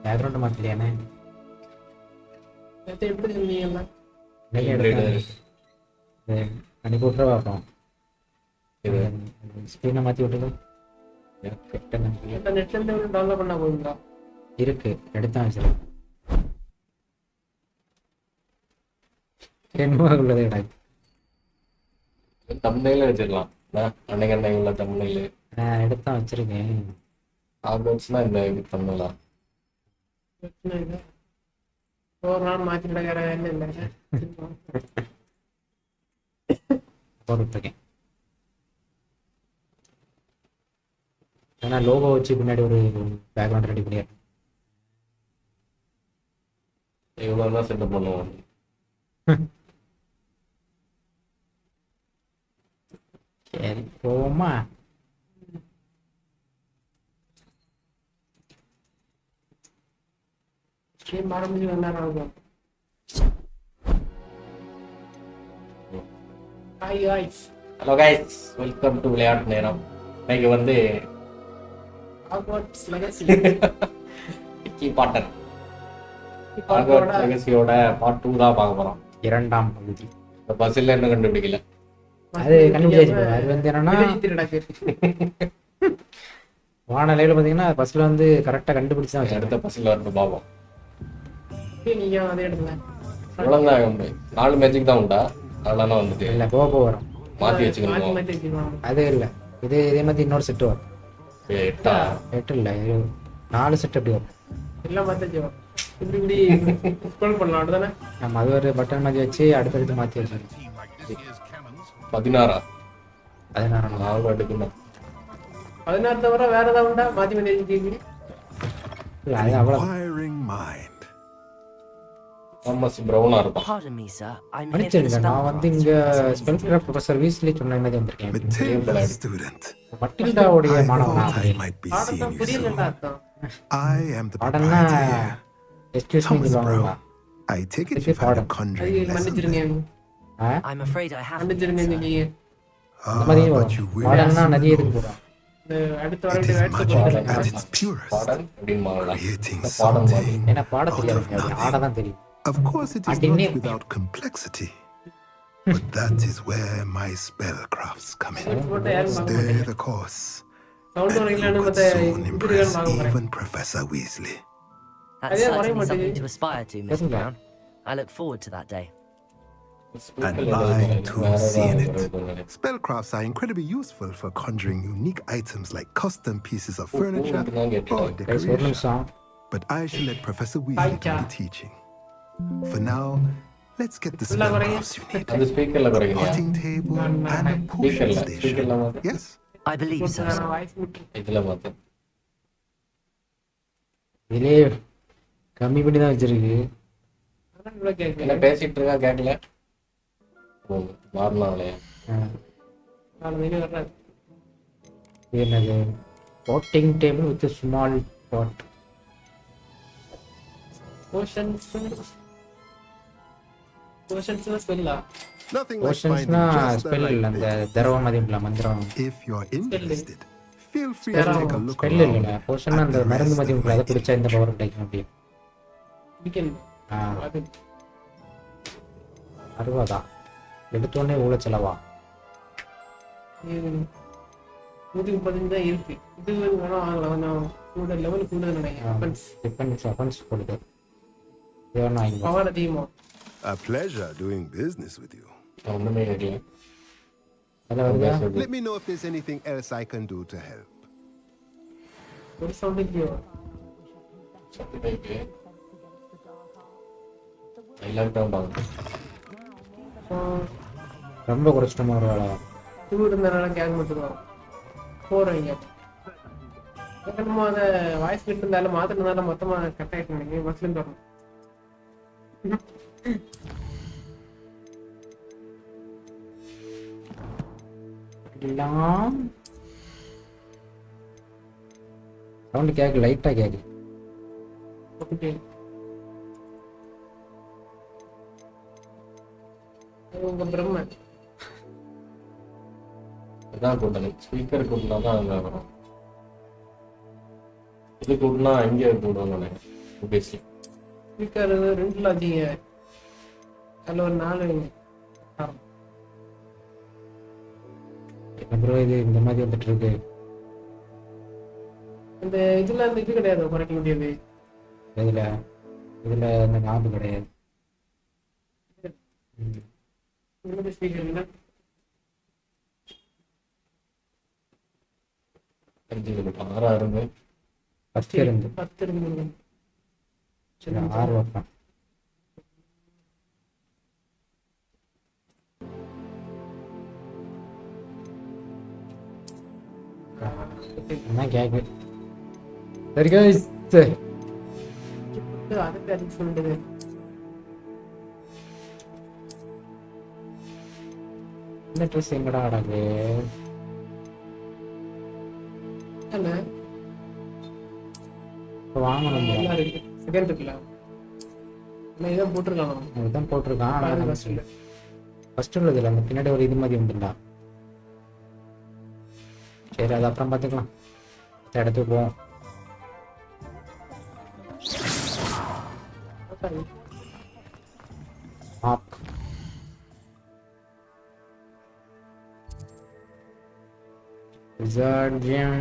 Background மாத்தலையானே எப்படி சொன்னீங்க அனுப்பி விட்டுற பார்ப்போம். ஸ்க்ரீனை மாற்றி விட்டுது. நெட்லேருந்து டவுன்லோட் பண்ண போகுங்களா? இருக்கு, எடுத்தான் வச்சிருக்கேன். என்னவா உள்ளது எனக்கு தம்ப்நெயில வச்சிடலாம். அன்னைக்கு உள்ள தம்ப்நெயில் நான் எடுத்தான் வச்சிருக்கேன். ஆல்போட்ஸ்னா இந்த இது பண்ணலாம். பிரச்சனை இல்லை, ஒரு நாள் மாற்றிட இல்லை இல்லை போட்டுருக்கேன். ஏன்னா லோகோ வச்சு பின்னாடி ஒரு பேக்ரவுண்ட் ரெடி பண்ணிடுறேன். இவ்வளோ தான் செட்டப் பண்ணுவோம். சரி போமா. ஆரம்பிச்சு வந்தார் ஆகும். Hi guys, hello guys, welcome to விளையாட்டு நேரம். இன்னைக்கு வந்து Hogwarts Legacy கீ பாட்டர் Hogwarts Legacy-யோட பார்ட் 2 தான் பார்க்க போறோம். இரண்டாம் பகுதி. இந்த பஸ்ல என்ன கண்டுபிடிக்கல. அது கண்டுபிடிச்சாச்சு. அது வந்து என்னன்னா வானலையில பாத்தீங்கன்னா பஸ்ல வந்து கரெக்டா கண்டுபிடிச்சு தான் அடுத்த பஸ்ல வரணும் பாப்போம். நீங்க அதே எடுங்க. இவ்வளவுதான் உண்டு. 4 மேஜிக் தான் உண்டா? அதெல்லாம் வந்துட்டு இல்ல போக வரும். மாத்தி வச்சுக்கணும். அது இல்ல, இதே மாதிரி இன்னொரு செட் வரும். 8 இல்ல 4 செட் அப்படி வரும். எல்லாம் மாத்தி வரும். இப்படி ஸ்க்ரோல் பண்ணலாம் அப்படிதானே? நம்ம அது ஒரு பட்டன் மாதிரி வச்சு அடுத்தடுத்து மாத்தி வச்சிருக்கோம். 16 16 எடுக்கணும். 16 தவிர வேற ஏதாவது உண்டா மாத்தி மாத்தி வச்சுக்கீங்க? இல்ல அது அவ்வளவு தாமஸ் பிரவுனா இருக்கும். படிச்சிருங்க. நான் வந்து இங்க ஸ்பெல் கிராஃப்ட் ப்ரொஃபசர் வீஸ்லி சொன்ன மாதிரி வந்திருக்கேன். மட்டில்டாவுடைய மாணவனா? பாடம் புரியலடா அர்த்தம். பாடம்னா எக்ஸ்கியூஸ் மீ சொல்லுவாங்களா? I take it you've had a conjuring lesson. மன்னிச்சிருங்க. I'm afraid I have. மன்னிச்சிருங்க நீங்க. அந்த மாதிரி வரும். பாடம்னா நிறைய இருக்கு போறா. அடுத்த It வாரம் is வேட்ஸ் magic போடுறேன். at its purest, பாடம் அப்படிமா creating பாடம் something. ஏன்னா பாட தெரியாது, ஆட தான் தெரியும். Of course, it is not without complexity, but that is where my spellcrafts come in. Stay the course, sound and வரீங்களான்னு you could மத்த soon இன்டர்வியூ impress பார்க்க போறேன். even Professor Weasley. That's certainly something to aspire to, Mr. Brown. I look forward to that day. And I too see in it. Spellcrafts are incredibly useful for conjuring unique items like custom pieces of furniture or ஒரு decoration. நிமிஷம். But I shall let Professor Weasley do the teaching. For now, let's get the spellcrafts you need. அந்த ஸ்பீக்கர்ல குறைங்க. Potting table and a potion station. ஸ்பீக்கர்ல மாத்து. Yes? I believe so. நான் voice விட்டு இதுல மாத்து. இதுலே கம்மி பண்ணி தான் வச்சிருக்கு. அதான் இவ்வளவு என்ன கேக்குறேன். பேசிட்டு இருக்கா கேட்கல? மாறனாலே நான் வெளிய வர்றேன். இது என்னது? Potting table with small pot. Potions ஸ்பெல்லா? Nothing like finding போஷன்ஸ்னா just the ஸ்பெல் right இல்ல, அந்த thing. திரவம் மதிப்புல மந்திரம். If you're interested, feel free to take a look spell around. இல்ல, போஷன் அந்த மருந்து மதிப்புல அதை குடிச்சா இந்த பவர் கிடைக்கும் அப்படி. வீக்கெண்ட் அது 60 எடுத்தோடனே இவ்வளவு செலவா? 135 தான் இருக்கு. இது வேணா வாங்கலாம், கொஞ்சம் கூட லெவல் கூட நினைக்கிறேன். டிஃபென்ஸ் கொடுத்து வேணா இங்க. பவர் அதிகமா. A pleasure doing business with you. ஒண்ணுமே கேட்கல. அத வருதா? Let me know if there's anything else I can do to help. ஒரு சவுண்ட் இல்லையோ? சப்டைக்கு ஐலாக் தான் பாருங்க. ரொம்ப குறைச்சிட்டோமா ஒரு வேளை? டூ இருந்தனால கேங் மட்டும் தான் போறீங்க. நம்ம அத வாய்ஸ் கிட்ட இருந்தாலும் மாத்தினால மொத்தமா கட் ஆயிட்டு நினைக்கிறேன். பஸ்ல இருந்து வரணும். எல்லாம் சவுண்ட் கேக்கு, லைட்டா கேக்கு. ஓகே, உங்க பிரம்ம அதான் கூட்டணும். ஸ்பீக்கர் கூட்டினா தான் அங்கே வரும். இது கூடனா இங்கே போடுவாங்க நினைக்கிறேன் பேசி ஸ்பீக்கர் 2ல வச்சீங்க அதுல ஒரு 4 ப்ரோ இது இந்த மாதிரி வந்துட்டு இருக்கு. இந்த இதுல அந்த இது கிடையாது குறைக்க முடியாது. இதுல அந்த நாபு கிடையாது. இந்த ஸ்பீக்கர் இல்ல ஆறா இருந்து 10 இருந்து 10 இருந்து சரி 6 வைப்பேன். என்ன கேக்கு சரி guys அதுக்கு அது சொல்லுது. இந்த ட்ரெஸ் எங்கடா அடகு என்ன வாங்கணும் நல்லா இருக்கு. செகண்ட் இருக்குல நான் இதான் போட்டுருக்கான். அதுதான் போட்டிருக்கான். அது ஆனால் ஃபர்ஸ்ட் இல்ல. ஃபர்ஸ்ட் உள்ளதுல அந்த பின்னாடி ஒரு இது மாதிரி வந்துடா. சரி அது அப்புறம் பார்த்துக்கலாம். இடத்துக்கு போவோம். ஆப் விசார்ஜியம்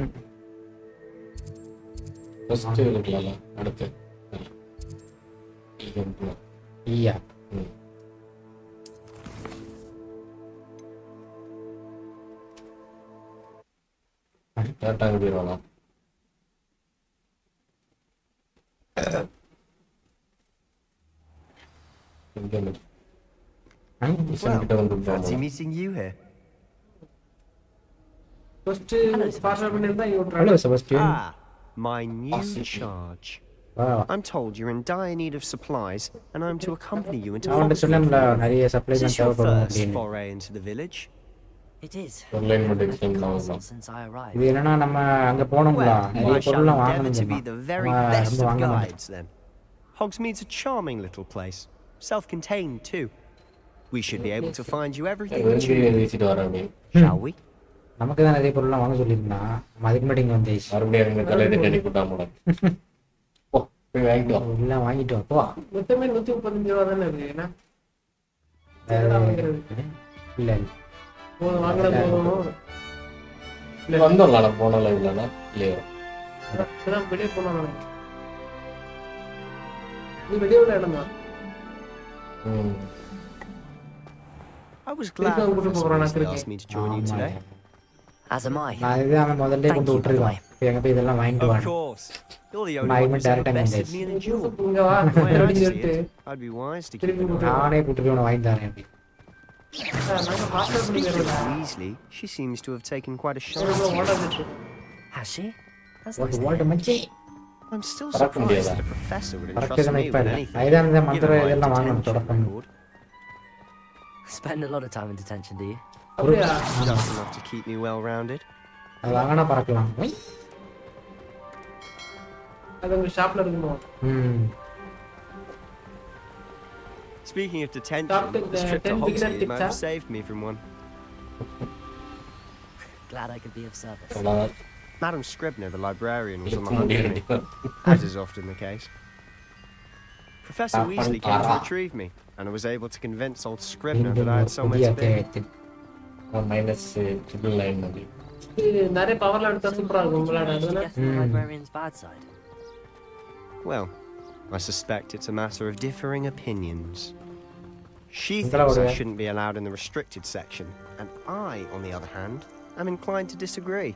ஃபர்ஸ்ட் இருக்குல்ல அடுத்து ஈயா டேட்டாங்க போயிடுவாங்க. Fancy meeting you here. First password பண்ணிருந்தா இங்க ஹலோ விட்டுறாங்க. செபஸ்டியன். My new charge. வா I'm told you're in dire need of supplies, and I'm to accompany you into நான் சொன்னேன்ல நிறைய Is சப்ளைஸ் this your தேவைப்படும் first அப்படின்னு. foray into the village? It is. Online I've mode lived in extension castle ஆகும். since I arrived. இது என்னன்னா நம்ம அங்க போனோம்ல நிறைய I shall பொருள்லாம் endeavour வாங்கணும் to be the very best of guides then. Hogsmeade's a charming little place, self-contained too. We should be able to find you everything that you need, வீசிட்டு வரேன் அப்படி shall we? நமக்கு தான் நிறைய பொருள்லாம் வாங்க சொல்லியிருந்தான். நம்ம அதுக்கு முன்னாடி இங்க வந்து மறுபடியும் அவங்க தலையை தண்ணி போட்டாம ஓ போய் வாங்கிட்டு வா. எல்லாம் வாங்கிட்டு வா போ. மொத்தமே 135 ரூபா தானே இருக்கு. என்ன என்னடா வாங்குறது? இல்ல போதும் வாங்குறது போதும். இல்லை வந்தோம்ல போனால இல்லைன்னா இல்லையோ அதான் வெளியே போனோம் நானு. நீ வெளியே உள்ள இடம் தான். I was glad Kreo கூட்டிட்டு Professor போறானா Weasley கிறுக்கி? asked me to join you today. As am I. நான் இது அவன் முதல்ல Thank கொண்டு you, விட்டுருக்கான். இப்போ எங்க போய் இதெல்லாம் வாங்கிட்டு Of வாங்க. course. You're the My only one who's ever direct time bested is- me in a duel. இங்க வா The way I அப்படின்னு see சொல்லிட்டு it, I'd be wise to keep திருப்பி an eye கூட்டிட்டு வா. நானே கூட்டிட்டு போய் வாங்கி தரேன் அப்படி. நாங்க password பண்ணிக்கிறோம்ல. Weasley, she seems to have taken quite a ஒரு shine. ஓட இருக்கு. Has she? That's What nice to what hear. மச்சி I'm still பறக்க surprised முடியாதா? that a professor would entrust பறக்கதனை me இப்ப with இல்ல. anything. அதுதான் இந்த given மந்திர my இதெல்லாம் வாங்கணும் detention தொடக்கம். record. Spend a lot of time in detention, do you? அப்படியா? Just enough to keep me well-rounded. அது வாங்கினா பறக்கலாம். ஒய். அது உங்க ஷாப்ல இருக்குமோ? ம் Speaking of detention, Doctor, this trip to 10 beginner Hogsmeade might have tips, huh? saved me from one. Glad I could be of service. அவ்வளோதான் Madam Scribner, the librarian, was on the இருக்க hunt for me, முடியாது. as is often the case. Professor Weasley came to retrieve me, and I was able to convince old Scribner that I had somewhere புதிய to be. அத்தியாயத்தில் -9 அப்படி இது நிறைய பவர்ல எடுத்தா சூப்பரா இருக்கும் Did you விளையாட. manage to அதுதானே? get on the librarian's bad side? Well, I suspect it's a matter of differing opinions. She Enggak thinks lah, I udah. shouldn't be allowed in the restricted section, and I, on the other hand, am inclined to disagree.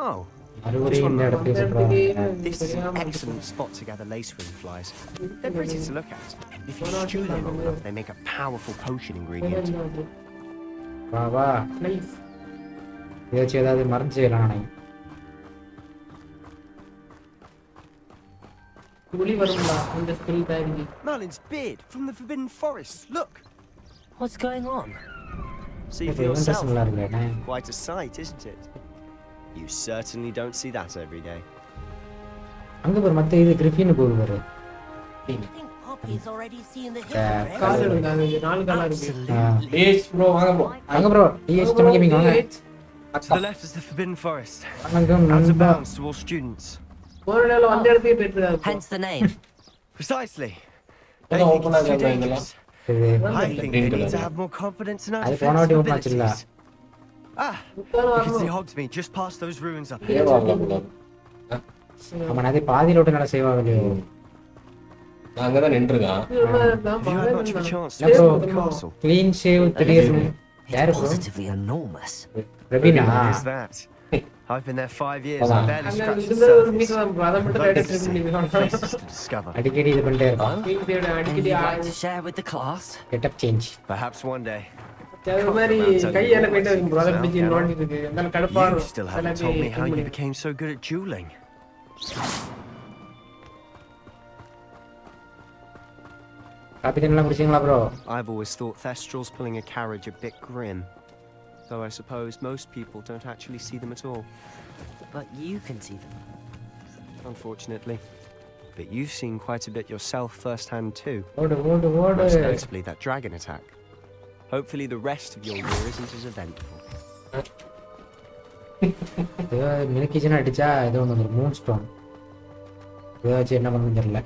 Oh, மறுபடியும் இந்த இடத்துல அந்த சொல்றாங்க. இடத்துக்கு this is an தெரியாம excellent spot to gather lacewing flies. They're pretty to look at. If you stew them long enough, they make a powerful potion ingredient. வா வா nice. ஏதாச்சும் ஏதாவது மருந்து செய்யலாம் நானே. புலி வரும்டா இந்த skill தயாரிக்கு. Merlin's beard from the Forbidden Forest. Look, What's going on? see இப்போ for இவன் ட்ரெஸ் yourself. நல்லா இருக்குல்ல என்ன? Quite a sight, isn't it? You certainly don't see that every day. அங்க பாரு மத்த இது கிரிஃபின் போகுது பாரு. I think Poppy's already seen the Yeah. hypocrite. கால் எடுங்க அது 4 காலா இருக்கு. Absolutely. டேஸ் ப்ரோ வாங்க ப்ரோ அங்க ப்ரோ டிஎஸ் கேமிங் வாங்க. To the left is the Forbidden Forest. அங்க Out of நண்பா. bounds to all students. ஒரு நாள் வந்த இடத்துக்கே போயிட்டு இருக்காரு. Hence the name. Precisely. I They don't think open it's too that window. dangerous. I think they need to have more confidence in our அது போன வாட்டி defensive ஓப்பன் ஆச்சுல்ல. abilities. Ah, you can see Hogsmeade just past those ruins up A here. வரல போல. அவன் அதே பாதியில விட்டு நல்லா செய்வாங்க. நான் அங்கதான் நின்றுருக்கான். Have you had much of a chance to Yeah, bro. explore the castle? Clean shave திடீர்னு. யாரு bro? Positively enormous. ரபினா. What is that? I've been there 5 years. Hold I on. barely அங்க scratched the இருந்த ஒரு surface. Metre தான் bro. அதை மட்டும் right trip Places பண்ணிக்கலாம். to discover. அடிக்கடி இது பண்ணிட்டே இருப்பான். வீட்டோட Anything அடிக்கடி you'd like to share with the class? Getup change. Perhaps one day. அது மாதிரி கையால போயிட்டு இருக்கு bro. அதை பிடிச்சி நோண்டிட்டு இருக்கு. அதனால கடுப்பா You இருக்கும். still haven't told me how you became so good at dueling. Coffee தண்ணி எல்லாம் குடிச்சீங்களா bro? I've always thought Thestrals pulling a carriage a bit grim. Though I suppose most people don't actually see them at all. But you can see them. Unfortunately. But you've seen quite a bit yourself firsthand too. ஓடு ஓடு ஓடு. Most notably that dragon attack. Hopefully the rest of your year isn't as eventful. ஏதோ மினிக்கிச்சன் அடிச்சா ஏதோ ஒன்று வந்துடும். Moon stone ஏதோ வச்சு என்ன பண்ணணும்னு தெரியல.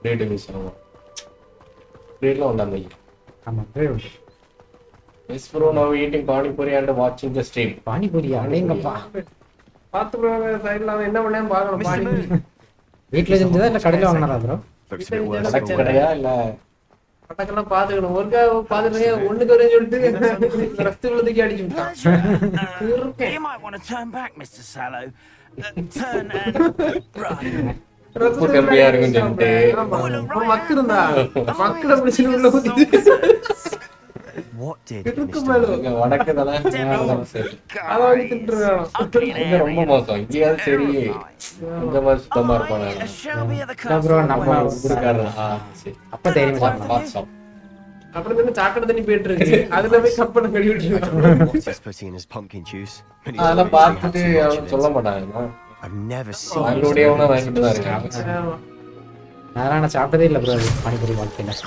ரேட் மிஸ் ஆகும். ரேட்ல வந்தாங்க. ஆமாம் கிரேட் உண்டு. மிஸ் ப்ரோ நவ ஈட்டிங் பானிபூரி அண்ட் வாட்சிங் தி ஸ்ட்ரீம். பானிபூரியா? அடேங்கப்பா. பார்த்து bro சைடுல அவன் என்ன பண்ணான்னு பார்க்கணும். Mr. பாடி Moon. வீட்டில் செஞ்சதா இல்லை கடையில் வாங்கினதா bro? Looks a bit worse. கடைக்கு கடையா இல்ல பட்டக்கெல்லாம் பாத்துக்கணும். ஒருக்கா பாத்துட்டு ஒண்ணுக்கு ஒரு சொல்லிட்டு ரஸ்துக்குள்ள தூக்கி அடிச்சு விட்டான். You might want to turn back, Mr. Sallow. Turn and run. உப்பு கம்மியா இருக்குன்னு சொல்லிட்டு மக்கு இருந்தா மக்குல பிடிச்சி உள்ள ஊத்திட்டு What did இருக்கு Mr. மேல இங்க வடக்கு தானே சரி. அத வாங்கி தின்றான். இங்க ரொம்ப மோசம். இங்கேயாவது சரி இந்த மாதிரி சுத்தமா இருப்பானே. A shelby of the இல்லை ப்ரோ castle. நம்ம குடுக்காரா? சரி. அப்போ தெரியுமா சாப்பிடலாம். வாட்ஸ்அப். அப்புறம் தானே சாக்கடை தண்ணி போயிட்டு இருக்கு. அதுல போய் கப்பனை கழுவிட்டு இருக்கான். What's he's putting in his pumpkin juice? When he's அதெல்லாம் obviously had பார்த்துட்டு too much அவன் of சொல்ல it. மாட்டாங்க. I've never seen அவங்களுடையவனா வாங்கிட்டு தான் இருக்காங்க. ஆமா. அதெல்லாம் நான் சாப்பிட்டதே இல்லை ப்ரோ அது பானிபூரி வாழ்க்கையில்.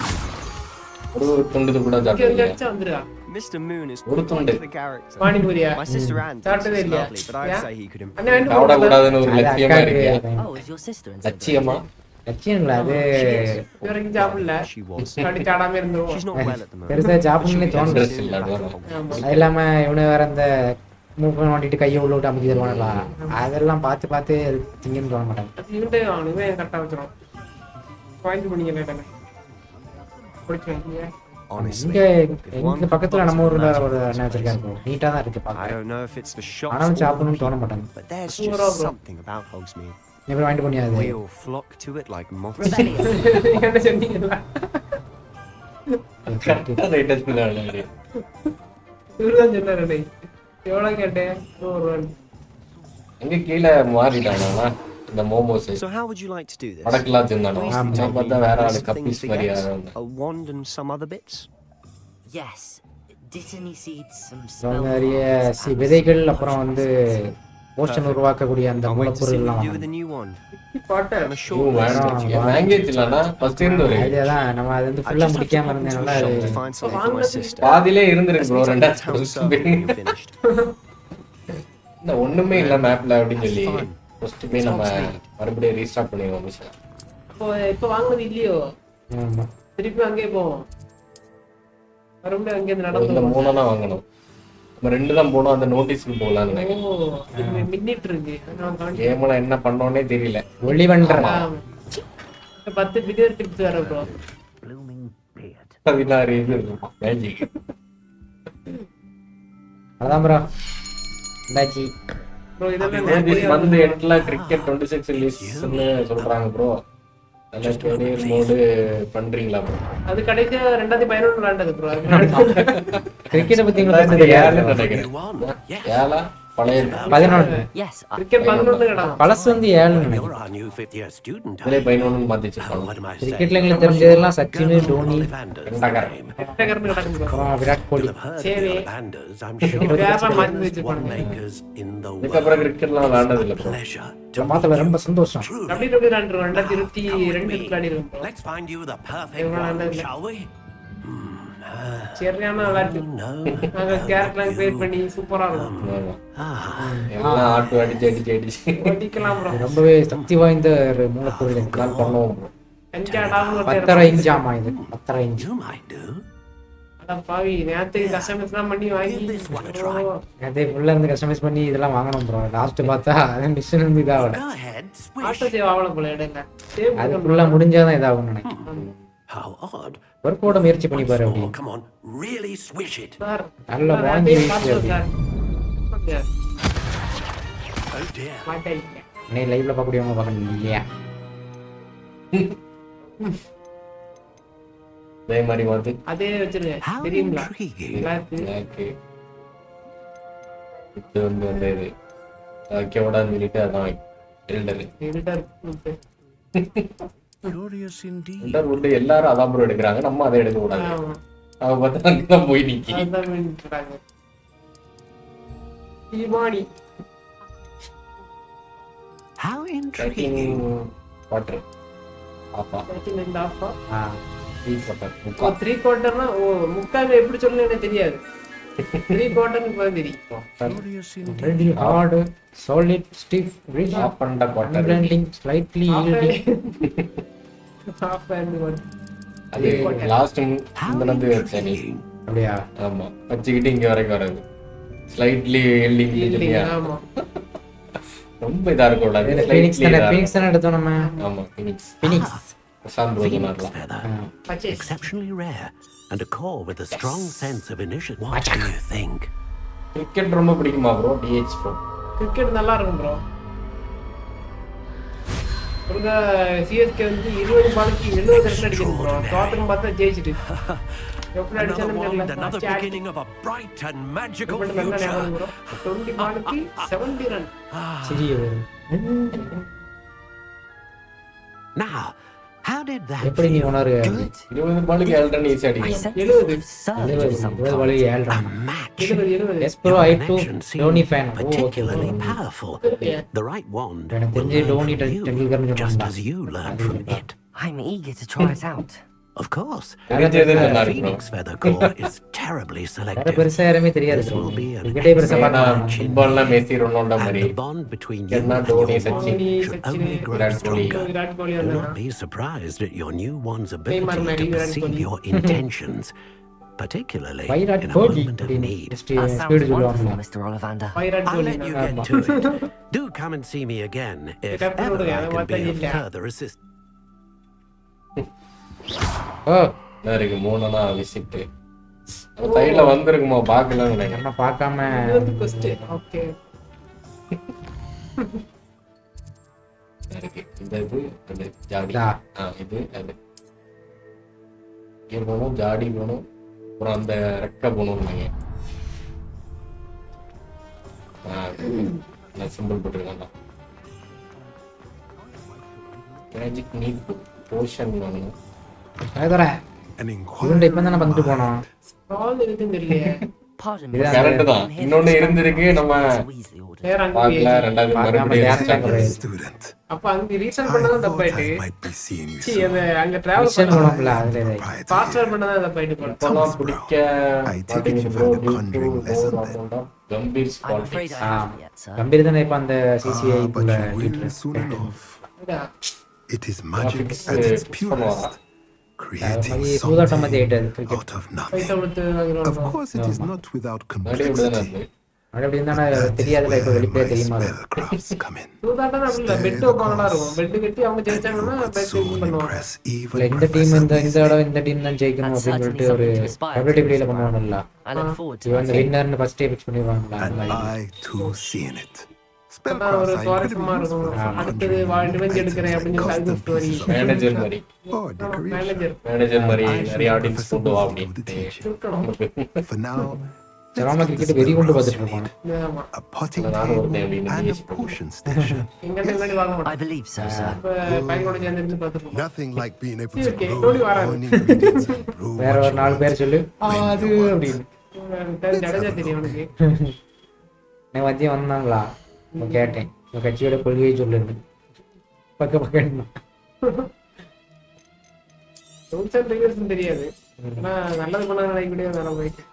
ஒரு துண்டு கூட இங்க சாப்பிடுங்க. வச்சா வந்துருடா. Mr. Moon is ஒரு quite துண்டு. the character. பானிபூரியா? My sister Anne thinks சாப்பிட்டதே it's இல்லையா? lovely, but I'd say he could improve. அண்ணே வாங்கிட்டு சாப்பிட போடா. கூடாதுன்னு ஒரு அது லட்சியமா இருக்கியா? அக்காவுக்கு Oh, is your sister in லட்சியமா? லட்சியம் இல்லை அது இது வரைக்கும் சாப்பிடல. She was. சாடி சாடாம இருந்துரும். She's not well at the moment. பெருசாக சாப்பிடணும்னே தோணுது. Interest இல்ல அது வரும். ஆமா. அது இல்லாமல் இவனு வேற அந்த மூக்கு மாட்டிட்டு கையை உள்ள விட்டு அமைக்க தருவானல்லா, அதெல்லாம் பார்த்து பார்த்து திங்கன்னு தோண மாட்டாங்க. இவன்ட்டே வாங்கணும். இவன் கரெக்டா வச்சிரும். பாயிண்ட் பண்ணிக்கல தானே. பிடிச்சிருக்கீங்க. Honestly, இங்கே if one எங்க பக்கத்தில் நம்ம ஊரில் imagine ஒரு it, அண்ணன் வச்சிருக்காரு. நீட்டாக தான் இருக்கு I பார்க்க. don't know if it's the shops ஆனாலும் or சாப்பிடணும்னு the தோண people, மாட்டாங்க. but there's Overall, just bro. something about Hogsmeade. எப்படி வாங்கிட்டு போனியாது? We all flock to it like moths. Rebellion. என்ன சொன்னீங்களா? கரெக்டா ரைட் டச் பண்ணாங்க. இவருதான் சொன்னாரு டேய். எவ்வளவு கேட்டேன்? 100 ரூபாய். எங்க கீழ மாறிட்டானா இந்த momos. So how would you like to do this? வடக்குலாம் தின்னானோ. Please நான் tell me பார்த்தா வேற ஆளு some things கப்பீஸ் to மாதிரி get, யாராவது. a wand and some other bits. Yes. Dittany seeds, some அப்புறம் spell நிறைய cards, and விதைகள், அப்புறம் வந்து போஸ்டன் உருவாக்கக்கூடிய அந்த Can't wait to see what மூலப்பொருள்லாம் you do with the new wand. Potter. I'm a you short வேண்டாம். Language இல்லனா first இருந்து ஒரு ஐடியா தான். நம்ம அது வந்து I ஃபுல்லாக just have to முடிக்காம pop into இருந்தேனால a shop அது to find something for my sister. பாதியிலே இருந்திருக்கு Let's bro. meet up at the town ரெண்டாவது circle when you're finished. இந்த ஒண்ணுமே இல்ல மேப்ல அப்படின்னு சொல்லி ஃபர்ஸ்ட் போய் நம்ம மறுபடியும் ரீஸ்டார்ட் பண்ணிடுவோம் மிஷன். இப்போ வாங்குனது இல்லையோ? ஆமா. திருப்பி அங்கேயே போவோம். மறுபடியும் அங்கே இந்த நடந்து மூணா வாங்கணும். நம்ம ரெண்டு தான் போனோம். அந்த நோட்டீஸ்க்கு போகலான்னு ஓ நினைக்கிறேன். மின்னிட்டு இருக்கு. அதான் காண்டி. கேம்ல என்ன பண்ணோனே தெரியல. ஒளிவன்ற 10 பிலியன் டிப்ஸ் வர ப்ரோ. blooming beard. 16 இது இருக்கும் மேஜிக். அதான் ப்ரோ இந்தாச்சி. ப்ரோ இதெல்லாம் this month 8ல கிரிக்கெட் 26 ரிலீஸ்னு சொல்றாங்க ப்ரோ. நல்ல கரியர் மோட் பண்றீங்களா ப்ரோ? அது கடைசியா 2011 விளையாண்டது ப்ரோ. கிரிக்கெட்டை பத்தி உங்களுக்கு தெரியாது? ஏழு நினைக்கிறேன். ஏழா பழைய 11. Yes, கிரிக்கெட் 11 கடா. பழசு வந்து 7 நினைக்கிறேன். You're our new 5th year student. இதுல 11 மாத்திச்சு. What am I saying? கிரிக்கெட்ல எங்களுக்கு தெரிஞ்சதெல்லாம் Sachin, Dhoni, Ollivander's name. Correct கிடக்கு ப்ரோ. அப்புறம் விராட் கோலி. You'll have heard of Seri. the Ollivanders, I'm sure. வேற மாதிரி One வச்சிருப்பாங்க. makers in the இதுக்கு world. அப்புறம் கிரிக்கெட்லாம் விளையாண்டது இல்ல ப்ரோ. Pleasure to மாத்தல ரொம்ப சந்தோஷம். truly. WWE விளையாண்டுருக்கோம். 2022 விளையாடிருக்கோம் bro. Let's find you the perfect Everyone one, under- shall we? சரியான விளையாட்டு. நாங்க கேரக்டர்லாம் கிரியேட் பண்ணி சூப்பரா இருக்கும். எல்லாம் ஆட்டு அடிச்சு ஓடிக்கலாம் ப்ரோ. ரொம்பவே சக்தி வாய்ந்த ஒரு மூலப்பொருள் கால் பண்ணுவோம் bro. 10.5 இன்ச். ஆமா இது 10.5 இன்ச். அட பாவி நேத்து கஸ்டமைஸ்லாம் பண்ணி வாங்கி அதே ஃபுல்லா இருந்து கஸ்டமைஸ் பண்ணி இதெல்லாம் வாங்கணும் ப்ரோ. லாஸ்ட் பார்த்தா மிஷின் இருந்து இதாகல. ஆட்டோ சேவ் ஆகல போல எடுங்க. சேவ் அது ஃபுல்லா முடிஞ்சாதான் இதாகும் நினைக்கிறேன். ஒர்க்கோட முயற்சி பண்ணி பாரு அப்படி. சார் நல்லா வாங்கி வீசி அப்படி. மாட்டேன். நீ லைவ்ல பார்க்கக்கூடியவங்க பார்க்கணும் இல்லையா? அதே மாதிரி வந்து அதே வச்சிருங்க. தெரியுங்களா? எனக்கு இது வந்து இது கேவடான்னு சொல்லிட்டு அதான் எல்டர் எடிட்டர் எல்டர் உண்டு எல்லாரும் அதான் ப்ரோ எடுக்கிறாங்க. நம்ம அதை எடுக்க கூடாது. அவங்க பார்த்தா அங்கதான் போய் நிக்கி. அதான் வேண்டிட்டாங்க. ஈமானி How intriguing. வாட்டர் ஆப்பா செட்டிங் அண்ட் ஆஃப். ஆ 3/4னா ஓ முக்காங்க எப்படி சொல்லணும் எனக்கு தெரியாது. 3/4 இப்ப தெரியும். Ready hard solid stiff rigid off and water unbending slightly yielding. Off and one. அது லாஸ்ட் முந்தனது சரி. அப்படியா? ஆமா வச்சுக்கிட்டு இங்க வரைக்கும் வராது. ஸ்லைட்லி எல்டிங் இல்லையா? ஆமா. ரொம்ப இதா இருக்க கூடாது. ஃபீனிக்ஸ் தான எடுத்தோம் நம்ம. ஆமா ஃபீனிக்ஸ். Phoenix ஃபீனிக்ஸ் feather, பச்சை. exceptionally rare, and a core with a strong sense of initiative. What do you think? Cricket ரொம்ப பிடிக்குமா ப்ரோ? டிஹெச் ப்ரோ கிரிக்கெட் நல்லா இருக்கும் ப்ரோ. ஒருங்க சிஎஸ்கே வந்து 20 பாலுக்கு 70 ரன் அடிக்கணும் ப்ரோ. தோத்துன்னு பார்த்தா ஜெயிச்சிட்டு. எப்படி Another அடிச்சானு one, தெரியல. another beginning of a bright and magical எப்படி நல்லா ஞாபகம் future. ப்ரோ. 20 பாலுக்கு 70 ரன். சரி. Now, how did that எப்படி நீ feel? உணரு? 20 பாலுக்கு 7 ரன் ஈஸி I அடிக்கும். sense 70. a surge of something. வழி A ஏழ்றான். match. 70. Yes bro I too Connection seemed Dhoni fan. particularly powerful. Yeah. The right wand எனக்கு will தெரிஞ்சு learn டோனி from you, டெண்டுல்கர்னு just சொன்னாங்க. as you learn from it. I'm eager to try it out. Of course, தெரிஞ்சது the நல்லா இருக்கும். Phoenix feather core is terribly வேற selective. பெருசா யாருமே தெரியாது This bro. will be an கிரிக்கெட்டே பெருசா excellent பார்க்க match ஃபுட்பால்னா மெஸ்ஸி ரொனால்டோ and மாதிரி. the bond between you Kerna, and Dhoni, your Sachin. wand Dhoni, should Sachin, only grow Virat Kohli. stronger. Virat Kohli Do வந்தானா? not be surprised at your new wand's Neymar, ability to Virat perceive Kohli. your intentions, particularly வைராட் in a Kohli moment of need. That speed sounds wonderful, சொல்லுவாங்க. Mr. Ollivander. Virat I'll Kohli. let you get to it. Do come and see me again if Captain ever Odu, I அதை can பார்த்தா be of இல்ல. further assistance. ஓ என்ன இருக்கு 3 visit. சைடுல வந்திருக்குமா பார்க்கலன்னு நினைக்கிறேன். நம்ம பார்க்காம இது கொஸ்டின். ஓகே. இருக்கு. இந்த இது அது ஜாடி. இதா? இது அது. இங்க போணும் ஜாடி போணும். அப்புறம் அந்த ரெக்க போணும் நினைக்கிறேன். நான் சிம்பிள் போட்டுருக்கேன். மேஜிக் நீட் போஷன் வேணும். அதோட An இவன்ட இப்ப தான வந்துட்டு போனோம். ஸ்க்ரால் இருக்குன்னு தெரியலையே. Pardon me. Yeah. கரெக்ட் தான். இன்னொன்னு இருந்திருக்கு நம்ம So easily ordered. வேற அங்க பார்க்கல. போய் ரெண்டாவது பார்க்காம மறுபடியும் dance start ஆடுறது. பண்ணு. student. அப்ப அங்க ரீசன் I பண்ணதான் thought தப்பாயிட்டு. I might be seeing you C soon. அந்த அங்க டிராவல் மிஷன் பண்ண போனோம்ல அதுல இதை. Proprietor faster here. பண்ணதான் தப்பாயிட்டு போல. இப்போலாம் பிடிக்க I take it you've had a conjuring lesson then. Gambhir I'm afraid I politics. haven't yet, sir. Gambhir தானே இப்ப அந்த சிசிஐ But குள்ள you will leader. soon enough. அதான். It is magic Graphics, at its fix purest, creating மாதிரி சூதாட்டம் மாதிரி something ஆயிட்டது cricket. out of paisa nothing. கொடுத்து Of வாங்குறோம். course, it is not without மறுபடியும் இப்படிதானே complexity. இருக்கு. அப்படி இருந்தா தெரியாதுல இப்ப Where வெளிப்படையா my தெரியுமா? spellcrafts come in. சூதாட்டம் அப்படி இல்ல. பெட் வைப்பாங்களா இருக்கும். பெட் கட்டி அவங்க And you ஜெயிச்சாங்கன்னா could பெட் soon பண்ணுவாங்க. impress இல்ல even இந்த டீம் Professor இந்த Weasley. தடவை இந்த டீம் தான் ஜெயிக்கணும் That's அப்படின்னு certainly சொல்லிட்டு ஒரு something to aspire to, favourite பிளேல Mr. Brown. பண்ணுவாங்கல்ல. I look forward to இவன் it. இந்த வின்னர்னு ஃபர்ஸ்டே பிக்ஸ் பண்ணிடுவாங்கல்ல. And அந்த மாதிரி. I too seen it. அதான் ஒரு Spellcrafts are சுவாரஸ்யமா incredibly useful இருக்கும். for அடுத்தது conjuring ரிவெஞ்ச் items எடுக்கிறேன் like அப்படின்னு சொல்லி custom அது ஸ்டோரி. pieces of மேனேஜர் மாதிரி. or decoration. மேனேஜர் மேனேஜர் மாதிரி I shall நிறைய let ஆடியன்ஸ் Professor கொண்டு வா Weasley do the அப்படின்னு. teaching. இருக்கணும். For now, Saravana let's get the cricket வெறி கொண்டு spellcrafts பார்த்துட்டு you இருப்பான். need. ஆமா. A potting Well, I don't table know if they and a need potion station. எங்க முன்னாடி வாங்க I மாட்டோம். believe so, sir. இப்ப பையனோட சேர்ந்து இருந்து பார்த்துருக்கோம். Nothing like being able See, to okay, grow don't you your worry. own ingredients and brew வேற what ஒரு you 4 want. பேர் சொல்லு அது அப்படின்னு. ஜடேஜா தெரியும் உனக்கு. நான் மதியம் வந்தாங்களா நான் கேட்டேன் உங்க கட்சியோட கொள்கையை சொல்லுங்க பக்க பக்கம் ரூல்ஸ் அண்ட் ரெகுலேஷன் தெரியாது. ஆனா நல்லது பண்ண நினைக்கக்கூடிய வேலை போயிட்டு.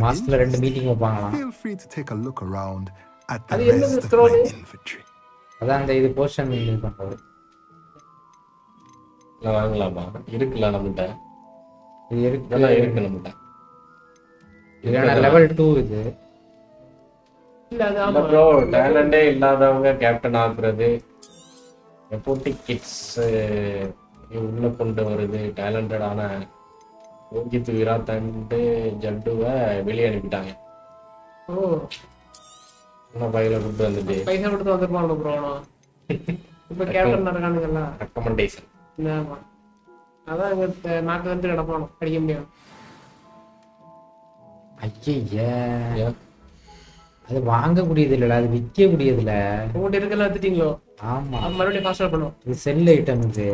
மாசத்துல 2 meeting வைப்பாங்களாம். Feel free to take a look around at the அது என்னது rest of scroll? my inventory. அதான் அந்த இது போர்ஷன் இது பண்றது. இல்ல வாங்கலாமா? இருக்குல்ல நம்மகிட்ட. இது இருக்கு. இதெல்லாம் இருக்கு நம்மகிட்ட. இது லெவல் 2 இது. இல்ல அது இல்ல ஆமா ப்ரோ, டேலண்டே இல்லாதவங்க கேப்டன் ஆகுறது, நெப்போட்டிக் கிட்ஸ் உள்ள கொண்டு வருது, டேலண்டடான யோகித் விராட் அண்ட் ஜட்டுவை வெளியே அனுப்பிட்டாங்க. ஓ இன்னும் பையில கொண்டு வந்துட்டு பைசா கொடுத்து வந்துருப்பாங்க ப்ரோ. இப்ப கேப்டன் நடக்கானுங்கல்ல ரெக்கமெண்டேஷன். ஆமா அதான் இங்க நாக்கு வந்து கிடப்பானோ அடிக்க முடியும். ஐயா அது வாங்கக்கூடியது இல்ல, அது விற்கக்கூடியது இல்ல. உங்கள்கிட்ட இருக்கல எடுத்துட்டீங்களோ? ஆமா அது மறுபடியும் ஃபாஸ்டா பண்ணும். இது செல் ஐட்டம் இது.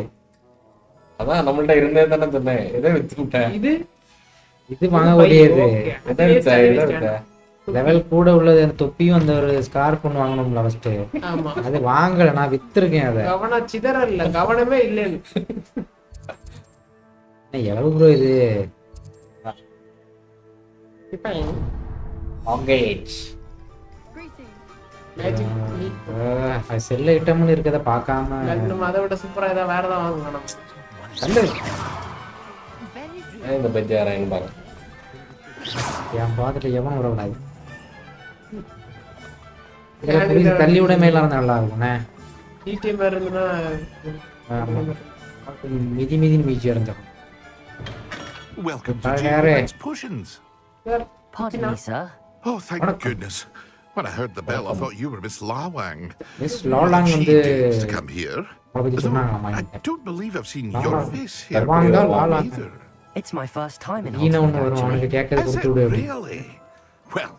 அதான் நம்மள்ட்ட இருந்தே தானே சொன்னேன். எதை வித்துக்கிட்டேன்? இது இது வாங்கக்கூடியது. எதை வித்த? எதை வித்த? லெவல் கூட உள்ளது. அந்த தொப்பியும் அந்த ஒரு ஸ்கார்ஃப் ஒன்று வாங்கணும்ல ஃபர்ஸ்ட். ஆமா அது வாங்கல, நான் வித்துருக்கேன் அதை. கவனம் சிதற இல்ல, கவனமே இல்லைன்னு. எவ்வளவு ப்ரோ இது? செல் ஐட்டம்னு இருக்கத பார்க்காம நம்ம அதை விட சூப்பரா ஏதாவது வேற ஏதாவது வாங்கணும். இந்த பத்தி யாராயின்னு பாருங்க. என் பார்த்துட்டு எவனும் வரக்கூடாது. தள்ளி விட மேல இருந்தா நல்லா இருக்கும்ண்ணே. டிடிஎம் இருந்துன்னா மிதி மிதின்னு மீச்சி இறந்துடும். Welcome to Harry. GIGABYTE's Potions. Pardon me, sir. Oh, thank goodness. When I heard the bell, I thought you were Miss Lawang. Miss Lalang She வந்து dares to come here. அவளை பத்தி Though சொன்னாங்களாமா. I don't believe I've seen your face here Lawang தான் before Lawang. either. It's my first time in ஈன Hogsmeade, ஒன்று வரும், அவனுக்கு actually. கேட்கறது Is it கொடுத்து விடு. really? Well,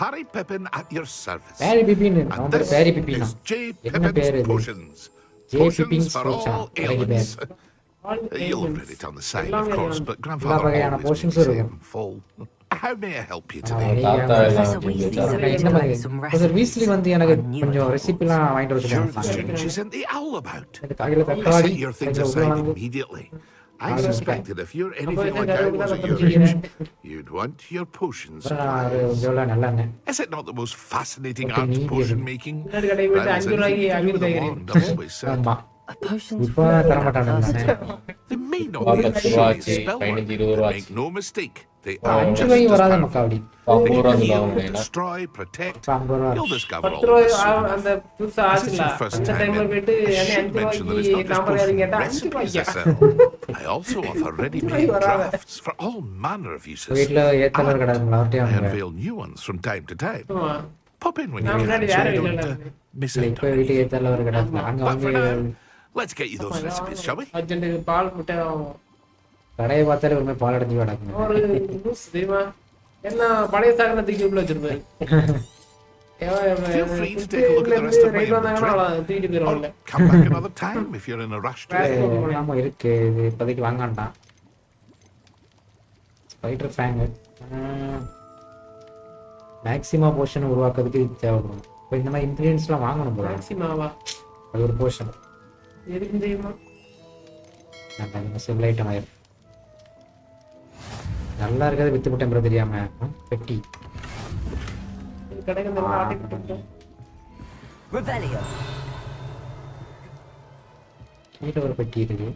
Parry Pippin at your service. Peri Bipin And அவன் பேர் this பேரி பிபினா. is J. என்ன பேர் Pippin's இது? Potions. J. Potions Pippin's for Potion. all எனக்கு ailments. பேர். You'll have read it on the side, Long of course, ailment. but Grandfather வகையான always potions makes it இருக்கும். in full. How may I help you today? தாத்தா எல்லாம் Professor வச்சு Weasley வச்சாரு. said என்ன to மாதிரி make some ப்ரொஃபசர் வீஸ்லி வந்து எனக்கு I knew கொஞ்சம் it. ரெசிபிலாம் வாங்கிட்டு You're the வச்சுருக்காங்க. student you sent the owl about. எனக்கு கையில் I தக்காளி set your things கையில் aside உருளைக்கிழங்கு. immediately. I I'll suspected if you're anything I'll like I was at your I'll age, you'd want your potion அப்புறம் ஒரு supplies. எவ்வளோ நல்லெண்ணெய். Is it not the most fascinating Okay, art of neat, potion yeah. making? முன்னாடி கடை போயிட்டு That is 5 ரூபாய்க்கு anything to do with a 5 wand, I've always said. ஆமா A potion's இப்போ free தர at மாட்டானுங்க first. தானே. They may not Well, be that's actually right, spell fine, work, zero but right. make no mistake, they Oh, are அஞ்சு just ரூபாய்க்கு as வராத powerful. மக்காவடி. அப்போ They ரூபா can heal, வாங்கினேன். destroy, protect. 50 ரூபா. You'll discover all 10 of ரூபாய் this soon அந்த enough. புதுசா This is ஆச்சுல your first அந்த time டைம்ல in. போயிட்டு I என்ன should 5 mention that it's ரூபாய்க்கு not just காம்பரியாரிங் potion கேட்டா 5 recipes I ரூபாய்க்கு. sell. I also offer ready-made வராத. drafts for all manner of uses. வீட்டில் ஏத்தலர் கிடக்குங்களா I அவர்கிட்ட unveil new ones from time to time. ஆமா Pop in when you நான் can, முன்னாடி so வேற you வீட்ல don't இருந்தேன். miss இல்லை out இப்போ on வீட்டுக்கு anything. ஏத்தலவர் கிடக்குங்க அங்கே But for வந்து now, let's get you those recipes, shall we? Urgent பால் முட்டை வாங்குவோம். கடையை பார்த்தாலே ஒரு மாதிரி பால் அடைஞ்சு கிடக்குங்க. ஒரு நியூஸ் தெரியுமா? என்ன பழைய சாகனை தூக்கி உள்ள வச்சிருப்பாரு. Feel free to take a look at the rest of my right வந்தாங்கன்னா inventory. அவ்வளவுதான், தூக்கிட்டு போயிடுவாங்கல்ல. Or come back another time if you're in a rush to leave. ஆமாம் இருக்கு, இது இப்போதைக்கு வாங்கான்டான். ஸ்பைடர் ஃபேங்கு மேக்ஸிமா போர்ஷன் உருவாக்குறதுக்கு இது தேவைப்படும். இப்போ இந்த மாதிரி இன்க்ரீடியன்ஸ்லாம் வாங்கணும் போல. மேக்ஸிமாவா? அது ஒரு போர்ஷன் எதுக்கு தெரியுமா? நம்ம சிம்பிள் ஐட்டம் ஆயிரும். நல்லா இருக்கிறத வித்து போட்டேன் ப்ரோ தெரியாம. பெட்டி இது கடைக்கு இந்த ஆட்டி போட்டு Revelio. கீழே ஒரு பெட்டி இருக்கு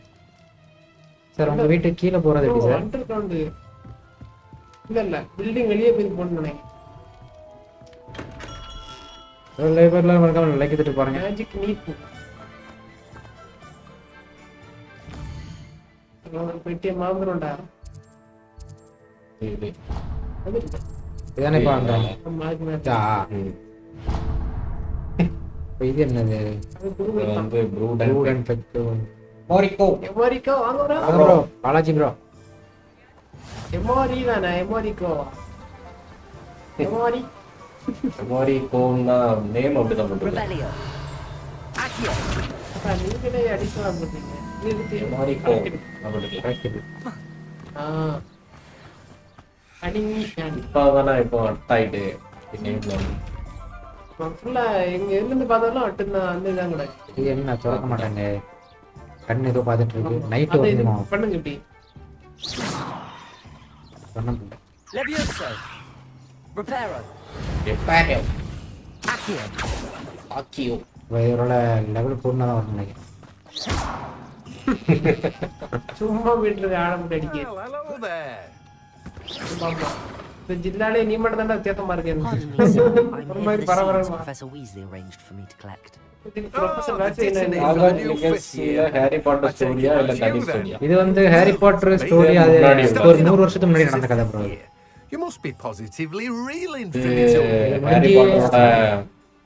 சார். உங்க வீட்டுக்கு கீழே போறது எப்படி சார்? அண்டர் கிரவுண்ட் இல்ல பில்டிங் வெளியே போய் போன்னு நினைக்கிறேன். லேபர்லாம் மறக்காம லைக் எடுத்துட்டு பாருங்க. மேஜிக் நீட் பெட்டியை மாந்துரும்டா. இது அது இதானே பாருங்க. மாஜி மேட்ச் இப்போ இது என்னது? அது குரு இது வந்து ப்ரூட் Brood and Pet. மோரிக்கோ எமோரிக்கோ வாங்குறா. Bro Balaji bro. எமோரி தானே எமோரிக்கோ. எமோரி மாதிரி கோன்னா நேம் அப்படிதான் போட்டுருக்கேன். Revelio. Accio. நீங்களே அடிஷனலா பண்றீங்க. இது மாதிரி கோ அப்படிதான். கிடைக்குது. அடிங்க இப்போதானே இப்போ அட்டாயிட்டு நேம்ல ஃபுல்லா எங்க இருந்து பார்த்தாலும் அட்டுதான் அந்த இதான் கூட. இது என்ன திறக்க மாட்டாங்க. கண்ணு ஏதோ பார்த்துட்டு இருக்கு. நைட்டு அது இது வரணுமா? பண்ணுங்க இப்படி. பண்ண முடியல. Levioso. Reparo. Reparo. Accio. Accio. இவரோட லெவல் பூர்ணா தான் வரணும் நினைக்கிறேன். சும்மா வீட்டுல ஆழம் அடிக்க. Hello there. பாப்பா. இந்த ஜில்லாலே நீ மட்டும் தான் வித்தியாசமா இருக்கேன். Pardon me, sir. I'm ஒரு here மாதிரி for the seeds பரபரப்பா. Professor Weasley arranged for me to collect. Professor what's Hogwarts Legacy-ல ஹாரி பாட்டர் ஸ்டோரியா இல்ல தனி ஸ்டோரியா? இது வந்து ஹாரி பாட்டர் ஸ்டோரி. அது ஒரு 100 வருஷத்துக்கு முன்னாடி நடந்த கதை bro. You must be positively reeling இது for it all. ஹாரி பாட்டரோட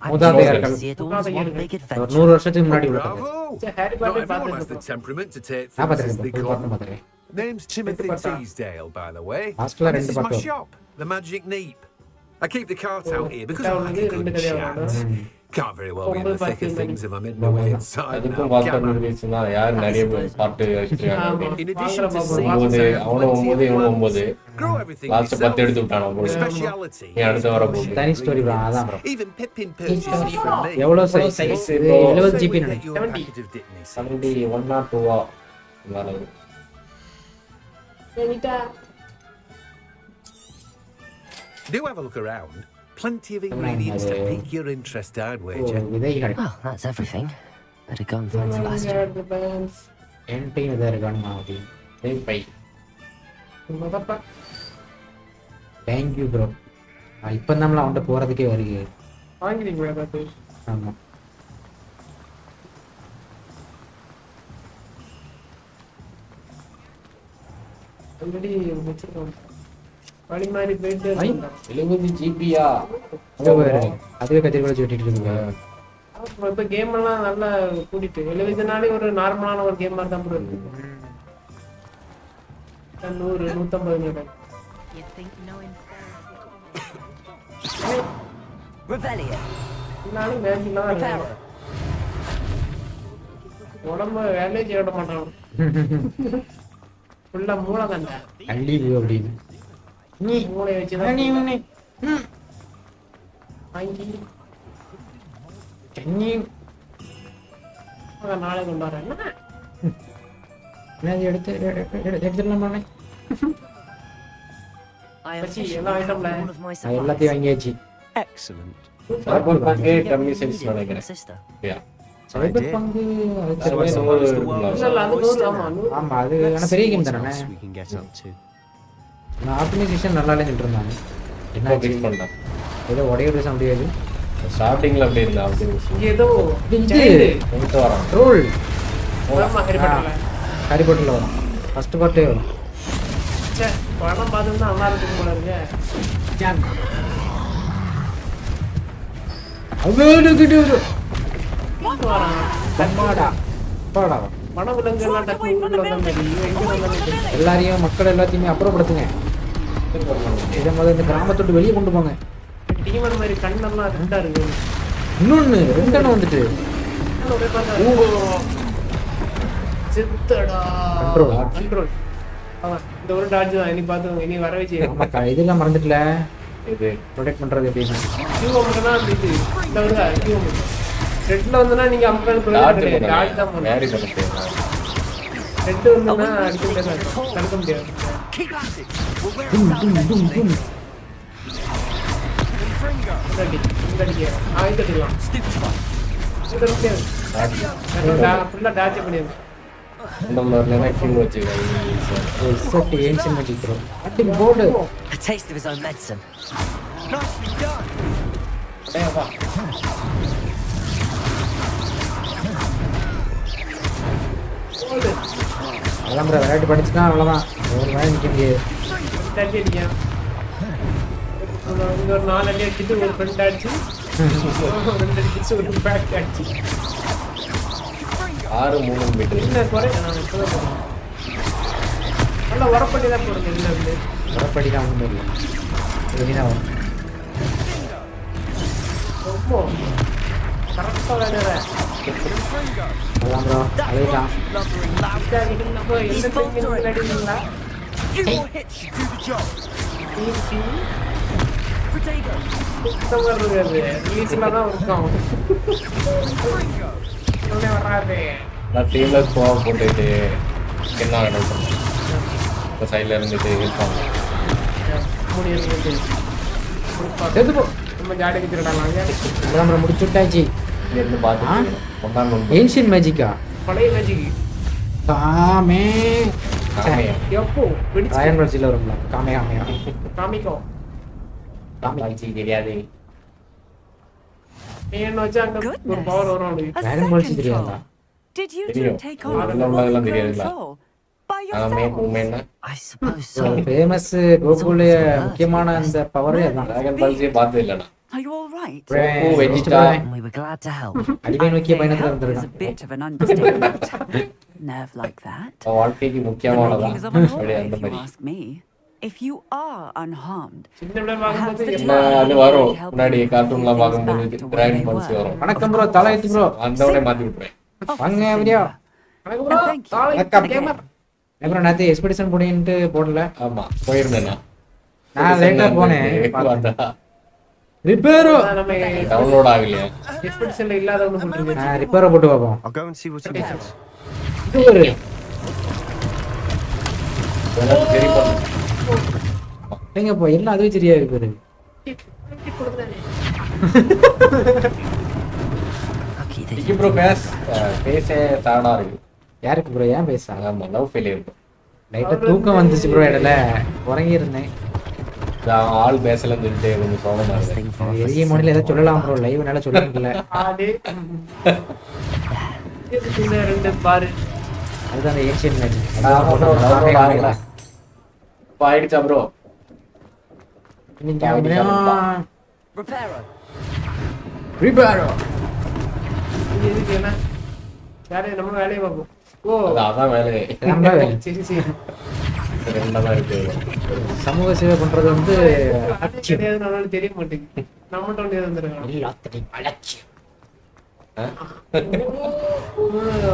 I'm மூதாதையர்கள். curious to see it all as one big ஒரு adventure. 100 வருஷத்துக்கு முன்னாடி உள்ள கதை. Bravo! Harry Not Potter everyone has the பாத்துட்டு temperament to take நான் things as they பார்த்துருக்கேன். come. பார்த்துருக்கேன். Name's Timothy Pata. Teasdale, by the way. Last year And this is rendu my pattu. shop, the Magic Neep. I keep the cart out here because I Down like here, a good rendu kadaiya chat. vaadu. Can't very well be in the thick of things if I'm hidden Baba. away inside அதுக்கும் now. வாஸ்தவ Gamma. நிறுவனம் தான். யார் நிறைய பாட்டு வச்சிருக்காங்க. ஆமா. In addition to வாங்குற seeds, பாப்பா. ஒன்பது, I have அவனும் plenty of 9 இவனும் plants. 9. Grow everything last 10 yourself. எடுத்து விட்டானோ My போல. speciality நீ அடுத்து வர is போகுது. தனி ஸ்டோரி ப்ரோ. அதான் bro. Even Pippin purchases from me. எவ்வளவு சைஸ்? size இது bro? 70 So GB we get நினைக்கிறேன். you a 70. packet of Dickney seeds. 71 or 2 வரது. எனிட்டா Do have a look around. Plenty of ingredients to pique your interest, I'd O, wager. விதைகள். Well, that's everything. Better go and find Sebastian. the bands. என்கிட்டயும் விதை இருக்கானுமா அப்படின்னு. டேய் by. மதப்பா. Thank you bro. இப்போ நம்மள அவன்கிட்ட போறதுக்கே வருது. வாங்கிட்டீங்களா பாத்து? ஆமா. ஆல்ரெடி வச்சிருக்கோம். வழி மாதிரி போயிட்டு இருந்தா. 70 ஜிபியா? அதுவே கத்திரி கூட சுட்டிட்டு இருக்கு. இப்ப கேம் எல்லாம் நல்லா கூட்டிட்டு 70 நாளே ஒரு நார்மலான ஒரு கேம் மாதிரி தான் ப்ரோ இருக்கு. 100 150 You think knowing Revelio. நானும் மேட்ச்லாம் Reparo. உடம்ப வேலையே செய்ய விட மாட்டான். ஃபுல்லா மூளை தான்டா. அள்ளி அப்படின்னு. நீ மூளை வச்சு தான் வாங்கி நீ நாளை கொண்டு வரேன். என்ன எடுத்துடலாம் பண்ணேன். I have Actually, officially எல்லா ஐட்டம்ல all of my நான் எல்லாத்தையும் supplies. வாங்கியாச்சு. Excellent. சைபர் பங்கே dummy size Easier for my நினைக்கிறேன். sister. யா. சைபர் பங்கு அது அது தெரியல. ஒரு இல்ல அது 100 ஆமா 100. ஆமா அது ஆனா பெரிய கேம் தானே. What else we can get up to. நான் ஆப்டிமைசேஷன் நல்லா இல்லைன்னு இருந்தாங்க. என்ன இப்போ கிளிக் பண்ணேன். ஏதோ உடைய பேச முடியாது. ஸ்டார்டிங்ல அப்படி இருந்தா அப்படி இங்க ஏதோ இது child. போயிட்டு வரான். ரோல் ஆமா ஹரி பாட்டர்ல. ஹாரி பாட்டர்ல வரும். ஃபர்ஸ்ட் பார்ட்டே வரும். ச்சே படம் பார்த்தா நல்லா இருக்கும் போல இருக்கு. அவனுக்கிட்ட இங்க வரான். தம்மாடா பாடா பண விலங்கு எல்லாம் டக்கு உள்ள வந்த மாதிரி எங்க வந்தானே. எல்லாரையும் மக்கள் எல்லாத்தையுமே அப்புறப்படுத்துங்க. இதை முதல்ல இந்த கிராமத்தை விட்டு வெளியே கொண்டு போங்க. டீமன் மாதிரி கண்ணெல்லாம் ரெண்டா இருக்கு. இன்னொன்னு ரெண்டெண்ணம் வந்துட்டு ஒரே பார்த்தா செத்தடா. Control. கண்ட்ரோல். ஆமா இந்த ஒரு டாட்ஜ் தான் இனி பார்த்து இனி வரவே செய்யும். ஆமாக்கா இதெல்லாம் மறந்துட்டல. இது ப்ரொடெக்ட் பண்றது எப்படின்னா கியூஎம்னா அந்த இது இந்த வருதா கியூஎம் ரெட்ல வந்துனா நீங்க அம்பல் டாட் பிரயோஜனம் டாட் தான் பண்ணணும். மேரி பண்ணிட்டேன். ரெட் வந்துனா அடிக்க முடியாது தடுக்க முடியாது. இந்த அடிக்க ஆயிட்டு அடிக்கலாம். இது முடியாது. ஃபுல்லா டாட்ச் பண்ணியாது. இந்த மாதிரி கிங் வச்சிருக்காங்க. Set ancient magic bro. அடி board A taste of his own medicine. Nicely done. அதெல்லாம் ப்ரோ விளையாட்டு படிச்சுனா அவ்வளோதான். ஒரு வேலை நிற்க முடியாது. அடி அடிക്കാം. இங்க ஒரு 4 அடி அடிச்சுட்டு ஒரு ஃப்ரண்ட் அடிச்சு 2 அடிச்சு ஒரு பேக் அடிச்சு 6-3 மீட்டர். என்ன குறை நான் இப்பதான் போறேன். நல்லா உரப்பட்டி தான் போடுங்க இதுல இருந்து. உரப்படி தான் ஒன்றும் இல்லை. இதுதான் வரும். ரொம்ப கரெக்டா வேற அதெல்லாம் ப்ரோ அதேதான். Few more hits should do the job. ரிலீஸ்ல தான் இருக்கும். வராது நான் டீம்லெஸ் போட்டுட்டு என்ன வேணும் இப்போ சைடில் இருந்துட்டு இருப்பாங்க. நம்ம ஜாடிக்கு திருடாங்க நம்ம முடிச்சுட்டாச்சு. இங்கேருந்து பார்த்து கொண்டாந்து ஏன்ஷியன் மேஜிக்கா? பழைய மேஜிக் காமே எப்போ ராயன் பல்சில வரும்ல காமே காமையா காமிக்கோ காமிச்சு தெரியாது. என்ன வச்சு அங்க ஒரு பவர் வரும் அப்படி. ராயன் பல்சி தெரியாதா? Did you two தெரியும். take அதெல்லாம் on உள்ளதெல்லாம் the தெரியாதுல்ல. floor by ஆமே yourself? உண்மைன்னா I suppose so. Famous Gokula முக்கியமான அந்த பவரே அதான். டிராகன் பால்ஸே பார்த்தது இல்லைண்ணா. Are you all right? Vegeta And we were glad to help. அடிமை நோக்கிய பயணத்துல Help is a இருந்திருக்கான். bit of an understatement. Nerve like that. வாழ்க்கைக்கு The முக்கியமானதான் makings of an அப்படி aura, அந்த if you மாதிரி. ask me. If you are unharmed, சின்ன பிள்ளை பார்க்கும்போது என்ன அது வரும் முன்னாடி கார்ட்டூன்லாம் பார்க்கும்போது டிராகன் பால்ஸ் வரும். வணக்கம் ப்ரோ, தலையத்து ப்ரோ. அந்தவனே மாற்றி விட்டுறேன். வாங்க வீடியோ. எனக்கு bro, thank you. தாளை வணக்கம். gamer. அப்புறம் நேத்து எக்ஸ்பெடிஷன் போனேன்ட்டு போடல. ஆமா போயிருந்தேண்ணா. நான் லேட்டா போனேன். பார்த்தா ரிப்பேரோ அதான் நம்ம டவுன்லோட் ஆகலையா? எக்ஸ்பெடிஷன்ல இல்லாதவங்க போட்டுருக்கு. நான் ரிப்பேரை போட்டு பார்ப்போம். I'll go and see what it is. இது ஒரு எனக்கு சரி பண்ணு. இல்லைங்க இப்போ எல்லாம் அதுவே சரியா ரிப்பேரு. Lucky that டிக்கி ப்ரோ பேசே சாடா இருக்கு. யாருக்கு ப்ரோ ஏன் பேசுறாங்க? ஆமா லவ் ஃபெயிலியர் இருக்கு. லைட்டா தூக்கம் வந்துச்சு ப்ரோ, இடையில உறங்கி இருந்தேன். நான் ஆள் பேசலன்னு சொல்லிட்டு கொஞ்சம் சோகமா இருக்கு. thing for எரிய மொழியில ஏதாவது சொல்லலாம் ப்ரோ, லைவ் என்னால சொல்ல முடியல. ஆடு. இதுக்கு ரெண்டு பாரு. அதுதான் அந்த ஏன்ஷியன் மேஜிக். ஆமா ப்ரோ டவுன்லோட் ஆகல. இப்போ ஆயிடுச்சா ப்ரோ? Reparo. ரிப்பேரோ இது எதுக்கு என்ன? யாரே நம்ம வேலையை பார்ப்போம். ஓ அதான் வேலை. நம்ம சரி சரி. ரெண்டெல்லாம் இருக்கு. சமூக சேவை பண்றது வந்து அது தெரியாதுன்னு அவனால தெரிய மாட்டேங்குது. நம்மகிட்ட ஒன்று இருந்துருக்கான். எல்லாத்தையும் அலட்சியம்.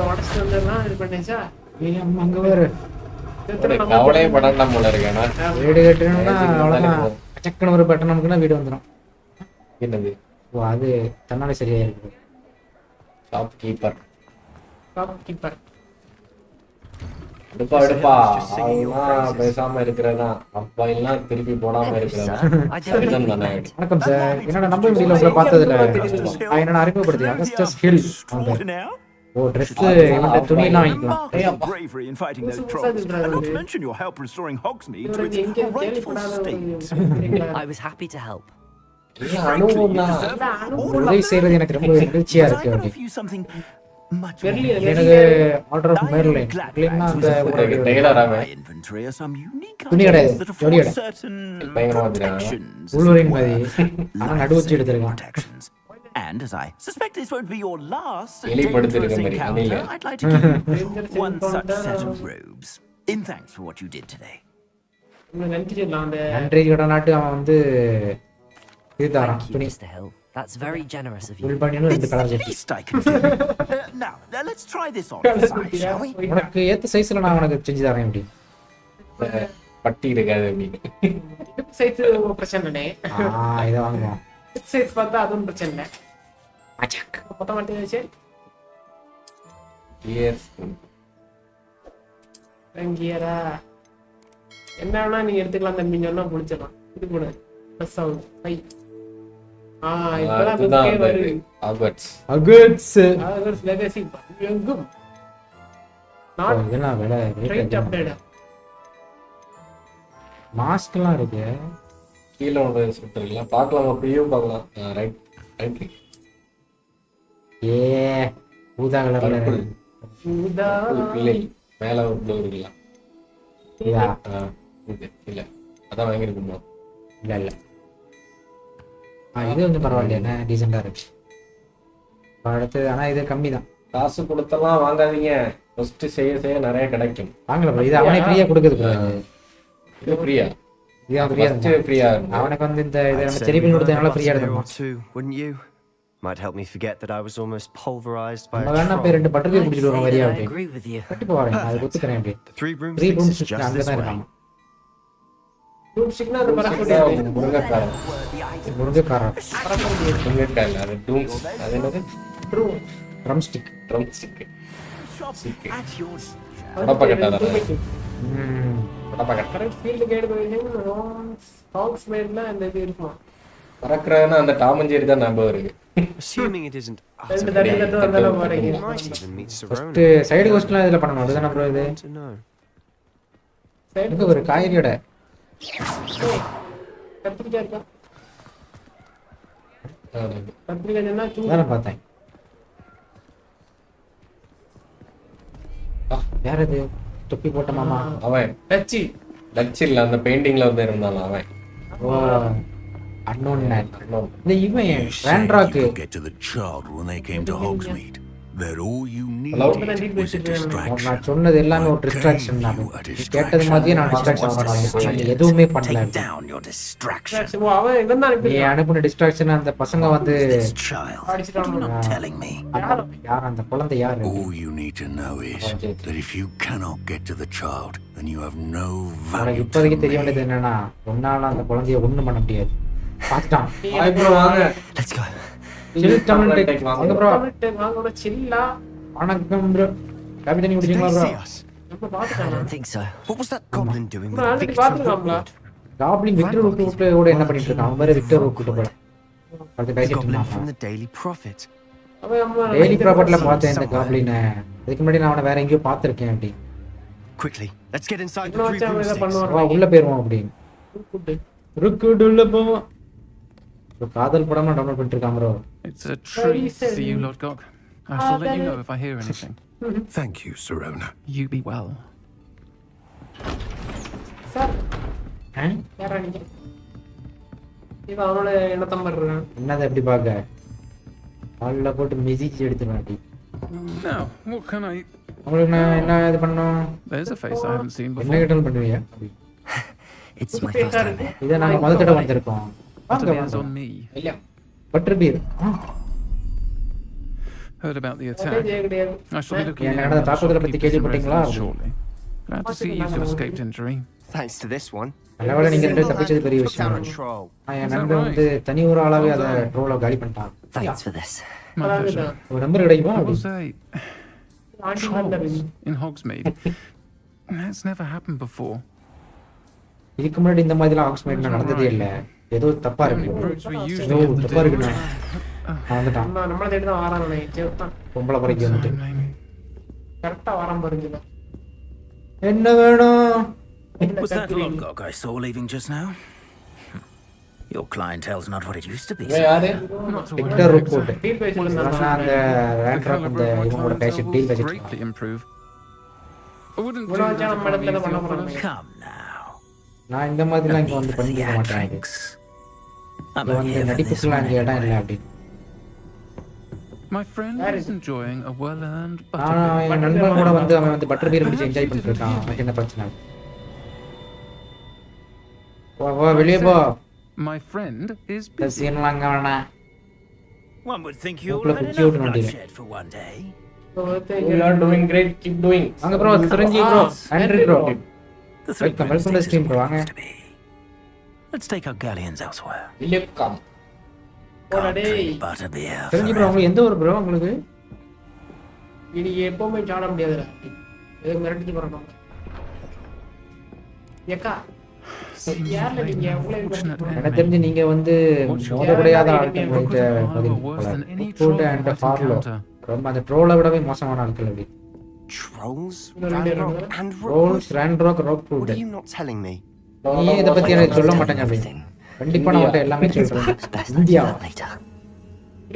உடச்சிட்டு வந்துடலாம் இது பண்ணிச்சா ஏய் அம்மா அங்க வேறு கவலையே படம் போல இருக்கேனா? வீடு கட்டணும்னா அவ்வளோதான். சக்குன்னு ஒரு பட்டன் நமக்குன்னா வீடு வந்துடும். என்னது? ஓ அது தன்னாலே சரியா இருக்குது. Shop keeper. கீப்பர் எடுப்பா அவனா பேசாம இருக்கிறதா அப்பா எல்லாம் திருப்பி போடாம இருக்கிறதா? I don't இதுதான் think தானே. that. வணக்கம் சார், என்னோட நம்பர் வீடியோல உங்களை பார்த்ததுல என்னோட அறிமுகப்படுத்தி அகஸ்டஸ் ஹில். ஓ ட்ரெஸ் இவன்ட்ட துணியெல்லாம் வாங்கிக்கலாம். Bravery in fighting those trolls. And not to mention your help restoring Hogsmeade to its எங்க rightful state. கேள்விப்படாத I was happy to help. அனுபவம் தான். உதவி செய்யறது எனக்கு ரொம்ப மகிழ்ச்சியா But இருக்கு. I அப்படி offer you something much Berlin, more. எனக்கு ஆர்டர் ஆஃப் மேர்லைன் இல்லைன்னா அந்த ஒரு டெய்லர் அவன். My inventory are some unique துணி items கிடையாது, that ஜோடி afford கடை. certain பயங்கரமா வச்சிருக்காங்க. protections. உள்ளூரின் மாதிரி ஆனா நடுவச்சு எடுத்திருக்கான். Protections. And as I suspect this won't be your last வெளிப்படுத்திருக்க dangerous மாதிரி, encounter, அணில. I'd like to give you one such set of robes in thanks for what you did today. நன்றி சொல்லலாம் அந்த நன்றி கடனாட்டு அவன் வந்து இது தரான் Thank you, துணி. Mr. Hill. That's very generous of you. Full பண்ணினும் ரெண்டு It's கலர் the ஜெட்டி. least I can do. Now, let's try this on for size, shall we? உனக்கு ஏத்த சைஸ்ல நான் உனக்கு செஞ்சு தரேன் எப்படி? பட்டி இருக்காது அப்படின்னு. சைஸ் பிரச்சனை இதை வாங்குவோம். சைஸ் பார்த்தா அதுவும் பிரச்சனை இல்லை. மச்சாக். மொத்த மாட்டேன் சரி Yes. கியரா என்ன வேணா நீங்க எடுத்துக்கலாம் தம்பி சொன்னா பிடிச்சிடலாம். இது கூட ப்ளஸ் ஆகும் பை. இப்பதான் அதுதான் புக்கே வருது. Hogwarts. அகுட்ஸ். ஆகர்ஸ் லெகசி எங்கும் ஓ, இதெல்லாம் விலை ரைட் ரேட் அப்டேட். மாஸ்க்லாம் இருக்கு. கீழே ஒன்று சுட்டுருக்கலாம் பார்க்கலாமா? ப்ரிவியூ பார்க்கலாம். Right right. ஏ ஊதா கலர்ல Purple. இதா இல்லை மேலே ஒரு ப்ளூ இருக்கலாம். இதா இது இல்லை அதான் வாங்கியிருக்கோம். இல்ல இல்ல இது கொஞ்சம் பரவாயில்லையா, என்ன டீசெண்டா இருக்கு. அடுத்து ஆனா இது கம்மி தான். காசு கொடுத்தெல்லாம் வாங்காதீங்க. ஃபர்ஸ்ட் செய்ய நிறைய கிடைக்கும். வாங்கல ப்ரோ, இது அவனே ஃப்ரீயா கொடுக்குது ப்ரோ. இது ஃப்ரீயா? இது அவன் ஃப்ரீயா ஃபர்ஸ்ட் ஃப்ரீயா. அவனுக்கு வந்து இந்த இதை நம்ம செரி பண்ணி கொடுத்ததுனால ஃப்ரீயா எடுத்துக்கலாம். Wouldn't you? Might help me forget that I was almost pulverized by நம்ம a வேணா போய் troll. ரெண்டு பட்டர் I'd குடிச்சிட்டு say வரோம் வரியா that I அப்படி. agree with you. கட்டி போறேன் அது ஒத்துக்கிறேன் அப்படி. The three 3 broomsticks rooms is just அங்க this தான் way. இருக்காங்க. டூப் சிக்னா அது பரக்கூடிய முருங்கைக்காரன். முருங்கைக்காரன். முருங்கைக்காய் இல்லை அது டூம்ஸ். அது என்னது? True drum stick. Drum stick. at your கடப்பா கட்டாதானே கடப்பா கட்ட கரெக்ட் ஃபீல்டு கைடு போயிடுச்சு. ஹாக்ஸ் மேட்ல அந்த இது இருக்குமா? பறக்குறதுன்னா அந்த டாமஞ்சேரி தான் ஞாபகம் இருக்கு. Assuming it isn't ரெண்டு தடி தட்டு வந்தாலும் பாருங்க. it might even meet Serona. First side கோஸ்ட்லாம் இதுல பண்ணணும். அதுதான் ப்ரோ இது. To know. இங்க ஒரு காய்கறியோட கத்திரிக்காய் இருக்கா? கத்திரிக்காய் சொன்னா அதான் பார்த்தேன். யார் அது தொப்பி போட்ட மாமா? அவன் டச்சி டச்சில் அந்த பெயிண்டிங்ல வந்து இருந்தான் அவன். ஓ அன்னோன் மேன். இந்த இவன் ரேண்ட்ராக்கு get to the child when they came to Hogsmeade. That all you Hello? needed was a distraction. நான் சொன்னது எல்லாமே ஒரு டிஸ்ட்ராக்ஷன் தான். கேட்டது மாதிரியே நான் டிஸ்ட்ராக்ஷன் பண்ணேன். எதுவுமே பண்ணல. Down your distraction. ஓ அவன் எங்க தான் நீ அனுப்புன டிஸ்ட்ராக்ஷன் அந்த பசங்க வந்து This child. You're not telling me. யார் அந்த குழந்தை யாரு? All you need to know is that if you cannot get to the child, then you have no உனக்கு value to இப்போதைக்கு தெரிய me. வேண்டியது என்னன்னா உன்னால அந்த குழந்தைய ஒண்ணும் பண்ண முடியாது. பார்த்துட்டான். வாங்க Let's go. Chill Tamil tech வாங்க ப்ரோ. வாங்க ஒரு சில்லா வணக்கம் ப்ரோ. காபி தண்ணி குடிச்சீங்களா ப்ரோ? நம்ம I பாத்துட்டாங்க. don't think so. What was that goblin doing bro with already Victor பாத்துட்டாங்களா? Rookwood? காப்ளின் விக்டர் ரூட் கூட என்ன பண்ணிட்டு இருக்கான்? அவன் வேற விக்டர் ரூட் கூட போல. அது The பேசிட்டு goblin இருந்தான். from the Daily Prophet. அவன் அம்மா டெய்லி ப்ராப்பர்ட்டில பார்த்தேன் இந்த காப்ளினை. அதுக்கு முன்னாடி நான் அவனை வேற எங்கேயோ பார்த்திருக்கேன் அப்படி. Quickly, let's get inside the இன்னும் three வச்சு அவன் இதை broomsticks. பண்ணுவான். வா உள்ள போயிருவோம் அப்படி. கூப்பிட்டு ருக்குடு உள்ள போவோம். ஒரு காதல் படமா டவுன்லோட் பண்ணிட்டு இருக்கான் bro. It's a treat to see you, Lord Gog. I shall let you know if I hear anything. Thank you, Serona. You be well. Sir யாரா நீங்க? இவன் அவனோட என்ன தம்பர் இருக்கான். என்னது எப்படி பார்க்க? ஆள்ல போட்டு மிதிச்சு எடுத்துருவேன் அப்படி. Now, what can I... உங்களுக்கு நான் என்ன இது பண்ணோம்? There's a face I haven't seen என்ன before. கேட்டாலும் பண்ணுவீங்க? It's my first time here. இதை நாங்கள் முதல் தடவை வந்திருக்கோம். But it is on me. இல்ல butter beer. Heard about the அதே attack. கிடையாது. I shall be looking Yeah, in நடந்த and தாக்குதலை shall பத்தி keep this in கேள்விப்பட்டீங்களா? residence shortly. Glad to see you've escaped injury. Thanks to this one. நல்லவேளை நீங்க ரெண்டு தப்பிச்சது பெரிய Took down விஷயம். a troll. என் நண்பன் வந்து தனி ஒரு ஆளாவே அதை ட்ரோல காலி பண்ணிட்டான். Thanks for this. My pleasure. ஒரு நம்பர் கிடைக்குமா? I அப்படி. will say, ஆண்டி வந்தது. trolls in Hogsmeade. That's never happened before. இதுக்கு முன்னாடி இந்த மாதிரிலாம் ஆக்ஸ்மேட்ல நடந்ததே இல்ல. ஏதோ தப்பா The only இருக்கு. brutes we ஏதோ usually have to தப்பா deal இருக்குண்ணா. with. வந்துட்டான். நம்மள தேடி தான் வரான் நினைக்கிறேன். செத்தான். பொம்பளை பறக்கி வந்துட்டு. கரெக்டா வரான் பாருங்க. என்ன வேணும்? Was that Lodgok I saw leaving just now? Your clientele's not what it used to be. இவன் யாரு? Not to விக்டர் worry, ரூட் Victor. போட்டு. டீல் பேசிட்டு நான் இருந்தான். அந்த The ரேண்ட்ராக் caliber இந்த of my இவங்க கூட பேசி clientele டீல் will பேசிட்டு greatly improve. I wouldn't do இவ்வளவு that வச்சா if நம்ம I were இடத்துல you, பண்ண Theophilus. போறாங்க. Come now. நான் இந்த மாதிரிலாம் இங்க No வந்து need for பண்ணிக்க மாட்டேன். theatrics. I'm இது வந்து here for this நடிப்புக்குலாம் one இங்க இடம் இல்லை anyway. அப்படி. My friend is enjoying a well-earned நான் butterbeer. என் நண்பன் கூட வந்து அவன் வந்து பட்டர் பீர் குடிச்சு என்ஜாய் பண்ணிட்டு இருக்கான். அவனுக்கு என்ன பிரச்சனை? வா வா வெளியே போ. My friend is இந்த busy. சீன்லாம் அங்க வேணாம். One would think you all Look, had look, enough cute, bloodshed for one day. You are doing great. Keep doing. வாங்க bro, Chiranji bro, Andrey bro. The three Welcome, welcome to the broomsticks stream, is bro. where it வாங்க. used to be. Let's take our galleons elsewhere. Welcome. போடா Can't டேய். drink butterbeer Chiranji bro, forever. உங்களுக்கு எந்த ஊர் bro உங்களுக்கு? இது எப்பவுமே சாட முடியாதுடா. எதுக்கு மிரட்டிட்டு போறோம்? ஏக்கா யார்ல நீங்க எவ்வளவு எனக்கு தெரிஞ்சு நீங்க வந்து மோதக்கூடாத ஆட்கள் போயிட்டு ஃபுட் அண்ட் ஃபார்லோ ரொம்ப அந்த ட்ரோலை விடவே மோசமான ஆட்கள் அப்படி. Trolls, Ranrock, and rolls Rookwood. Ranrock rock What food. are you not telling me? நீ இதை பத்தி எனக்கு சொல்ல மாட்டேங்க அப்படி. கண்டிப்பா நான் உன்கிட்ட எல்லாமே சொல்றேன். Best India later.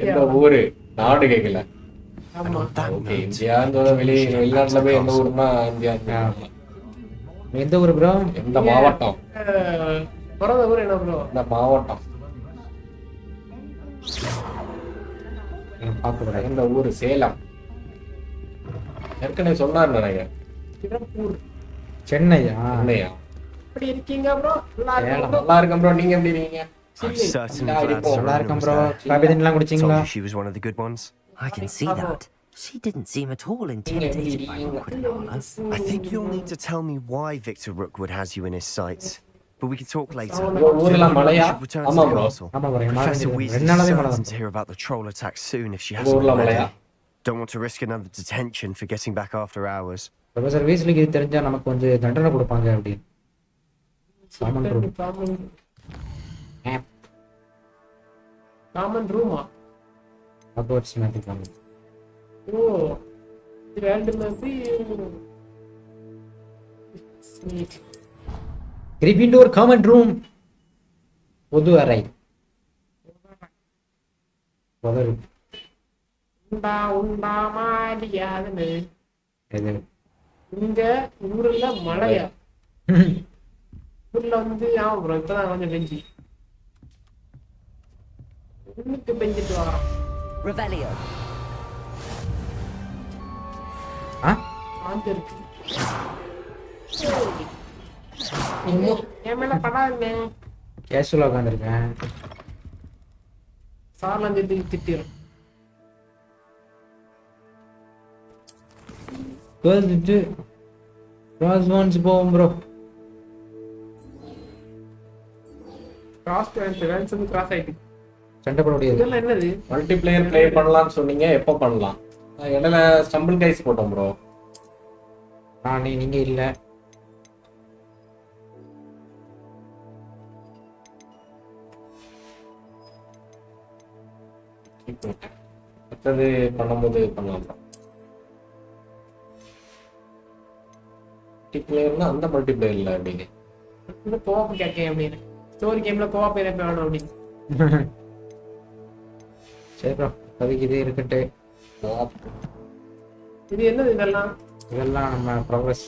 எந்த ஊரு? நாடு கேட்கல. ஆமா. ஓகே, இந்தியான்றத வெளிநாட்டுல போய் எந்த ஊருன்னா இந்தியா. எந்த ஊர் ப்ரோ? எந்த மாவட்டம்? பிறந்த ஊர் என்ன ப்ரோ? இந்த மாவட்டம். பார்க்கக்கூடாது. எந்த ஊரு? சேலம். ஏற்கனவே சொன்னார் நினைக்கிறேன். திருப்பூர். சென்னையா? சென்னையா? எப்படி இருக்கீங்க ப்ரோ? நல்லா சேலம். இருக்கீங்க நல்லா இருக்கேன் ப்ரோ. நீங்க எப்படி இருக்கீங்க? I'm certainly Yeah, glad நல்லா நல்லா Serona இருக்கேன் was ப்ரோ. there. காபி தண்ணிலாம் Told குடிச்சீங்களா? you she was one of the good ones. I can see that. She didn't seem at all intimidated by Rookwood and AORUS. I think you'll need to tell me why Victor Rookwood has you in his sights. But we can talk later. ஊர்ல மழையா? We should return ஆமா to the bro. castle. ஆமா bro, Professor ரெண்டு Weasley's நாளாவே மழை certain தான். to hear about the troll attack soon if she உங்க hasn't ஊர்ல already. மழையா? Don't want to risk another detention for getting back after hours. Professor வீஸ்லிக்கு இது தெரிஞ்சா நமக்கு வந்து தண்டனை கொடுப்பாங்க அப்படி. Common room. காமன் ரூமா? Hogwarts map common. ஓ, இது world map. Sweet. Gryffindor common room. பொது அறை. பொது. உண்டா மாடியாதுன்னு. எது? இங்க ஊர்ல மழையா? ஊர்ல வந்து ப்ரோ இப்பதான் கொஞ்சம் பெஞ்சி. இன்னுக்கு பெஞ்சிட்டு வரோம். Revelio. ஆந்திருக்கு. என் மேல படாதுங்க. கேஷுவலா உட்காந்துருக்கேன். சார்லாம் திட்டிடும். Cross ones போவோம் ப்ரோ. கிராஸ் டான்ஸ் கிராஸ் ஆயிட்டு. சண்டை போட முடியாது. இதெல்லாம் என்னது? மல்டிப்ளேயர் ப்ளே பண்ணலாம்னு சொன்னீங்க, எப்போ பண்ணலாம்? இடையில ஸ்டம்பிள் கைஸ் போட்டோம் ப்ரோ. நீங்க இல்ல. அடுத்தது பண்ணும்போது பண்ணலாம். மல்டிப்ளேயர்னா அந்த மல்டிப்ளேயர் இல்ல அப்படிங்க. இந்த கோஆப் கேட்கேன் அப்படின்னு. ஸ்டோரி கேம்ல கோஆப் என்ன வேணும் அப்படின்னு. சரி ப்ரோ, அதுக்கு இதே இருக்கட்டு. இது என்னது இதெல்லாம்? இதெல்லாம் நம்ம ப்ரோக்ரஸ்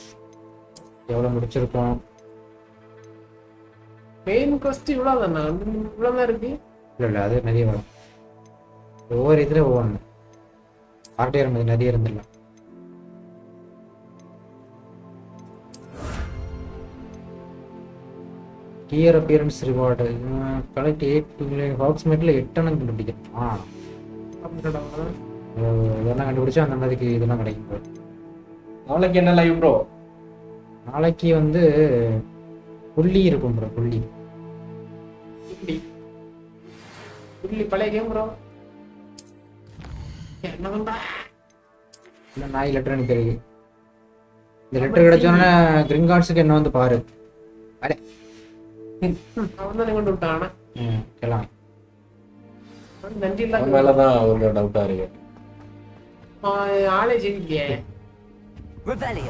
எவ்வளவு முடிச்சிருக்கோம். மெயின் கோஸ்ட் இவ்வளவுதானா? இவ்வளவுதான் இருக்கு. இல்ல அது நிறைய வரும். ஒவ்வொரு இதுல ஒவ்வொன்று ஆர்டிஆர் மாதிரி நிறைய இருந்துடல. கியர் அப்பியரன்ஸ் ரிவார்டு கலெக்ட் 8 ஹாக்ஸ்மேட்ல 8 அணங்கு கண்டுபிடிக்கும். இதெல்லாம் கண்டுபிடிச்சா அந்த மாதிரிக்கு இதெல்லாம் கிடைக்கும். நாளைக்கு என்ன லைவ் ப்ரோ? நாளைக்கு வந்து புள்ளி இருக்கும் ப்ரோ. புள்ளி பழைய கேம் ப்ரோ. என்னடா இல்ல நாய் லெட்டர் அனுப்பிருக்கு. இந்த லெட்டர் கிடைச்சோன்னா கிரிங்கார்ட்ஸுக்கு என்ன வந்து பாரு. அரே அவன் தான் கொண்டு விட்டானா? கேலாம். நன்றி இல்ல. மேலதான் ஒரு டவுட்டா இருக்கு. ஆளே ஜெயிக்கே.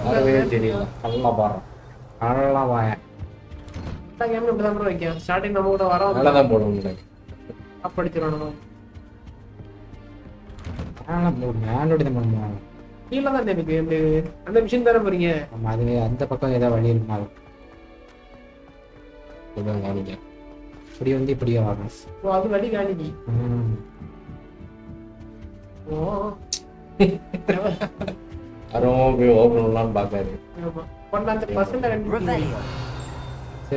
அதுவே தெரியல. நல்லா பாரு. ஆளலாம் வாய. இந்த கேம் இப்படி தான் ப்ரோ வைக்கும். ஸ்டார்டிங் நம்ம கூட வரோம். நல்லா தான் போடுவோம். அப்படிச்சிரோம் நம்ம. மேலோடி தான் பண்ணுவாங்க. கீழே தான் எனக்கு அந்த மிஷின் தானே போறீங்க. ஆமா, அது அந்த பக்கம் ஏதாவது வழி இருக்குமா? இப்படி வந்து இப்படியே ஆகும். ஓ, அது வழி காணிக்கி. ஓ அரோம் போய் ஓபன் பண்ணலாம்னு பார்க்காரு. ஆமா, கொண்டாந்து பசங்க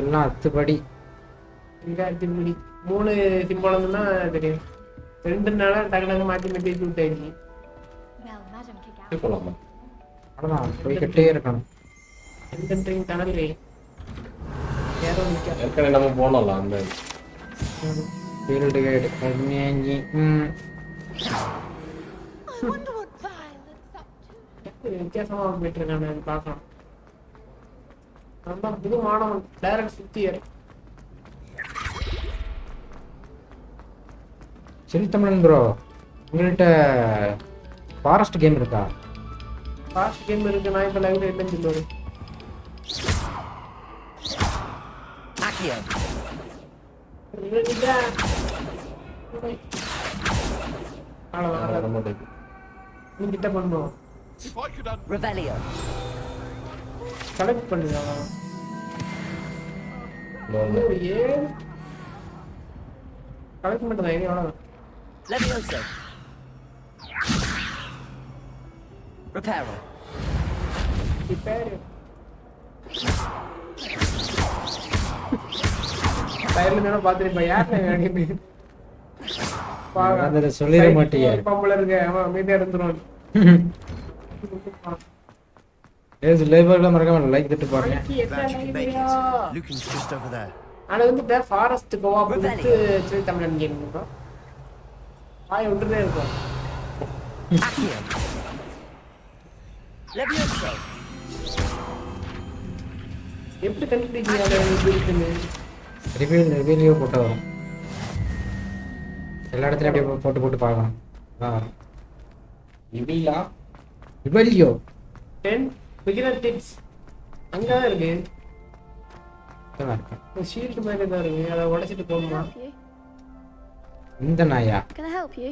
எல்லாம் அத்துப்படி. இங்க அத்துப்படி 3 சிம்பளம்னா தெரியும். 2 நாளா டக்கு மாத்தி மாத்தி விட்டாச்சு. போலாமா? அவ்வளோதான், போய்கிட்டே இருக்கணும். என்ட்ரிங் டனல் ஏற்கனவே நம்ம போனோம்ல அந்த ஃபீல்டு கைடு கம்மியாங்கி. வித்தியாசமா போயிட்டு இருக்கானு பார்க்கலாம். ரொம்ப புது மாணவன் டைரக்ட் சுத்தியர். சரி தமிழன் ப்ரோ, உங்கள்கிட்ட ஃபாரஸ்ட் கேம் இருக்கா? ஃபாரஸ்ட் கேம் இருக்கு. நான் இப்போ லைவ்ல இல்லைன்னு சொல்லுவாரு. கிட்ட பண்ணுவோம். கலெக்ட் பண்ணுங்க. கலெக்ட் மட்டும் எவ்வளோ? Levioso. Reparo. Reparo. டயர்ல நேரா பாத்துறீங்க. யாருன்னு அதை சொல்லிட மாட்டீங்க. பாம்புல இருக்க அவன் அமைதியா இருந்துருவான். ஏஸ் லேபர்ல மறக்காம லைக் தட்டி பாருங்க. ஆனா வந்து ஃபாரஸ்ட் கோஆப் வந்து சரி தமிழன் கேம் ப்ரோ. ஆய் விட்டுட்டே இருக்கும். Accio. Levioso. எப்படி கண்டுபிடிக்கிறீங்க அது எப்படி இருக்குன்னு? ரிவ்யூ போட்டு வரும். எல்லா இடத்துலயும் அப்படியே போட்டு பார்க்கலாம். ரிவ்யூ 10 பிகினர் டிப்ஸ் அங்க தான் இருக்கு. நல்லா இருக்கு. ஷீல்ட் மாதிரி தான் இருக்கு. அதை உடைச்சிட்டு போகணுமா? இந்த நாயா? Can I help you?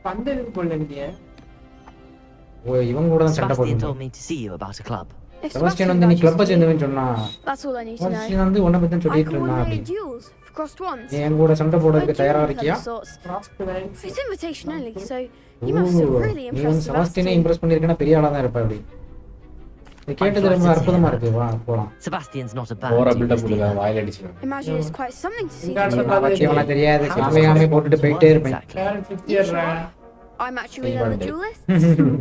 பந்த இதுக்கு போல நீங்க. ஓ இவங்க கூட தான் சண்டை Sebastian போடுறாங்க. told me to see you about a club. Sebastian வந்து நீ கிளப்ப சேர்ந்தவன்னு சொன்னா. That's all I need to know. Sebastian வந்து உன்னை பத்தி சொல்லிட்டு இருந்தான் அப்படி. Duels for crossed ones. நீ என் கூட சண்டை போடுறதுக்கு தயாரா இருக்கியா? It's invitation only, so you must have really நீ impressed செபஸ்டியனை இம்ப்ரெஸ் பண்ணிருக்கேன்னா பெரிய ஆளா தான் இருப்ப அப்படி. நீ கேட்டது ரொம்ப அற்புதமா இருக்கு. வா போலாம். Sebastian's not a bad ஓர duelist பில்டப் either. கொடுங்க வாயில அடிச்சிடுங்க. Imagine it's quite something to see. பச்சைவனா தெரியாது. காமையாமே போட்டுட்டு போயிட்டே இருப்பேன். கேரட் 50 ஏறா. I'm actually the duelist,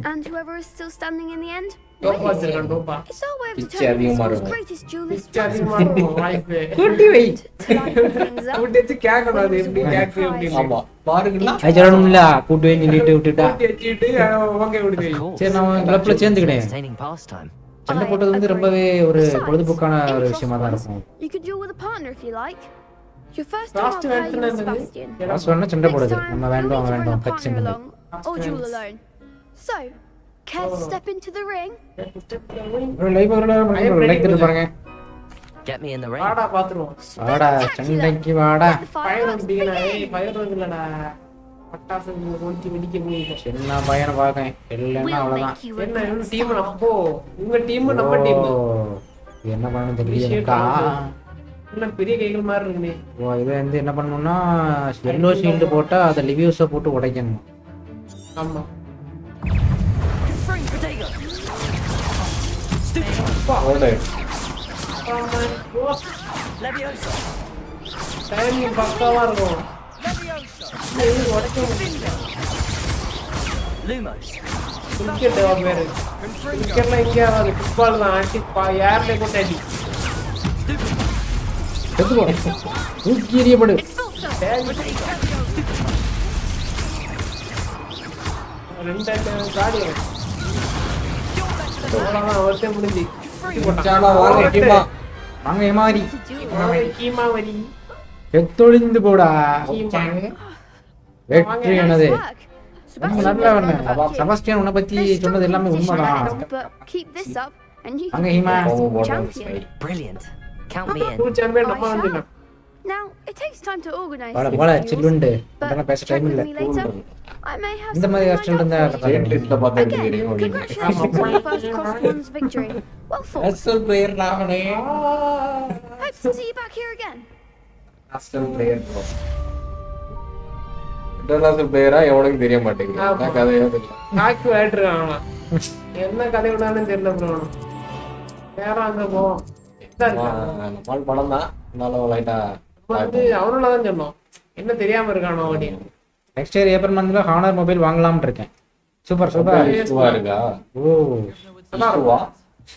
and whoever is still standing in the end. டோப்பா வச்சிருக்கான் டோப்பா. It's our way of பிச்சை determining அதிகமா the இருக்கும். greatest duelist. பிச்சை அதிகமா இருக்கும் வாய்ப்பு. குட்டி வை. கூட்டிச்சு கேட்கணும் அது எப்படி கேட்கு அப்படின்னு. ஆமா பாருங்களா ஐ சொல்லணும்ல கூட்டி வை நின்னுட்டு விட்டுட்டா. கூட்டி வச்சிட்டு ஓகே விடுங்க. Of course. சரி நான் கிளப்ல சேர்ந்துக்கிறேன். Entertaining pastime. சண்டை போட்டது வந்து ரொம்பவே ஒரு பொழுதுபோக்கான ஒரு விஷயமா தான் இருக்கும். You could duel with a partner if you like. Your first Last time I'll pair you with match Sebastian. Last ஒண்ணு சண்டை Next போடுது. time, நம்ம you'll வேண்டாம் need to bring a வேண்டாம் partner பிரச்சனை இல்லை. along, or duel alone. So, care to step into the ring? ஒரு live ஒரு லைக் தட்டு பாருங்க. Get me in the ring. வாடா பாத்துருவோம். வாடா சண்டைக்கு வாடா. ஃபயர் அடிக்கல. ஏய் ஃபயர் இல்லடா. பட்டாசு கொளுத்தி வெடிக்க போயிடு. என்ன பையனை பாக்கேன். இல்லன்னா அவ்வளவுதான். என்ன இவங்க டீம் அப்போ உங்க டீம் நம்ம டீம். இது என்ன பண்ணணும் தெரியலக்கா. என்ன பெரிய கைகள் மாதிரி இருக்குனே. ஓ இது வந்து என்ன பண்ணனும்னா yellow shield போட்டா அத லிவியூஸ போட்டு உடைக்கணும். ஆமா. Free potato. ஓடு Levioso. டைமிங் பக்காவா இருக்கும். Levioso. Lumos. கிரிக்கெட் வேற. கிரிக்கெட்ல இங்க ஆகாது. ஃபுட்பால் தான் ஆட்டி யார்ல போட்டு அடி. செத்து போ. தூக்கி எறியப்படு. ரெண்டு காடி. அவ்வளவுதான் ஒருத்தே முடிஞ்சு. சாலா வாங்க கீமா. வாங்க ஏமாரி. கீமா வரி. செத்தொழிந்து போடா. கீமா. வெற்றி என்னது? Sebastian, நல்லா வரணும். செபஸ்டியன் உன்னை பத்தி சொன்னது எல்லாமே உண்மைதான். but keep this up, and you அங்க can ஹிமா. be champion. Brilliant. Count me in. டூ சாம்பியன் நம்ம வந்துட்டோம். Now, it takes time to organize வாடா these போடா duels, சில்லுண்டு. but உடனே பேச check டைம் with இல்ல. me later. I may have இந்த something மாதிரி lined கஷ்டம் up இருந்தா for you. ரேட் லிஸ்ட்ல பார்த்து Again, எடுத்துக்கிறீங்க அப்படின்னு. congratulations on your first cross one's victory. Well fought. அசல் பிளேயர் நானே. Hope to see you back here again. அசல் பிளேயர் ப்ரோ. இன்டர்நேஷனல் பிளேயரா எவனுக்கு தெரிய மாட்டேங்குது. நான் கதையே தெரியல. நாக்கு வேட்றானா. என்ன கதை விடானே தெரியல ப்ரோ. நேரா அங்க போ. நம்மால் படம் தான். இருந்தாலும் லைட்டா வந்து அவனால தான் சொன்னோம். என்ன தெரியாம இருக்கானோ அப்படின்னு. நெக்ஸ்ட் இயர் ஏப்ரல் மந்த்ல ஹானர் மொபைல் வாங்கலாம்னு இருக்கேன். Super super. இஷ்யூவா இருக்கா? ஓ இஷ்யூவா?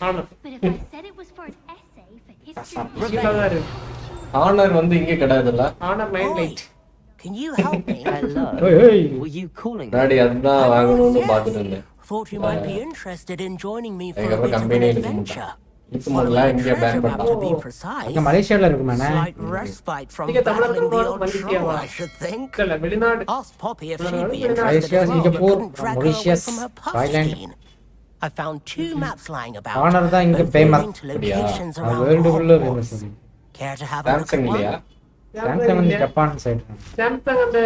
ஆனர். ஆனர் வந்து இங்க கிடையாதுல்ல. Honour 9 light. Can you help me? Hello. Hey. Were you calling me? Daddy அதுதான் வாங்கணும்னு பார்த்துட்டு இருந்தேன். Thought you might be interested in joining me for a எங்க bit of an company adventure. இது முதல்ல இங்க பேன் To பண்ணாங்க. be precise, அங்க மலேசியால இருக்குமானே. slight respite from நீங்க battling தமிழ்நாட்டுல the போற old மலேசியா troll, வா. I should think. இல்ல வெளிநாடு. Ask Poppy if she'd be Malaysia, interested as well, but Singapore, couldn't drag her away Mauritius, from her puff Thailand. scene. I found 2 maps lying about, honour தான் இங்க both famous. leading to locations around world ஃபுல்லா Hogwarts. Famous. Care to have a look at Samsung இல்லையா? one? Samsung வந்து Japan side. Samsung அந்த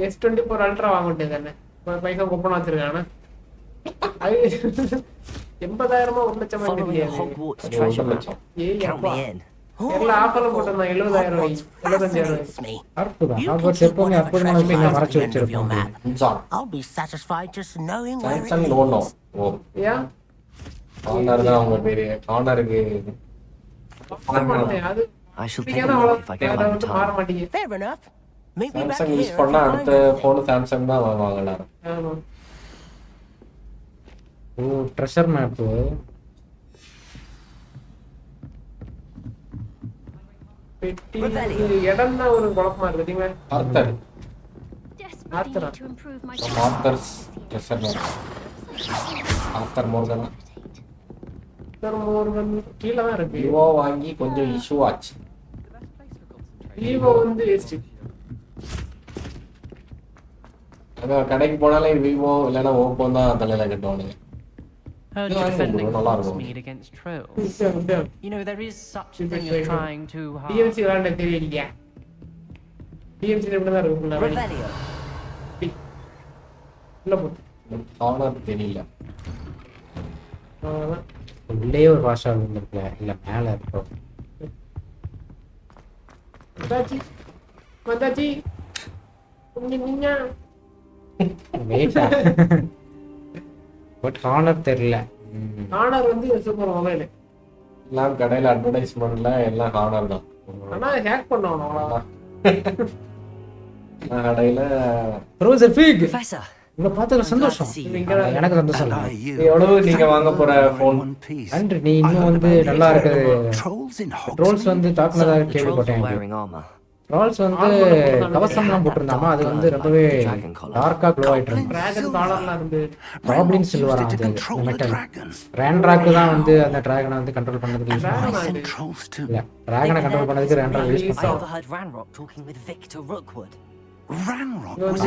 S24 ultra வாங்க வேண்டியதானே. பைசா coupon வச்சிருக்கானே. அது 80,000 1 லட்சம் Following a தெரியாது. Hogwarts treasure map. ஏய் Count அப்பா. me in. எல்லா ஆஃபர்ல போட்டுருந்தான் 70,000 Hogwarts 75,000. fascinates me. அற்புதம். You can ஹார்வர்ட்ஸ் keep எப்பவுமே whatever அற்புதமான treasure விஷயங்களை lies at மறைச்சு the end of your வச்சிருப்பாங்க. map. Samsung. I'll be satisfied just knowing where it Samsung leads. No no. ஓ ஏன்? ஆனர் தான் அவங்க பெரிய ஆனருக்கு. அது I shall take நீங்க a look if I can அவ்வளவு find the மாற time. மாட்டீங்க. Fair enough. Meet me back Samsung here use if பண்ணா you அடுத்த find it. போன் சாம்சங் தான் வாங்குவாங்க எல்லாரும். ஆமா. ஓ ட்ரெஷர் மேப். பெட்டி இடம் தான் ஒரு குழப்பமா இருக்கு தெரியுமா? ஆர்த்தர். ஆர்த்தரா? ஆர்த்தர்ஸ் ஆஃப்டர் மோர்கன் கீழே தான் இருக்கு. விவோ வாங்கி கொஞ்சம் இஷ்யூ ஆச்சு. விவோ வந்து வேஸ்ட். அதான் கடைக்கு போனாலே விவோ இல்லைன்னா ஓப்போ தான் தலையில கட்டுவானுங்க. Heard you defending Hogsmeade against trolls. You know, there is such a thing as trying too hard. DMC விளையாண்ட தெரியலையா? DMC எப்படி தான் இருக்கும்? Revelio. இல்ல போட்டு. ஆனர் தெரியல. உள்ளே ஒரு பாஷா இருக்குல்ல, இல்ல மேல இருக்கோ. வந்தாச்சி. நீங்க வெயிட்டா. பட் ஹானர் தெரியல. ஹானர் வந்து சூப்பர் மொபைல். எல்லாம் கடையில அட்வர்டைஸ்மெண்ட்ல எல்லாம் ஹானர் தான். ஆனா ஹேக் பண்ணனும் அவ்வளவுதான். கடையில ப்ரொஃபசர் ஃபீக். Professor. உங்களை பார்த்ததுல சந்தோஷம். எனக்கு சந்தோஷம். எவ்வளவு நீங்க வாங்க போற போன்? நன்றி. நீ இன்னும் வந்து நல்லா இருக்குது. ட்ரோல்ஸ் வந்து தாக்குனதா கேள்விப்பட்டேன். ட்ரோல்ஸ் வந்து கவசம்லாம் போட்டிருந்தாமா, அது வந்து ரொம்பவே டார்க்கா க்ளோ ஆயிட்டு இருக்கு. டிராகன் காலர்ல இருந்து ப்ராப்ளம் சில்வர் அது மெட்டல். ரேண்ட்ராக் தான் வந்து அந்த டிராகனை வந்து கண்ட்ரோல் பண்ணதுக்கு யூஸ் பண்ணுவாங்க. இல்ல டிராகனை கண்ட்ரோல் பண்ணதுக்கு ரேண்ட்ராக் யூஸ் பண்ணுவாங்க.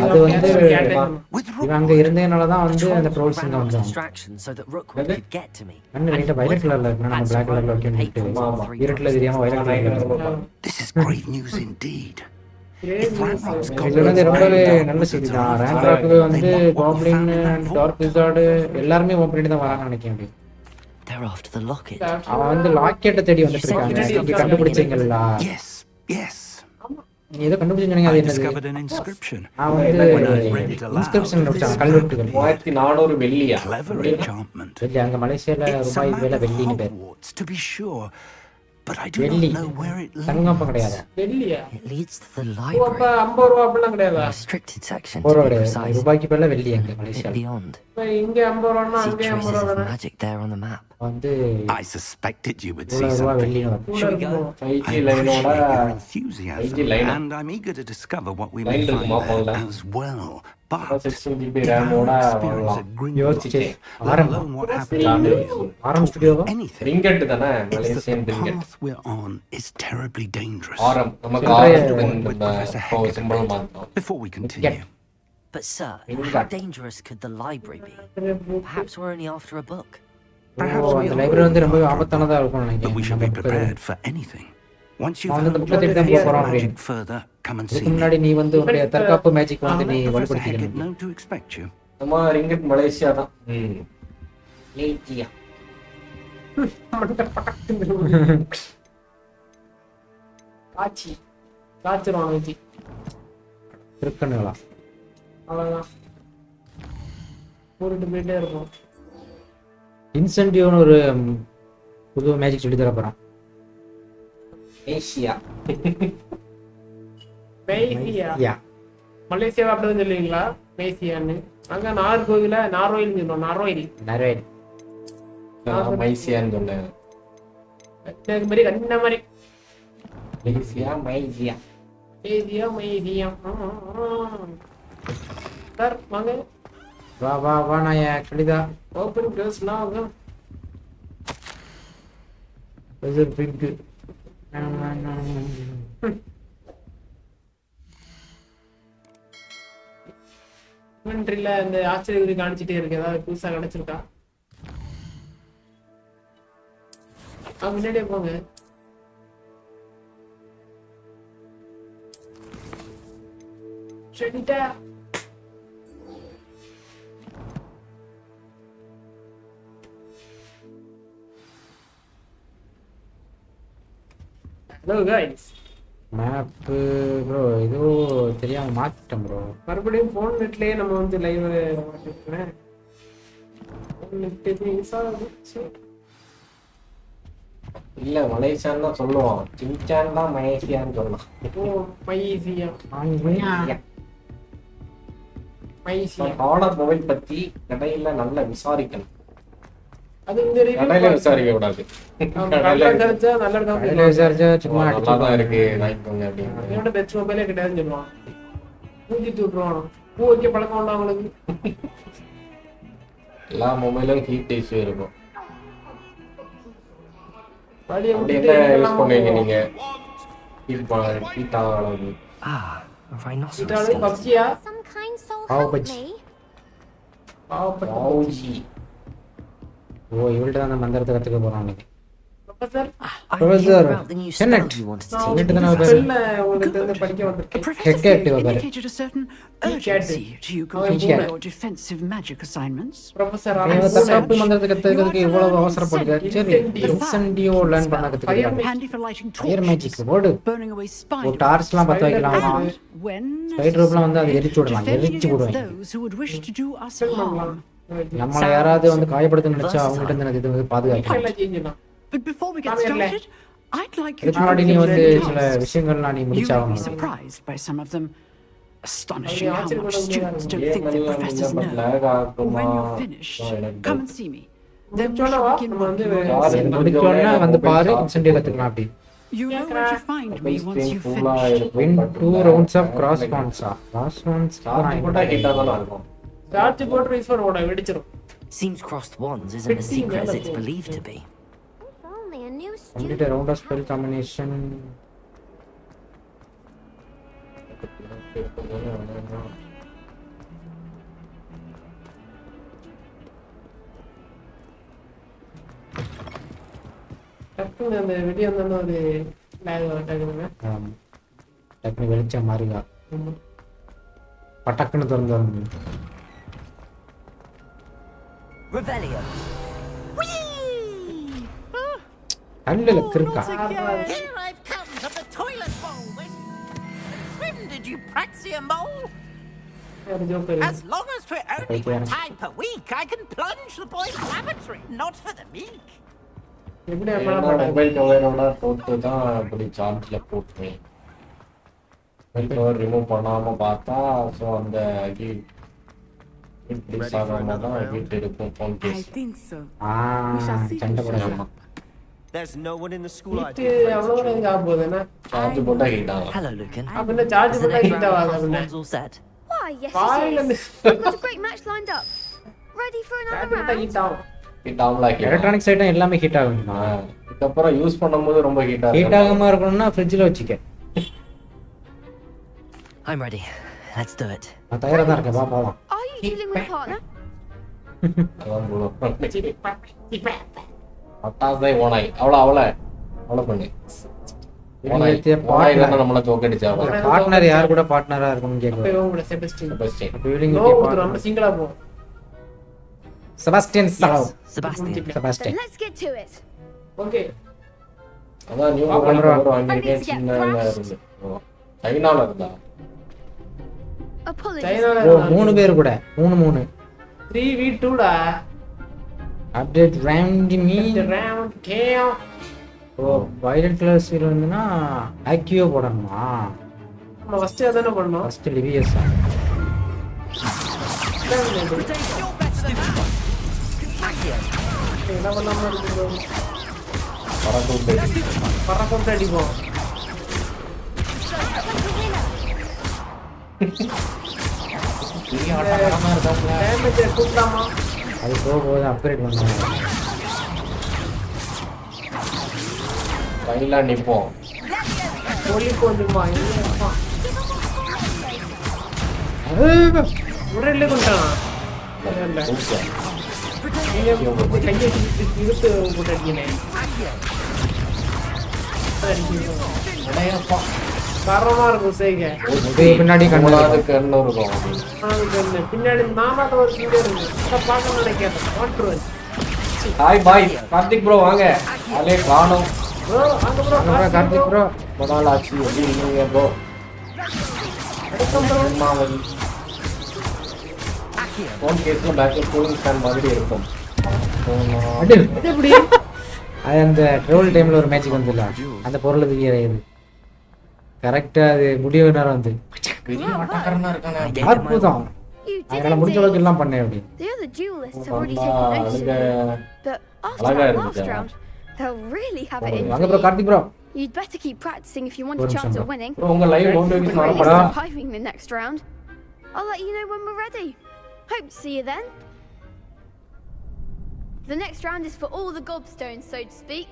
அது வந்து இவன் அங்க இருந்ததுனால தான் வந்து அந்த ட்ரோல்ஸ் இங்க வந்தாங்க. அண்ணன் வீட்டை வயலட் கலர்ல இருக்கு, நம்ம பிளாக் கலர்ல வைக்கணும். இருட்டுல தெரியாம வயலட் கலர்ல. This is great news indeed. இது வந்து ரொம்பவே நல்ல செய்தி தான். ரேண்ட்ராக்கு வந்து காப்ளின் அண்ட் டார்க் விசார்டு எல்லாருமே ஓபன் பண்ணி தான் வராங்க நினைக்கிறேன். அவன் வந்து லாக்கெட்டை தேடி வந்துட்டு இருக்காங்க. நீங்க கண்டுபிடிச்சீங்களா? Yes, yes. ஏதோ கண்டுபிடிச்சீங்க. அது என்னது? நான் வந்து இன்ஸ்கிரிப்ஷன் படிச்சாங்க. கல்வெட்டுகள் 1400 வெள்ளியா? வெள்ளி அங்க மலேசியால ரூபாய் வேலை வெள்ளின்னு பேர். But I do not know where it leads. தங்கம் கிடையாது. வெள்ளியா? It leads to the library. அப்ப 50 ரூபாய் அப்படிலாம் கிடையாதா? Restricted section. ரூபாய்க்கு பேர்ல வெள்ளி அங்க மலேசியால. இங்க 50 ரூபாய்னா அங்க 50 ரூபாய் தானே. Magic there on the map. வந்து I suspected you would see something. Should we go? 5G லைனோட enthusiasm, and I'm eager to discover what we may find there as well. But 16GB ரேமோட யோசிச்சு ஆரம்பம் what happened ஆரம் ஸ்டுடியோவா? Ringgit தானே Malaysian the ringgit. path we're on is terribly dangerous. ஆரம் நமக்கு ஆரம் simple மாத்தோம். Before we continue. But sir, how dangerous could the library be? Perhaps we're only after a book. Perhaps we அந்த library வந்து ரொம்ப ஆபத்தானதா இருக்கும் but we நினைக்கிறேன். should be prepared for anything. Once you've அந்த found புக்கை தேடி தான் போக போறோம். magic further, come and see இதுக்கு me. முன்னாடி நீ வந்து உன்னுடைய தற்காப்பு மேஜிக் வந்து நீ Professor வலுப்படுத்திக்கணும். Hackett known to expect you. நம்ம ரிங்கட் மலேசியா தான். லேட்டியா. காச்சி காச்சிரும் வெச்சி. திருக்கணுங்களா? அவ்வளவுதான். போட்டுட்டு போயிட்டே இருக்கும். இன்சென்டிவ்னு ஒரு புது மேஜிக் சொல்லி தர போறான். ஏசியா. மேசியா. மலேசியா அப்படிதான் சொல்லுவீங்களா? மேசியான்னு. அங்க நார்கோவில நாரோயில் சொல்லுவோம். நாரோயில். நரேன். மைசியான்னு சொன்னேன். இந்த மாதிரி கண்ண மாதிரி. மைசியா மைசியா. மேசியா மேசியா. சார் வாங்க. வா வா வா நான் ஆக்சுவலி தான் ஓபன் க்ளோஸ் நாவ். வெசர் பிக். இன்வென்ட்ரியில இந்த ஆச்சரியக்குறி காணிச்சிட்டே இருக்கு. ஏதாவது புதுசா கிடைச்சிருக்கா? முன்னாடியே போங்க. சரிடா. Hello guys. மேப் ப்ரோ ஏதோ தெரியாம மாத்திட்டேன் ப்ரோ. மறுபடியும் ஃபோன் நெட்லயே நம்ம வந்து லைவ் பண்ணிட்டேன். ஃபோன் நெட் மிஸ் ஆகுது. இல்ல மலேசியான்னு தான் சொல்லுவோம். சின்சான் தான் மலேசியான்னு சொல்லலாம். ஓ மலேசியா. மலேசியா. ஆனர் மொபைல் பத்தி கடையில நல்லா விசாரிக்கணும். அது இந்த கடையில விசாரிக்க கூடாது. கடையில விசாரிச்சா நல்ல இருக்கும். கடையில விசாரிச்சா சும்மா நல்லா தான் இருக்கு வாங்கிக்கோங்க அப்படின்னு. என்னோட பெஸ்ட் மொபைலே கிடையாதுன்னு சொல்லுவான். பூஜிட்டு விட்டுருவான். பூ வைக்க பழக்கம் உண்டா உங்களுக்கு? எல்லா மொபைலும் ஹீட் இஷ்யூ இருக்கும். பாடியை அப்படி என்ன யூஸ் பண்ணுவீங்க நீங்க? ஹீட் ஆகாது. இதால பப்ஜியா Some kind soul How help much? me. பவுஜி. ஓ இவள்ட்ட தான் அந்த மந்திரத்தை கத்துக்க போறோம் இன்னைக்கு. Professor professor senate Senator senate தான் செல்ல உங்களுக்கு தெரிஞ்ச படிக்க வந்திருக்கேன். ஹெக் ஆக்டிவ் பாரு. Indicated a certain urgency to you completing your defensive magic assignments. Professor தற்காப்பு மந்திரத்தை கத்துக்கிறதுக்கு இவ்வளவு அவசரப்படுங்க. சரி இன்சென்டியோ லேர்ன் பண்ண கத்துக்கிறீங்க. Handy for lighting fire torches, magic ஓடு. burning away ஒரு spiders, டார்ச்லாம் பத்த வைக்கலாம். and when ஸ்பைடர் ரோப்லாம் வந்து அதை எரிச்சு விடலாம். defending எரிச்சு against விடுவாங்க. those who would wish to do us harm. நம்மள யாராவது வந்து காயப்படுத்த நினைச்சா அவங்க கிட்ட இருந்து இது வந்து பாதுகாக்கலாம். எல்லாம் செஞ்சலாம். But before we get started, I'd like you to முன்னாடி நீ வந்து consider சில விஷயங்கள்லாம் நீ You may be முடிச்சாகணும். surprised by some of them. Astonishing how much students don't think that professors know. When you're finished, come and see me. Then we shall begin working on it. முடிச்சோன்னா வந்து பாரு incentive கத்துக்கலாம் அப்படி. You know where to find me once you've finished. Win 2 rounds of cross ones. Cross ones போட்டா heat ஆகலாம் இருக்கும். Charge போட்டு use பண்ண ஓட வெடிச்சிரும். Seems crossed wands isn't as secret as it's believed to be. Only a new complete student. a round of spell combination. டக்குன்னு அந்த வெடி வந்தோன்னு ஒரு லேக் ஆகுதுங்க. டக்குனு வெளிச்சம் மாறிதா பட்டக்குன்னு திறந்து வரணும். Revelio. கண்ணில் கிறுக்கா. Here I've come to the toilet bowl. When did you praxia mole? As long as we're only one time per week, I can plunge the boy's lavatory, not for the meek. Mobile கவரோட போட்டு தான் அப்படி சார்ஜ்ல போட்டுருவேன். Mobile cover remove பண்ணாம பார்த்தா so அந்த heat இருக்கும் phone case. சண்டை போடலாம். There's no one in the school. அவ்வளவு நேரம் ஆக போகுதுன்னா சார்ஜ் போட்டா ஹீட் ஆகும். Hello, Lucan. அப்படின்னா சார்ஜ் Is the போட்டா next ஹீட் round of ஆகாது crossed அப்படின்னா. wands all set? Why, yes, Fine. it is. We've got a great match lined up. Ready for charge another போட்டா round? Heat ஆகும். Heat ஆகல. Electronics item எல்லாமே heat ஆகுமா? இதுக்கப்புறம் use பண்ணும்போது ரொம்ப ஹீட் ஆகும். ஹீட் ஆகாம இருக்கணும்னா ஃப்ரிட்ஜில் வச்சுக்க. I'm ready. Let's do it. நான் தயாரா தான் இருக்கேன். வா போலாம். Are you dealing with a partner? பட்டாசை ஓனாய் அவ்வளோ பண்ணு. நம்மள தோக்கடிச்சா பார்ட்னர் யார் கூட பார்ட்னரா இருக்கணும்னு கேக்குறேன். இவங்க கூட செபஸ்டியன். ஃபீலிங் நோ நம்ம சிங்கிளா போ. செபாஸ்டியன் சாவ். Sebastian. Sebastian. Let's get to it. Okay. அதான் நியூ கவர் வாங்கிருக்கேன். சின்னதா இருந்து. சைனால இருந்தா. Apologies. ஓ 3 பேர் கூட 3 3v2 டா. Update round me round game. ஓ வைலட் கலர் சீல் வந்துனா ஆக்யூ போடணுமா? நம்ம ஃபர்ஸ்ட் அதானே பண்ணோம். ஃபர்ஸ்ட் லிவியஸ் என்ன பண்ணாம இருக்கு. பறக்கும் அடிப்போம். டேமேஜ் கூட்டலாமா? அது போகும்போது அப்கிரேட் பண்ணுவாங்க. கையில நிப்போம். ஒளி போடுமா? இல்லப்பா. உடனே கொண்டான். இல்ல. நீங்க கையை இழுத்து போட்டு அடிக்கனே. அடையப்பா. காரமா இருக்கும் சேங்க. பின்னாடி கண்ணாது கண்ணு இருக்கும். பின்னாடி நானாத ஒரு கிண்டே இருக்கு. அத பார்க்க நினைக்கிறேன். Control. Hi bye Karthik bro வாங்க. ஆளே காணோம். ப்ரோ வாங்க ப்ரோ. கார்த்திக் ப்ரோ முதல் ஆச்சு எப்படி இருக்கீங்க ப்ரோ? மாவதி. ஃபோன் கேஸ்ல பேக்கப் கூலிங் ஃபேன் மாதிரி இருக்கும். அடி எப்படி? அது அந்த ட்ரோல் டைம்ல ஒரு மேட்ச் வந்துல அந்த பொருள் தூக்கிறது கரெக்டா அது முடிவு நேரம் வந்து பெரிய ஆட்டக்காரனா இருக்கானே. அற்புதம். அதனால முடிஞ்ச அளவுக்கு எல்லாம் பண்ணேன் அப்படி. The other duelists have already taken notice. But after that last round, they'll really have it in வாங்க for bro you. Karthik bro. You'd better keep practicing if you want a chance at winning. Bro உங்க live notification Or at வரப்படா. least surviving the next round. I'll let you know when we're ready. Hope to see you then. The next round is for all the gobstones, so to speak.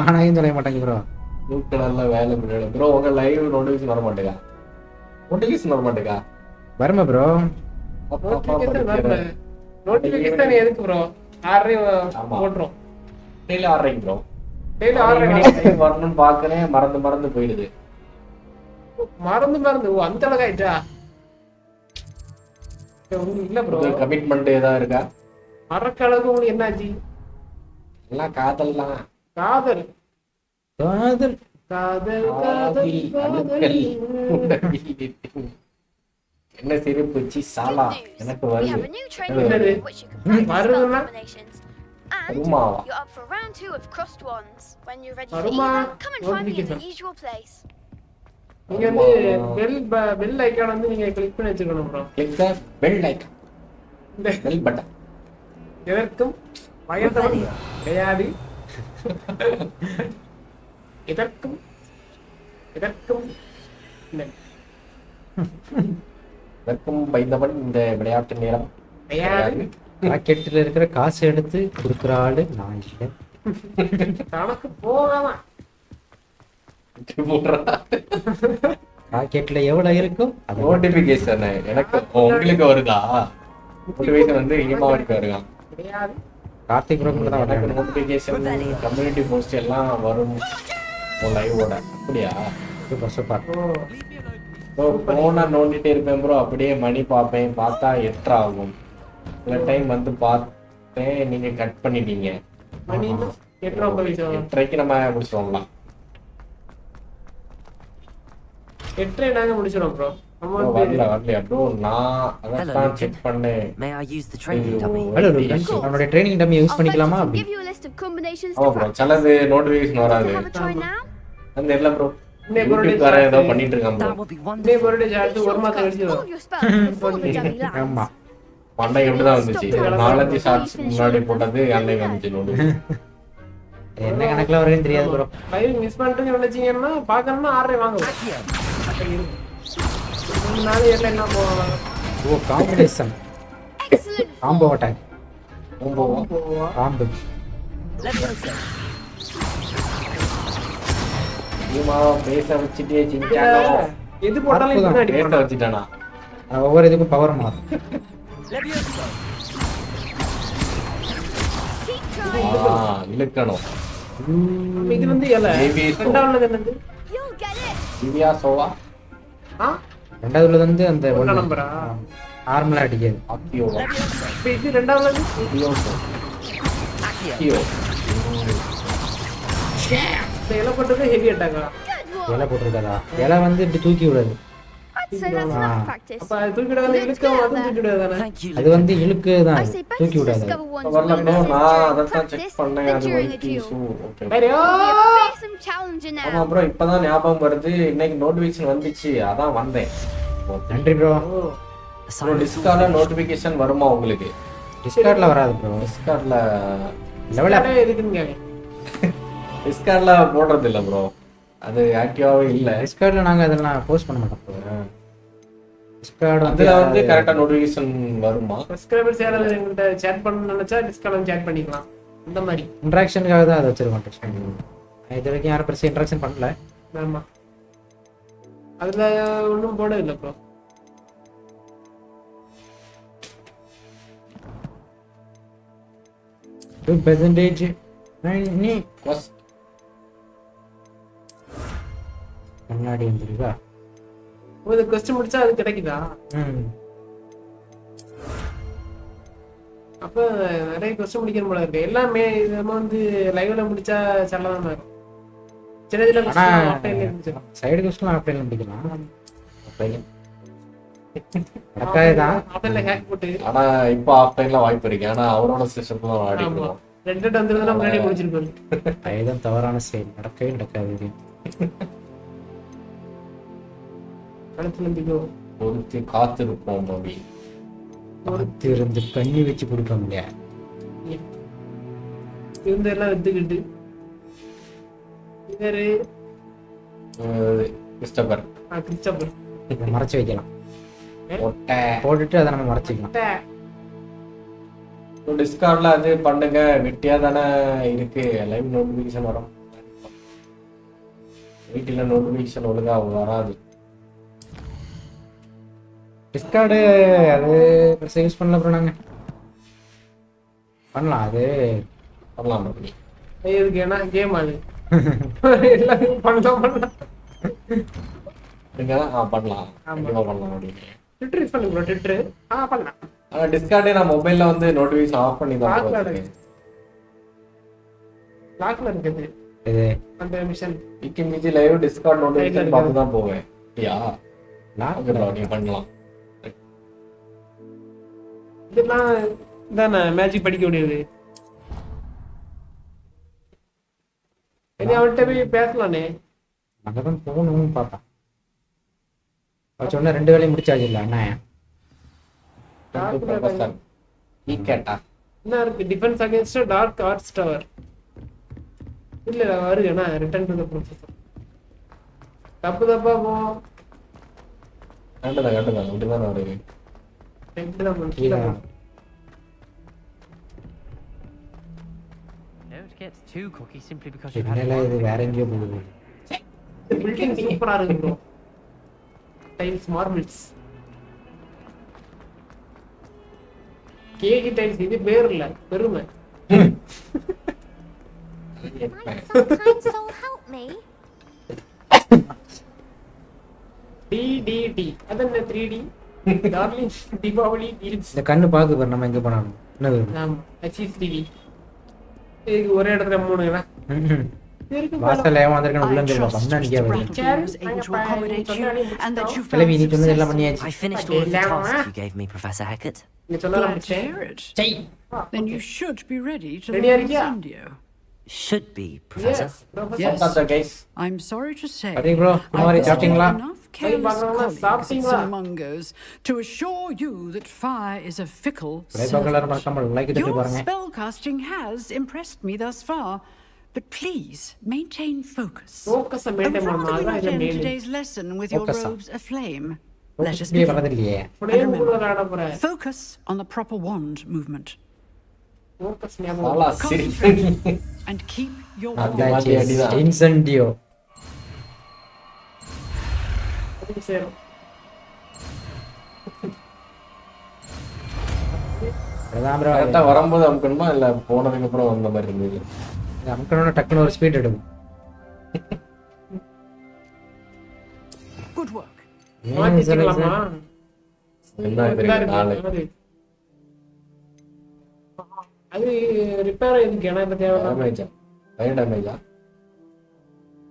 ஆனாயும் சொல்ல மாட்டாங்க bro. Blue கலர்ல வேலை பண்ணிடு bro. உங்க live notification வர மாட்டேங்கா? Notification வர மாட்டேங்கா? வருமா ப்ரோ? நோட்டிஃபிகேஷன் எதுக்கு ப்ரோ? ஆர்டரே போட்றோம். Daily ordering bro. Daily order வரணும்னு பாக்குறேன், மறந்து போயிடுது. மறந்து ஓ அந்த அளவுக்கு ஆயிட்டா? இல்ல ப்ரோ. கமிட்மெண்ட் ஏதாவது இருக்கா? மறக்க அளவுக்கு உங்களுக்கு என்னாச்சு? எல்லாம் காதல் தான். காதல் காதல் காதல் காதல் என்ன சிரிப்பு சி சாலா எனக்கு வருது. வருதுன்னா அருமாவா? You're up for round 2 of crossed wands. When you're ready for either, come and find me in the usual place. நீங்க வந்து பெல் ஐகான் வந்து நீங்க கிளிக் பண்ணி வச்சுக்கணும் ப்ரோ. கிளிக் தி பெல் ஐகான். இந்த பெல் பட்டன். எதற்கும் பயந்தவன் கிடையாது. எதற்கும் பயந்தவன் இந்த விளையாட்டு நேரம் கிடையாது. ராக்கெட்ல இருக்கிற காசு எடுத்து கொடுக்குற ஆளு நான் இல்லை. தனக்கு போகாம ராக்கெட்ல எவ்வளவு இருக்கும் அது நோட்டிபிகேஷன் எனக்கு உங்களுக்கு வருதா? நோட்டிபிகேஷன் வந்து ஹீமாவுக்கு வருதா? கிடையாது. கார்த்திக் ப்ரோ கூட தான் எனக்கு நோட்டிபிகேஷன் கம்யூனிட்டி போஸ்ட் எல்லாம் வரும் லைவோட. அப்படியா? Super super. போனா நோண்டிட்டே இருப்பேன் ப்ரோ. அப்படியே மணி பார்ப்பேன், பார்த்தா 8 ஆகும். சில டைம் வந்து பார்த்தேன், நீங்க கட் பண்ணிட்டீங்க. மணி 8:30க்கு நம்ம முடிச்சிடலாம். 8:30 நாங்க முடிச்சிரோம் ப்ரோ. வரலையா ப்ரோ? நான் அதான் செக் பண்ணேன். May I use the training dummy? Hello நம்மளோட ட்ரெய்னிங் டம்மி யூஸ் பண்ணிக்கலாமா அப்படி? Give you a list of combinations oh bro சிலது நோட்டிஃபிகேஷன் வராது. அந்த இல்ல ப்ரோ. யூடியூப் வேற ஏதோ பண்ணிட்டு இருக்கான் ப்ரோ. டே பர்த்டே சார்ட் ஒரு மாசம் கழிச்சு வரும். ஆமா. மண்டை எப்படி தான் வந்துச்சு? நாலஞ்சு ஷார்ட்ஸ் முன்னாடி போட்டது ஆன்லைன் வந்துச்சு நோட்டிஃபிகேஷன். என்ன கணக்குல வரேன்னு தெரியாது ப்ரோ. லைவ் மிஸ் பண்ணிட்டு நினைச்சீங்கன்னா பார்க்கணும்னா ஆர்டர் வாங்க. நாளை என்ன போவாங்க? ஓ combination. Combo attack. Combo. Neema பேச வச்சிட்டே சிங்கானோ. எது போட்டாலும் இப்படி அடி பேச வச்சிட்டானா? ஒவ்வொரு இதுக்கும் பவர் மாறும். இலக்கணம். இது வந்து எல. ரெண்டாவது என்னது? திவ்யா சோவா. ரெண்டாவதுல வந்து அந்த ஒண்ணா நம்பரா? நார்மலா அடிக்காது. ஆக்கியோ. இது ரெண்டாவதுல திவ்யா ஆக்கியோ. எல போட்டது ஹெவி அட்டாக்கா? எல போட்டுருக்காதா? எல வந்து இப்படி தூக்கி விடாது. அப்ப அது தூக்கி விடாத இழுக்க அது தூக்கி விடாதானே? அது வந்து இழுக்கு தான் தூக்கி விடாது. வரல ப்ரோ நான் அத தான் செக் பண்ணேன். அது வந்து இஷ்யூ. ஓகே. ஆமா ப்ரோ இப்பதான் ஞாபகம் வருது. இன்னைக்கு நோட்டிஃபிகேஷன் வந்துச்சு. அதான் வந்தேன். நன்றி ப்ரோ. ப்ரோ டிஸ்கார்ட்ல நோட்டிஃபிகேஷன் வருமா உங்களுக்கு? டிஸ்கார்ட்ல வராது ப்ரோ. டிஸ்கார்ட்ல லெவல் அப் இருக்குங்க. டிஸ்கார்ட்ல போடுறது இல்ல ப்ரோ. அது ஆக்டிவாவே இல்ல. டிஸ்கார்ட்ல நாங்க அதெல்லாம் போஸ்ட் பண்ண மாட்டோம் ப்ரோ. டிஸ்கார்ட் வந்து கரெக்ட்டா நோட்டிஃபிகேஷன் வருமா? சப்ஸ்கிரைபர்ஸ் யாராவது என்கிட்ட சேட் பண்ணனும்னு நினைச்சா டிஸ்கார்ட்ல சேட் பண்ணிக்கலாம். இந்த மாதிரி இன்டராக்ஷனுக்காக தான் அதை வச்சிருக்கோம் டிஸ்கார்ட். இது வரைக்கும் யாரும் பெருசா இன்டராக்ஷன் பண்ணல. ஆமா. அதுல ஒண்ணும் போட இல்ல ப்ரோ. ஒரு பெர்சன்டேஜ் நீ கோஸ்ட் முன்னாடி வந்துருக்கா? ஒரு क्वेश्चन முடிச்சா அது கிடைக்குதா? அப்ப நிறைய क्वेश्चन முடிக்கணும் போல இருக்கு. எல்லாமே நம்ம வந்து லைவ்ல முடிச்சா சல்லதான் இருக்கும். சின்னதுல சைடு क्वेश्चन ஆப்லைன்ல முடிக்கலாம். நடக்காதுதான். ஆஃப்லைன்ல ஹேக் போட்டு ஆனா இப்போ ஆஃப்லைன்ல வாய்ப்பு இருக்கு. ஆனா அவரோட சிஸ்டத்துல தான் ஆடிக்கிறோம். ரெண்டு வந்துருந்தா முன்னாடி முடிச்சிருப்பாரு. அதுதான் தவறான செயல். நடக்கவே நடக்காது. கழுத்துல இருந்துக்கோ ஒருத்தி காத்திருப்போம் மம்மி. காத்து இருந்து கண்ணி வச்சு கொடுக்க முடியாது. இருந்து எல்லாம் எடுத்துக்கிட்டு இவரு கிறிஸ்டபர் கிறிஸ்டபர் மறைச்சு வைக்கலாம். போட்டுட்டு அதை நம்ம மறைச்சிக்கலாம். டிஸ்கார்ட்ல அது பண்ணுங்க. வெட்டியா தானே இருக்கு. லைவ் நோட்டிபிகேஷன் வரும். வீட்டில நோட்டிபிகேஷன் ஒழுங்கா வராது. டிஸ்கார்டு அது பெருசாக யூஸ் பண்ணல. அப்புறம் நாங்கள் பண்ணலாம். அது பண்ணலாம். இதுக்கு ஏன்னா கேம் அது எல்லாரும் பண்ணலாம் பண்ணலாம். பண்ணலாம் பண்ணலாம் அப்படின்னு ட்விட்டர் யூஸ் பண்ணுங்க. ட்விட்டர் பண்ணலாம். ஆனா டிஸ்கார்டே நான் மொபைல்ல வந்து நோட்டிபிகேஷன் ஆஃப் பண்ணி தான் போடுறேன். லாக்ல இருக்குது இது அந்த மிஷன். மிச்சி லைவ் டிஸ்கார்ட் நோட்டிபிகேஷன் பார்த்து தான் போவேன். யா லாக்ல நீ பண்ணலாம். இதெல்லாம் தானே மேஜிக் படிக்க முடியாது. இனி அவன்கிட்ட போய் பேசலானே. அங்கதான் போகணும்னு பார்த்தா சொன்ன 2 வேலையும் முடிச்சாச்சு இல்ல அண்ணா. என்ன இருக்கு? Defence against dark arts tower இல்ல வருதுண்ணா. Return to the processor. தப்பா போ. கண்டதா அப்படிதான் வருது. Gets too cocky simply because you had இது வேற எங்கேயோ போகுது. பில்டிங் சூப்பரா இருக்கு bro. Tiles marbles KG tiles. இது பேர் இல்ல பெருமை. So help me. DDD அதென்ன 3D டார்லிங் தீபாவளி டீல்ஸ். இந்த கண்ணு பாக்கு பாரு நம்ம எங்க போனாலும். என்னது? ஆமா HDD. இது ஒரே இடத்துல 3 எல்லாம். வாசல்ல ஏமாந்திருக்கேன் உள்ள இருந்து பண்ணா நிக்க வரேன். கிளவி நீ சொன்னது எல்லாம் பண்ணியாச்சு. I finished all of the tasks you gave me, Professor Hackett. நீ சொல்லலாம் சரி. Then you should be ready to Ready learn Indio. Should be, Professor. Yes. Guys. I'm sorry to say. Hey bro, tomorrow chattingla. Enough careless colleagues and some mongers to assure you that fire is a fickle servant. Your spellcasting has impressed me thus far, but please maintain focus. I'd rather we not end today's lesson with your robes aflame. Let us begin. And remember, focus on the proper wand movement. Concentrate and keep your incendio. கரெக்டா வரும்போது அமுக்கணுமா இல்ல போனதுக்கு அப்புறம் வந்த மாதிரி இருந்தது? அமுக்கணும்னா டக்குனு ஒரு ஸ்பீட் எடுக்கும். Good work. மாத்திக்கலாமா? என்ன இது நாளை அது ரிப்பேர் எதுக்கு என்ன தேவை? டேமேஜா? ஃபயர் டேமேஜா?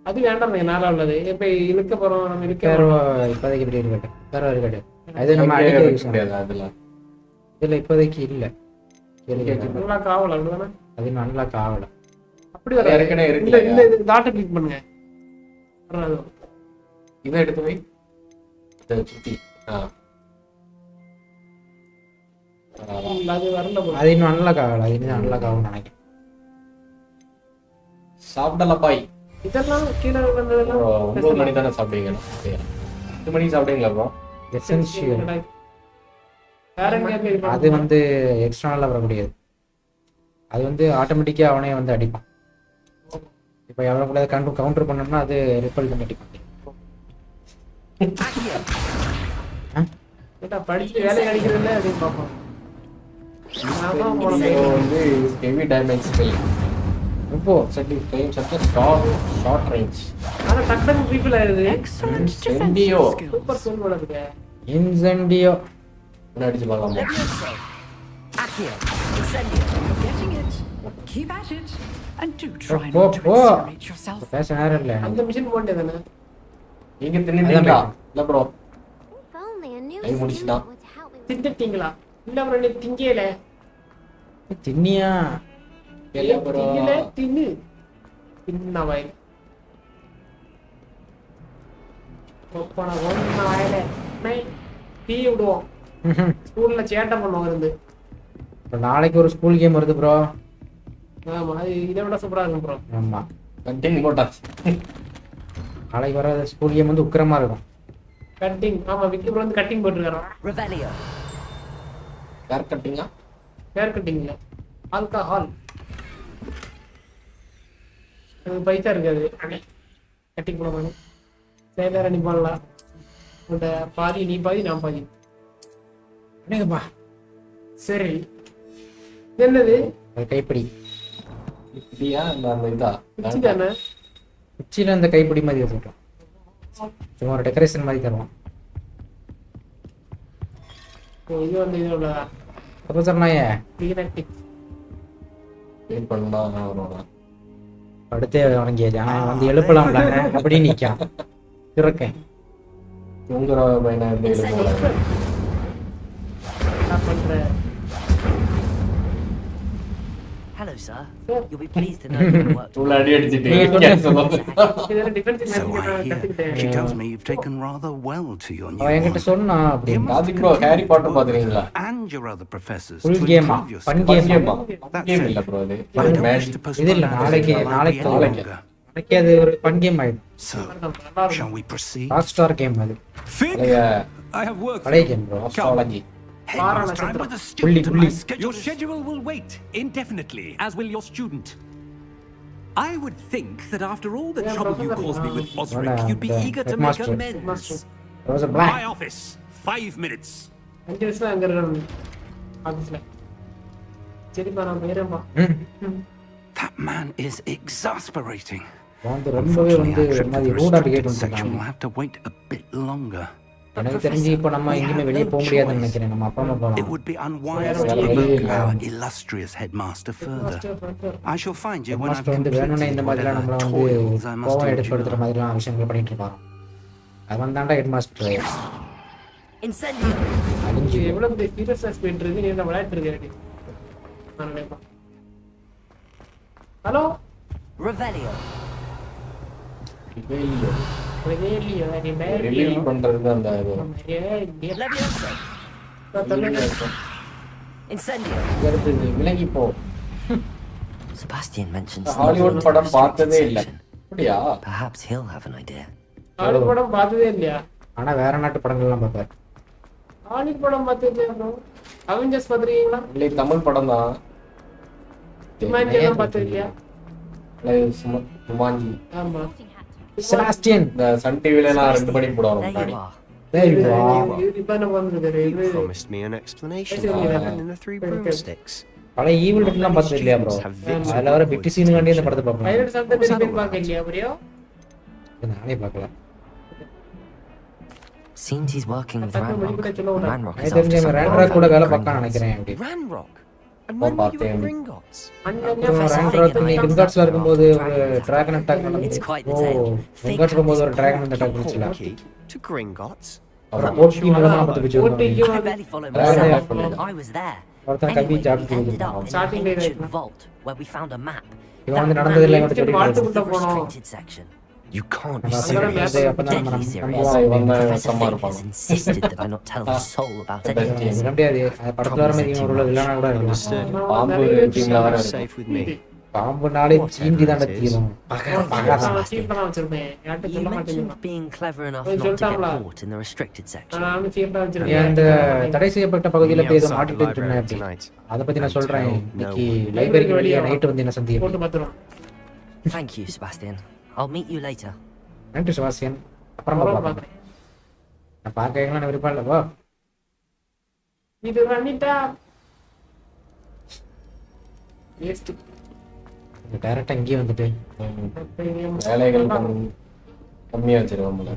அது வேண்டாம். நாளா உள்ளது இப்ப இழுக்க போறோம். நம்ம இழுக்க இப்போதைக்கு இப்படி இருக்கட்டும். வேற ஒரு கடை அது நம்ம அடிக்க யூஸ் முடியாது. அதெல்லாம் இல்ல இப்போதைக்கு இல்ல. நல்லா காவல அப்படிதானே. அது நல்லா காவல. அப்படி வர ஏற்கனவே இருக்கு. இல்ல இது டாட்டா கிளிக் பண்ணுங்க. இத எடுத்து போய் இத சுத்தி அது வரல போல. அது இன்னும் நல்லா காவல. அது இன்னும் நல்லா காவல நினைக்கிறேன். சாப்பிடல பாய். இதெல்லாம் கீழ வந்ததெல்லாம் 9 மணி தான சாப்பிடுவீங்க. 8 மணி சாப்பிடுவீங்களா ப்ரோ? எசென்ஷியல். வேற அது வந்து எக்ஸ்டர்னலா வர முடியாது. அது வந்து ஆட்டோமேட்டிக்கா அவனே வந்து அடிப்பான். இப்போ எவ்வளவு கூட கவுண்டர் பண்ணோம்னா அது ரிப்பல் பண்ணி அடிப்பான். ஏடா படிச்சு வேலை அடிக்கிறதுல அப்படி பாப்போம். வந்து ஹெவி டேமேஜ் ஸ்பெல். இப்போ செட்டிங் டைம் சட்ட ஷார்ட் ரேஞ்ச். ஆனா டக்குனு ரீஃபில் ஆயிருது. இன்சென்டியோ. சூப்பர் சோல் போடுங்க. இன்சென்டியோ. என்ன அடிச்சு பார்க்கலாம். Getting it. Keep at it and do try not to incinerate yourself. பேச நேரம் இல்ல. அந்த மிஷன் போண்டேதானே. நீங்க தின்னுட்டீங்களா? இல்ல ப்ரோ. லைவ் முடிச்சிட்டா தின்னுட்டீங்களா இல்ல ப்ரோ நீ திங்கல தின்னியா இல்ல ப்ரோ தின்னல தின்னு தின்னா வாயில ஒப்பன ஒண்ணு வாயில நை டீ விடுவோம் ஸ்கூல்ல சேட்டை பண்ணுவோம் இருந்து நாளைக்கு ஒரு ஸ்கூல் கேம் வருது ப்ரோ ஆமா அது இதை விட சூப்பரா இருக்கும் ப்ரோ ஆமா கண்டினியூ போட்டாச்சு நாளைக்கு வர ஸ்கூல் கேம் வந்து உக்கிரமா இருக்கும் கட்டிங் ஆமா விக்கி ப்ரோ வந்து கட்டிங் போட்டுருக்காராம் Revelio. ஹேர் கட்டிங்கா ஹேர் கட்டிங் இல்ல ஆல்கஹால் அது பைசா இருக்காது கட்டிங் போடுவாங்க சேலர் நீ பண்ணலாம் உன்ட பாதி நீ பாதி நான் பாதி என்னங்கப்பா சரி என்னது கைப்பிடி இப்படியா அந்த இதா பிடிச்சிதானே உச்சியில் அந்த கைப்பிடி மாதிரி போட்டோம் சும்மா ஒரு டெக்கரேஷன் மாதிரி தருவோம் இது வந்து இது உள்ளதா ப்ரொஃபஸர் நாயே கிளீனட்டிக்ஸ் க்ளீன் பண்ணா வருவாங்க அடுத்தே வணங்கியாச்சு அவன் வந்து எழுப்பலாம்ல அப்படி நிற்கான் இருக்கேன் தூங்குற பையனை எப்படி எழுப்புவாங்க என்ன பண்ற Hello, sir. You'll be pleased to know your work. தூள அடி அடிச்சிட்டு இதெல்லாம் defence So I hear. She tells me you've taken rather well to your new அவன் என்கிட்ட one. சொன்னா அப்படி கார்த்திக் ப்ரோ ஹாரி பாட்டர் பாத்துறீங்களா And your other professors full to கேமா improve your ஃபன் skills. கேமா கேம் இல்ல ப்ரோ இது I don't wish magic to இது postpone இல்ல our நாளைக்கு visit நாளைக்கு any longer. நாளைக்கு அது ஒரு ஃபன் கேம் ஆயிடும் So, shall we proceed? Rock star game அது Fig, பழைய I have work for பழைய you. Game bro astrology Headmaster, I'm with a Fully, student and fully. my schedule Your is... schedule will wait indefinitely, as will your student. I would think that after all the trouble you caused me with Osric, you'd be eager to make amends. There was a black My office, 5 minutes. 5 நிமிஷம் அங்க இருக்கணும் ஆபீஸ்ல சரிப்பா நான் போயிரேன்பா That man is exasperating. வந்து ரொம்பவே வந்து Unfortunately, our ஒரு trip to மாதிரி the ரூடா restricted பிஹேவ் section பண்ணிட்டாங்க will have to wait a bit longer. எனக்கு தெரிஞ்சு இப்போ நம்ம எங்கேயுமே வெளியே போக முடியாதுன்னு நினைக்கிறேன் நம்ம அப்பா அம்மா It போகலாம் would be unwise to provoke our illustrious headmaster further. I shall find you when I've master வந்து வேணும்னே இந்த completed மாதிரிலாம் நம்மள whatever வந்து toils I must கோவம் எடுப்படுத்துற endure. மாதிரிலாம் விஷயங்கள் பண்ணிட்டு இருப்பாங்க அவன் தாண்டா ஹெட் மாஸ்டர் Incendio. இது எவ்வளவு பெரிய சீரியஸ்னஸ் போயிட்டு இருக்கு நீ என்ன விளையாட்டு இருக்க நான் நினைப்பேன் ஹலோ Revelio. ரெகேலியோ நீ ரிவீல் பண்றது அந்த இது Leviosa. Incendio. அடுத்து விலகி போ Sebastian mentions ஹாலிவுட் படம் பார்த்ததே இல்ல அப்படியா Perhaps he'll have an idea. Hollywood படம் பார்த்ததே இல்லையா ஆனா வேற நாட்டு படங்கள்லாம் பார்ப்பாரு ஹாலிவுட் படம் பார்த்ததே இல்ல அவெஞ்சர்ஸ் பாத்துறீங்களா இல்லை தமிழ் படம் தான் ஹிமாலயன் பார்த்தது இல்லையா சுமாஞ்சி ஆமா செபாஸ்டியன் இந்த சன் டிவில நான் 2 மணி போடுவாங்க முன்னாடி There you are. இப்ப வந்திருக்காரு You promised me an explanation of what happened in the Three Broomsticks. பழைய ஈவில் எல்லாம் பார்த்தது இல்லையா ப்ரோ அதுல வர பிட்டி சீனுக்காண்டி இந்த படத்தை பார்ப்பேன் பைரட்ஸ் ஆஃப் தி கரீபியன் பார்க்க இல்லையா ப்ரோ நானே பார்க்கல Seems he's working with Ranrock. Ranrock is எனக்கு தெரிஞ்ச after some ரேண்ட்ராக் கூட வேலை பார்க்க நினைக்கிறேன் அப்படி Ranrock? And when were you at Gringotts? ரேண்ட்ராக் நீ கிங்காட்ஸ்ல இருக்கும்போது ஒரு டிராகன் அட்டாக் நடந்துச்சு ஓ கிங்காட்ஸ் இருக்கும்போது ஒரு டிராகன் அட்டாக் பண்ணுச்சுல To Gringotts? ஓட்டி மூலமா பத்து பிச்சு I barely follow myself, and I was there. ஒருத்தன் கவி Anyway, job we ended up in Starting an day ancient right vault where we found a map. இவன் வந்து நடந்ததெல்லாம் இவன் சரி, சொல்லிட்டு The restricted section. You can't be நம்ம serious. வந்து அப்பதான் நம்ம Deadly serious. இவங்க Professor சம்மா Fink has இருப்பாங்க insisted that I not tell a soul about anything. சொல்ல முடியாது அது படத்துல வர மாதிரி இவன் ஒரு வில்லனா கூட இருக்கலாம் Understood. பாம்பு டீம்ல வர You're safe with me. பாம்புனாலே சீண்டி தாண்ட தீரும் சீப்பா வச்சிருப்பேன் யார்ட்ட You சொல்ல mentioned மாட்டேங்க being clever enough Well, not to get சொல்லிட்டாங்களா? caught in the restricted section. நான் சீப்பா ஏன் வச்சிருக்கேன் இந்த தடை செய்யப்பட்ட பகுதியில போய் ஏதோ Outside the மாட்டிட்டு library சொன்னேன் அப்படி tonight. அதை பத்தி நான் சொல்றேன் No, இன்னைக்கு no. லைப்ரரிக்கு வெளியே நைட்டு வந்து என்ன சந்தி போட்டு பாத்துறோம் Thank you, Sebastian. I'll meet you later. நன்றி சுவாசியன் அப்புறமா பார்க்கலாம் நான் பார்க்க விருப்பம் இல்லை வா இது பண்ணிட்டா வேஸ்ட் டைரக்டா இங்கேயே வந்துட்டு வேலைகள் கம்மியா வச்சிருவாங்க போல.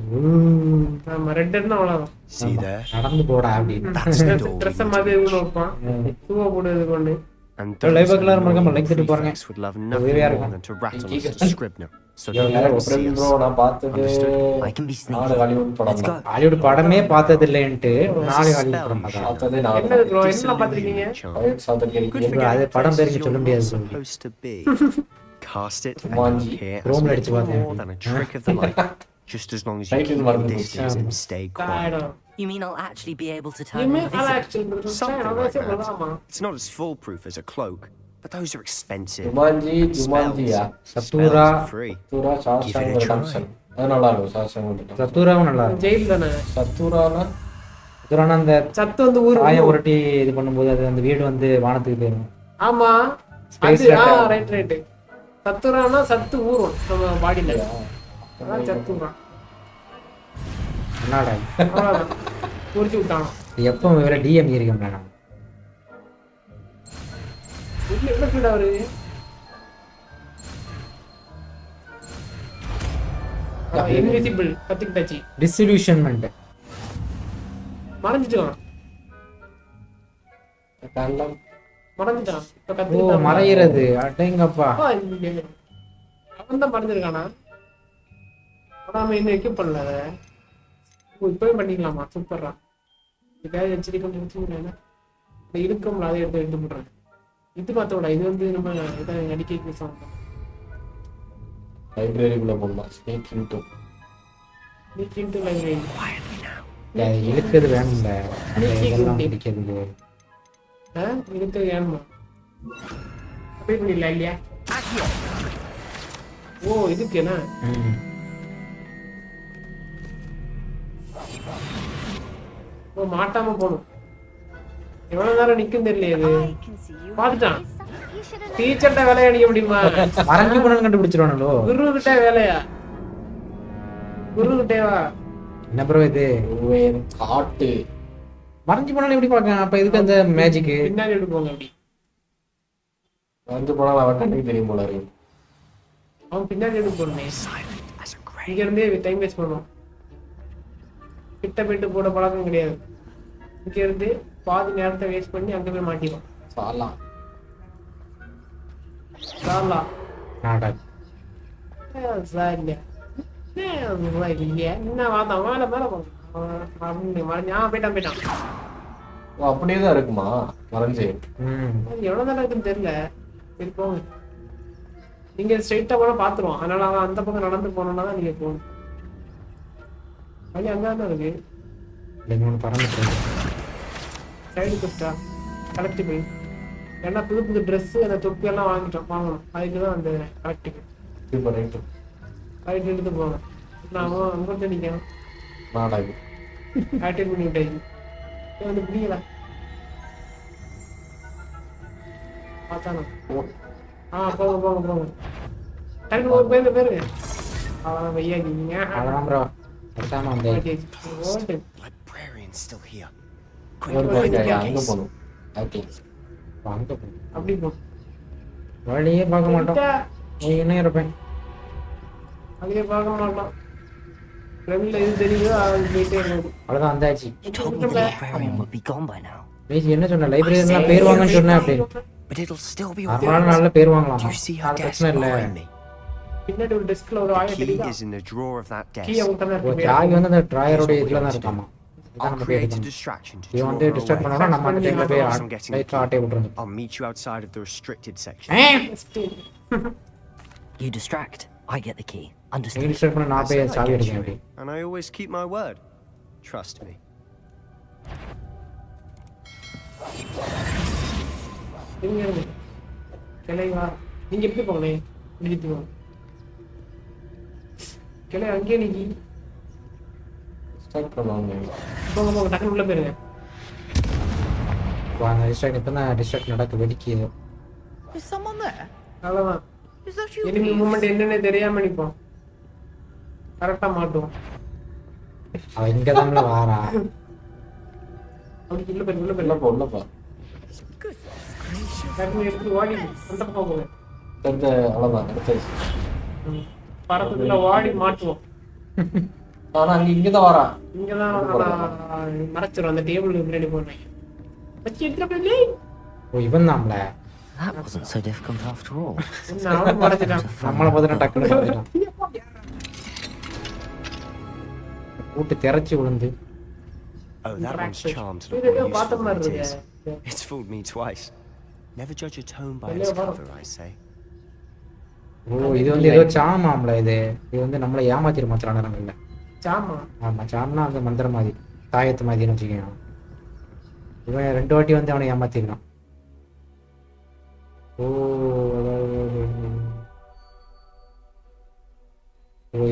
ஆமா ரெட் இருந்தா அவ்வளவுதான் See there? நடந்து போடா அப்படின்னு That's the door. ட்ரெஸ் மாதிரி எதுவும் வைப்பான் பூவை போடுறது கொண்டு And live those color மறக்காம annoying லைக் தட்டி பாருங்க prefects would love nothing more than to rattle us to Scribner. So Yo, don't yeah, let them see us. bro, நான் பார்த்தது I can be நாலு sneaky. ஹாலிவுட் படம் தான். Hollywood படமே பார்த்தது இல்லைன்ட்டு நாலு ஹாலிவுட் படம் பார்த்தா பார்த்ததே நாலு. என்னது ப்ரோ என்ன பாத்துறீங்க Pirates of the Caribbean. bro அது படம் பேர் சொல்ல முடியாது bro. Supposed to be. Cast it and Jumanji. here Chrome as அடிச்சு little பார்த்தேன். more than a trick of the light. Just as long as you Title keep your மறந்து distance and stay quiet. ஆயிடும் You mean I'll actually be able to you turn mean invisible? actually Something like that. ஆமா It's not as foolproof as a cloak, but those are expensive. ஜுமாஞ்சியா சத்துரா Spells are free. சத்துரா Shawshank Redemption அது நல்லா இருக்கும் Shawshank redemption சத்துராவும் நல்லா இருக்கும் jail தானே சத்துரானா சத்துரானா அந்த சத்து வந்து ஊரு ஆய உருட்டி இது பண்ணும்போது அது அந்த வீடு வந்து வானத்துக்கு போயிடும் ஆமா Space அது letter. ரைட் சத்துரானா சத்து ஊரும் நம்ம பாடியில அதான் சத்துரா என்னடா அவ்வளவுதான் புரிஞ்சு விட்டானோ எப்போ வேற டிஎம் இருக்கேன் நான் இதுல என்ன ஃபீல்ட் அவரு இன்விசிபிள் கத்திக்கிட்டாச்சு டிசல்யூஷன்மென்ட் மறைஞ்சிட்டான் கண்டம் மறைஞ்சிட்டான் இப்ப ஓ கத்திக்கிட்டான் மறையிறது அடேங்கப்பா அவன் தான் மறைஞ்சிருக்கானா ஆனா அவன் இன்னும் எக்யூப் பண்ணல அதை இப்பவே பண்ணிக்கலாமா சூப்பர்ரா இதுக்காக வச்சிருக்கேன் இருக்கும்ல அதை எடுத்து போடுறேன் இது பார்த்தோட இது வந்து நம்ம இதான் அடிக்க சாப்பிட்டோம் லைப்ரரிக்குள்ள போகலாம் ஸ்னேக் இன்டு லைப்ரரி இழுக்கிறது வேணும்ல இதெல்லாம் பிடிக்கிறது இருக்கு வேணுமா அப்படியே பண்ணிடலாம் இல்லையா ஓ இதுக்கு என்ன ஓ மாட்டாம போகணும் எவ்வளவு நேரம் நிக்கும் தெரியல இது பாத்துட்டான் டீச்சர்ட்ட வேலையை அடிக்க முடியுமா மறைஞ்சு போனு கண்டுபிடிச்சிருவானோ குரு கிட்ட வேலையா குரு கிட்டேவா என்ன ப்ரோ இது காட்டு மறைஞ்சு போனாலும் எப்படி பார்க்க அப்ப இதுக்கு அந்த மேஜிக் பின்னாடி எடுப்போங்க அப்படி வந்து போனால் அவன் கண்ணுக்கு தெரியும் போல இருக்கு அவன் பின்னாடி எடுப்போமே இங்க இருந்தே டைம் வேஸ்ட் பண்ணுவோம் கிட்ட போயிட்டு போட பழக்கம் கிடையாது இங்க இருந்து பாதி நேரத்தை வேஸ்ட் பண்ணி அங்க போய் மாட்டிடும் சாலா சாலா நாடக் சாரியா இல்லையா என்ன வாதான் மேல மேல போயிட்டான் ஓ அப்படியே தான் இருக்குமா மறைஞ்சு அது எவ்வளவு நேரம் இருக்குன்னு தெரியல சரி போங்க நீங்க ஸ்ட்ரைட்டா போனா பாத்துருவோம் அதனால அவன் அந்த பக்கம் நடந்து போனோம்னா தான் நீங்க போகணும் வழி அங்கதான் இருக்கு சைடு குஸ்டா கலெக்டிபிள் ஏன்னா புது புது ட்ரெஸ் அந்த தொப்பி எல்லாம் வாங்கணும் அதுக்குதான் அந்த கலெக்டிபிள் ரைட் எடுத்து போகணும் நான் அங்கே நிற்கணும் நாடாகு அட்டெண்ட் பண்ணி விட்டாச்சு வந்து புரியல பார்த்தானோ போங்க போங்க போங்க டக்கு ஒரு பேருங்க அவ்வளோதான் பையா நீங்க அவ்வளோதான் ப்ரோ பேசாம வந்து Librarian's still here. அங்க போகணும் வாங்க போ அப்படி போ வழியே பார்க்க மாட்டோம் என்ன இருப்பேன் அதையே பார்க்க மாட்டோம் ரெண்டுல இது தெரியுதோ அது போயிட்டே இருக்கும் அவ்வளோதான் வந்தாச்சு You told me the librarian would be gone by now. பேசி என்ன சொன்ன லைப்ரரியன்லாம் பேர் வாங்கன்னு சொன்னேன் அப்படின்னு But it'll still be நார்மலான நாளில் பேர் வாங்கலாம் Do you see her அது desk பிரச்சனை இல்லை behind me? பின்னாடி ஒரு டெஸ்க்ல ஒரு The ஆய key தெரியுதா is in the drawer of that key desk. அவங்க தான் ஒரு இருக்கு சாவி வந்து அந்த ட்ராயரோட இதில் தான் இருக்காமா I'll create a distraction to இது draw வந்து her டிஸ்டர்ப் away. பண்ணோம்னா நம்ம அந்த டைம்ல போய் I'm getting the லைட்ல ஆட்டே key. விட்டுருந்து I'll meet you outside of the restricted section. You distract, I get the key. நீ Understood? டிஸ்டர்ப் பண்ண நான் போய் I சாவி get எடுக்கேன் you, அப்படி and I always keep my word. Trust me. இருங்க கிளைவா நீங்க எப்படி போகணும் இடித்து போங்க கிளை அங்கேயே நீங்க ஸ்டார்ட் பண்ணுவாங்க போங்க போங்க டக்குனு உள்ள போயிருங்க வாங்க டிஸ்ட்ராக்ட் இப்போ தான் டிஸ்ட்ராக்ட் நடக்கு வெடிக்குது Is someone there? அவ்வளோதான் Is that you? Enemy moment என்னன்னு தெரியாம நிற்போம் கரெக்டா மாட்டுவோம் அவன் இங்கே தான் வாரா அப்படி உள்ள போயிருங்க உள்ளப்பா உள்ளப்பா டக்குனு எடுத்து ஓடி அந்த பக்கம் போங்க தெரிஞ்ச அவ்வளோதான் எடுத்தாச்சு பறந்துல ஓடி மாட்டுவோம் ஆனா அங்க இங்கதான் வரான் இங்கதான் மறைச்சிரும் அந்த டேபிள் முன்னாடி போடுறேன் வச்சு எடுத்துட்டு போய் ஓ இவன் தான்ல That wasn't so difficult after all. நம்மள பார்த்தா டக்குனு மாறிட்டான். கூட்டி தெறச்சி விழுந்து. Oh, that one's charmed to look more useful than it is. It's fooled me twice. Never judge a tone by its cover, I say. ஓ இது வந்து ஏதோ சாமாம்ல இது. இது வந்து நம்மள ஏமாத்திர மாத்திரானங்க இல்ல. சாமா. ஆமா சாம்னா அந்த மந்திர மாதிரி. தாயத்து மாதிரின்னு வச்சுக்கோங்க. இவன் ரெண்டு வாட்டி வந்து அவனை ஏமாத்திருக்கான். ஓ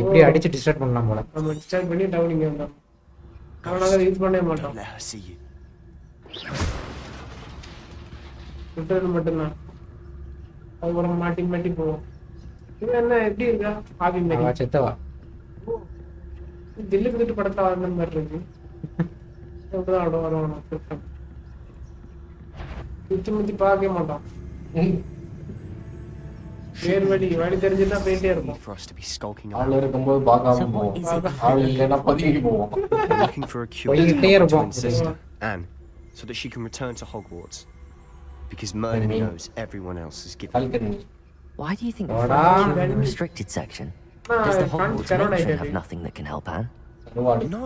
இப்படி அடிச்சு டிஸ்ட்ராக்ட் பண்ணலாம் போல. நம்ம டிஸ்ட்ராக்ட் பண்ணி டவுனிங் வந்தோம். அவனால யூஸ் பண்ணவே மாட்டோம். விட்டுறது மட்டும்தான். அது ஒரு மாட்டி போவோம். இது என்ன எப்படி இருக்கா ஆபி மாதிரி செத்தவா தில்லுக்கு திட்டு படத்துல வந்த மாதிரி இருக்கு. எப்படிதான் ஆடும் வரணும் சுத்தி முத்தி பார்க்க மாட்டோம். வேறு வழி தெரிஞ்சுதான் போயிட்டே இருக்கும். ஆள் இருக்கும்போது பார்க்காம போவோம். ஆள் இல்லைன்னா பதுங்கி போவோம். போயிட்டே இருப்போம். Anne, so that she can return to Hogwarts. Because Merlin knows everyone else is given. Why do you think we're in the restricted section? Does the Hogwarts matron have nothing that can help Anne? No,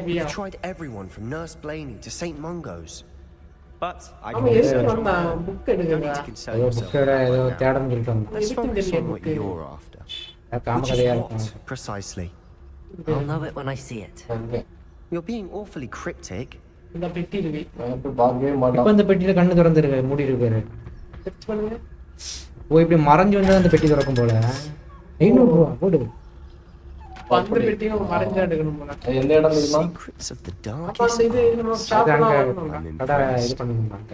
we've tried everyone from Nurse Blaney to St. Mungo's. But I don't need to concern yourself. Let's focus on what you're after. What, precisely? I'll know it when I see it. You're being awfully cryptic. இந்த பெட்டி இருக்கு. இப்போ இந்த பெட்டில கண்ணு திறந்து இருக்கு, மூடி இருக்கு. செக் பண்ணுங்க. ஓ இப்படி மறைஞ்சு வந்து அந்த பெட்டி திறக்கும் போல. 500 ரூபாய் போடு. அந்த பெட்டியை மறைஞ்சு எடுக்கணும் போல. எந்த இடம் தெரியுமா? Secrets of the dark. அப்ப இது நம்ம ஷாப்ல கடை இது பண்ணுவாங்க.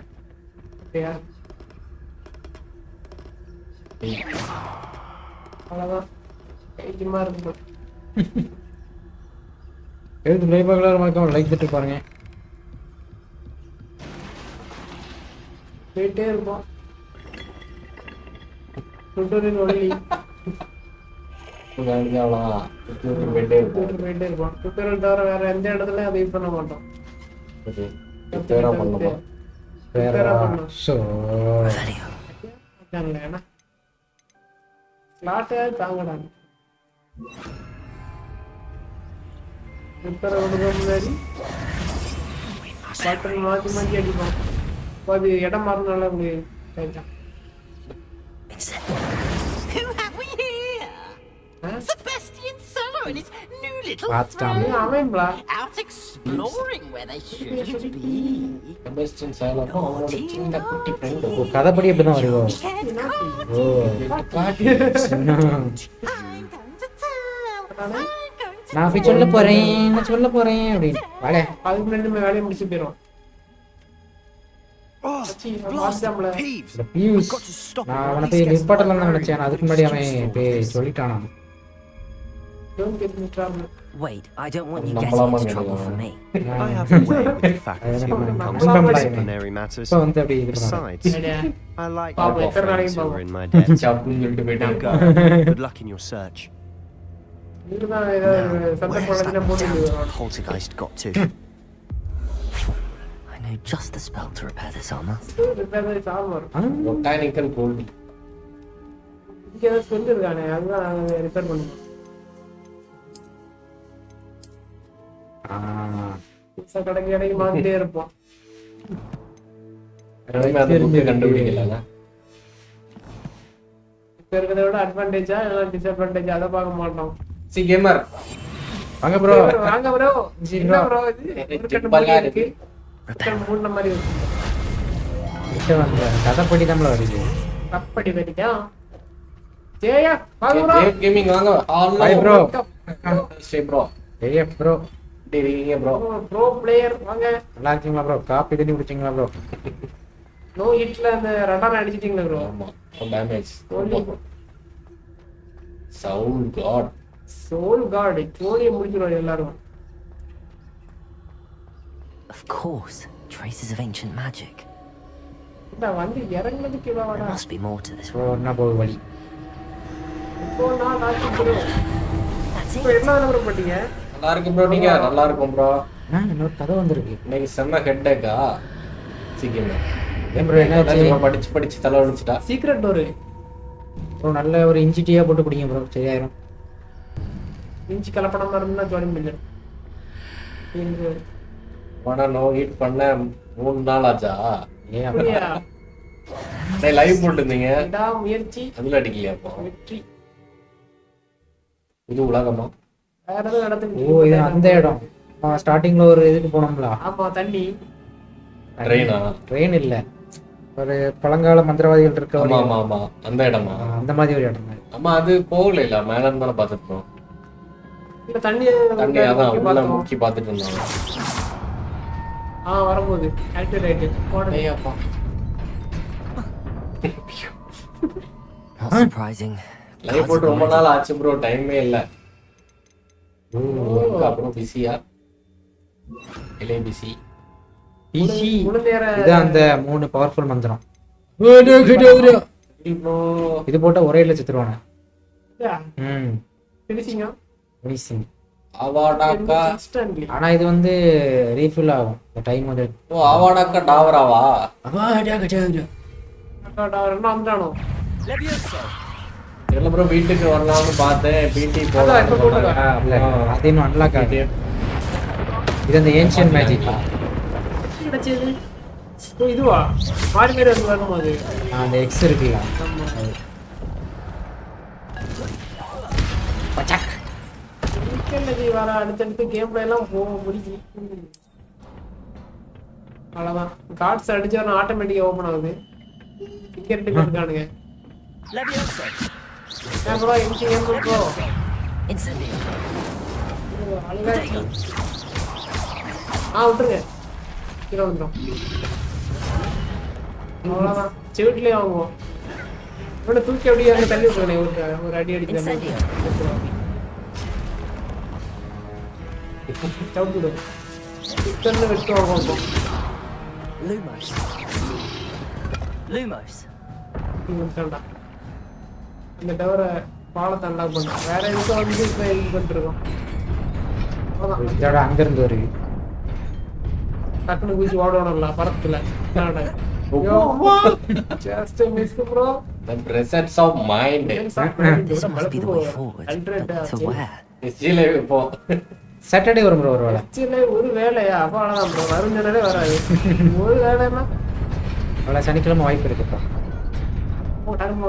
அப்படியே அவ்வளவுதான். கைக்குமா இருக்கு. எழுது லைவ்ல மறக்காம லைக் தட்டி பாருங்க. போயிட்டே இருப்போம். Tutorial only. போயிட்டே இருப்போம். டுட்டோரியல் தவிர வேற எந்த இடத்துல அதை யூஸ் பண்ண மாட்டோம். ஸ்லாட்டே தாங்கடாங்க. டுட்டோரியல் முன்னாடி பட்டன் மாத்தி அடிப்போம். அது இடம் மாறினால உங்களுக்கு ரைட்டா. Who have we here? Sebastian Cello and his new little friend. Out exploring where they shouldn't be. Sebastian Cello சின்ன குட்டி ஃப்ரெண்ட். ஓ கதைப்படி எப்படி தான் வருவோ? ஓ நான் போய் சொல்ல போறேன் அப்படி வாடே. அதுக்கு முன்னாடி நம்ம வேலையை முடிச்சு போயிடும். நான் அவனை போய் நிப்பாட்டலாம் தான் நினைச்சேன். அதுக்கு முன்னாடி அவன் போய் சொல்லிட்டானா. Wait, I don't want you getting into trouble for me. I have a way with the faculty when it comes to disciplinary matters. Besides, I like your friends who are in my debt. Now go. Good luck in your search. Now, where has that damned poltergeist got to? I know just the spell to repair this armor. Botanical gold. இங்க ஏதோ spell இருக்கானே, அதுதான் repair பண்ணுவோம். கடைக்கு மாத்திட்டே இருப்போம். கண்டுபிடிக்கல. இப்ப இருக்கிறத விட அட்வான்டேஜா இல்ல டிஸ்அட்வான்டேஜா அதை பார்க்க மாட்டோம். சி கேமர் வாங்க ப்ரோ. என்ன ப்ரோ இது பல்லா இருக்கு. மூணு மாதிரி இருக்கு. இது வந்து கதைப்படி தான் வருது. கப்படி வெடிக்கா. ஜெயா வாங்க ப்ரோ. கேமிங் வாங்க. Hi bro. Stay bro. ஏய் ப்ரோ. டேவிங்க ப்ரோ. ப்ரோ பிளேயர் வாங்க. நல்லா இருக்கீங்களா ப்ரோ? காப்பி தண்ணி குடிச்சீங்களா ப்ரோ? நோ ஹிட்ல அந்த ரடான அடிச்சிட்டீங்களா ப்ரோ? ஆமா. டேமேஜ். சவுல் காட் தோனியை முடிச்சிரோம் எல்லாரும். Of course, traces of ancient magic. நான் வந்து இறங்குனதுக்கு இவவாடா. There must be more to this. Bro என்ன போய் வழி. இப்போ நான் நாட்டி ப்ரோ. இப்போ என்ன நம்பர் போட்டீங்க? நல்லா இருக்கு ப்ரோ. நீங்க நல்லா இருக்கும் ப்ரோ. இன்னொரு கதை வந்திருக்கு. இன்னைக்கு செம்ம ஹெட்டேக்கா. சீக்கிரம் ப்ரோ என்னாச்சு படிச்சு தலை அடிச்சிட்டா சீக்ரெட் டோர் ப்ரோ நல்ல ஒரு இன்ச்சி டீயா போட்டு பிடிங்க ப்ரோ சரியாயிரும் இன்ச்சி கலப்படமா இருந்தா ஜாயின் பண்ணிடு இங்க வாடா நோ ஹிட் பண்ண 3 நாள் ஆச்சா அப்படியே டேய் லைவ் போட்டுருந்தீங்க டா முயற்சி அதுல அடிக்கலையா அப்போ வெற்றி இது உலகமா வேற ஏதோ இடத்துக்கு ஓ இது அந்த இடம் ஸ்டார்டிங்ல ஒரு இதுக்கு போனோம்ல ஆமா தண்ணி ட்ரெயின் இல்ல ஒரு பழங்கால மந்திரவாதிகள் இருக்க ஆமா ஆமா ஆமா அந்த இடமா அந்த மாதிரி ஒரு இடம் ஆமா அது போகல இல்ல மேல இருந்து தான பாத்துட்டோம் இல்ல தண்ணி அதான் உள்ள முக்கி பாத்துட்டு இருந்தாங்க வரப்போகுது ஆக்டிவேட் போடே அப்பா Not surprising. லைவ் போட்டு ரொம்ப நாள் ஆச்சு ப்ரோ டைமே இல்ல அப்புறம் பிஸியா இல்லை பிஸி இது அந்த 3 பவர்ஃபுல் மந்திரம் இது போட்டா ஒரே இல்ல செத்துருவானே ஃபினிஷிங் ஆவாடாக்கா ஆனா இது வந்து ரீஃபில் ஆகும் டைம் வந்து ஆவாடாக்கா டாவராவா என்ன வந்தானோ இல்ல ப்ரோ வீட்டுக்கு வரலாம்னு பார்த்தேன் பிடி போல அது இன்னும் அன்லாக் ஆகுது இது அந்த ஏன்ஷியன்ட் மேஜிக் கிடைச்சது இதுவா மாறி மாறி வந்து வரும்போது அந்த எக்ஸ் இருக்குல்ல பச்சக் வீக்கெண்ட்ல வர அடுத்தடுத்து கேம் பிளே எல்லாம் முடிஞ்சு அவ்வளவுதான் கார்ட்ஸ் அடிச்சா ஆட்டோமேட்டிக்கா ஓபன் ஆகுது டிக்கெட் இருக்கானுங்க ப்ரோ இன்ச்சி கேம் ப்ரோ விட்டுருங்க கீழே வந்துடும் அவ்வளோதான் செவிட்லேயே வாங்குவோம் இவனை தூக்கி அப்படியே அங்கே தள்ளி விட்டுருக்கேன் ஒரு அடி அடிச்சு சவுட்டுடும் சிக்கன்னு வெட்டு வாங்குவோம் இந்த டவரை பாலத்தை அன்லாக் பண்ணுறோம் வேற எதுக்கும் வந்து இப்போ இது பண்ணிருக்கோம் அங்க இருந்து வருது டக்குனு குச்சி ஓடணும்ல பரத்துல just miss bro the presence of mind this must be the way forward but to where எஸ்ஜிலே போ சாட்டர்டே வரும் ப்ரோ ஒரு வேளை எஸ்ஜிலே ஒரு வேளையா அப்ப அவ்வளவுதான் ப்ரோ வருஞ்சனே வராது ஒரு வேளைனா அவள சனிக்கிழமை வாய்ப்பு இருக்குப்பா ஓ டைம்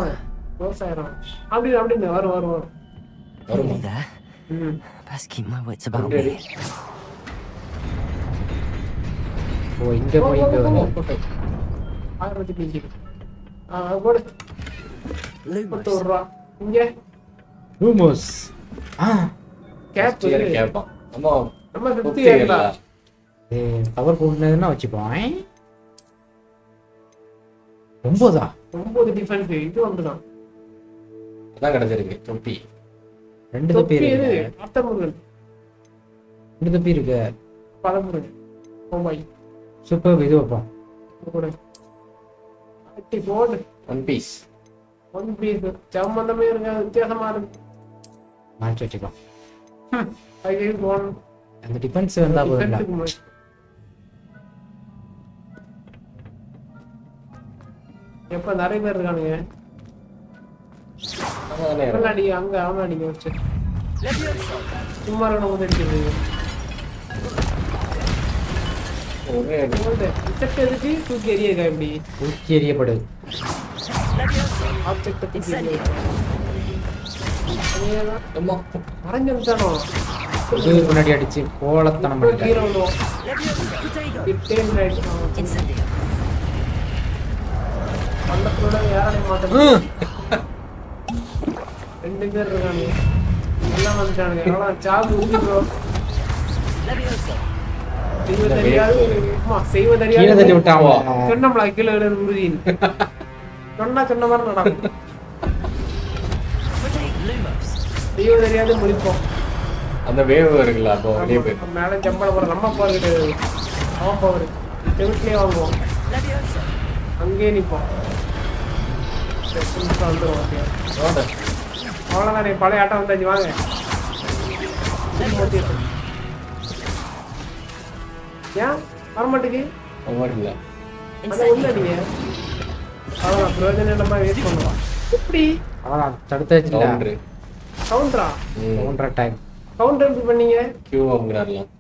க்ளோஸ் ஆயிரும் அப்படி வரும் really there best keep my wits about me ஓ இங்க போய் ஆயிரத்தி பிஜி போடு இங்க ரூமோஸ் கேப் கேப்பா அம்மா நம்ம 50 ஏறல பவர் போடுனதுன்னா வச்சுப்போம் 9 டிஃபென்ஸ் இது வந்துதான் அதான் கிடைச்சிருக்கு தொப்பி ரெண்டு தொப்பி இருக்கு அத்தமுருகன் ரெண்டு தொப்பி இருக்கு பலமுருகன் ஓமாய் சூப்பர் இது வைப்போம் போடு அட்டி போடு ஒன் பீஸ் சம்பந்தமே இருக்க வித்தியாசமா இருக்கு மாற்றி வச்சுக்கலாம் அந்த டிஃபென்ஸ் வந்தா போதும் எப்ப நிறைய பேர் இருக்கானுங்க அங்க அவன் அடிக்க வச்சு சும்மா இருக்கணும் அடிக்கிறது தூக்கி எறியக்கா இப்படி தூக்கி எறியப்படுது மறைஞ்சிருச்சானோ முன்னாடி அடிச்சு கோலத்தனம் பள்ளத்தோட யாரையும் மாட்டேன் 2 பேர் இருக்காங்க எல்லாம் வந்துட்டானுங்க எவ்வளோ சாப்பு ஊதி ப்ரோ சொன்னோம்ல கீழே உறுதியின் சொன்ன மாதிரி நடக்கும் செய்வ தெரியாது முடிப்போம் அந்த வேவ் இருக்குல்ல அப்போ அப்படியே போய் மேலே ஜம்பள போற நம்ம பவர் கிடையாது அவன் பவர் செவிட்லேயே வாங்குவோம் அங்கேயே நிற்போம் வந்துடும் அவ்வளோதான் நீ பழைய ஆட்டம் வந்தாச்சு வாங்க ஏன் வரமாட்டுக்கு incendiary. தடுத்து வச்சுல கவுண்டரா கவுண்டர் அட்டாக் கவுண்டர் எப்படி பண்ணீங்க கியூ அம்ங்கறலாம்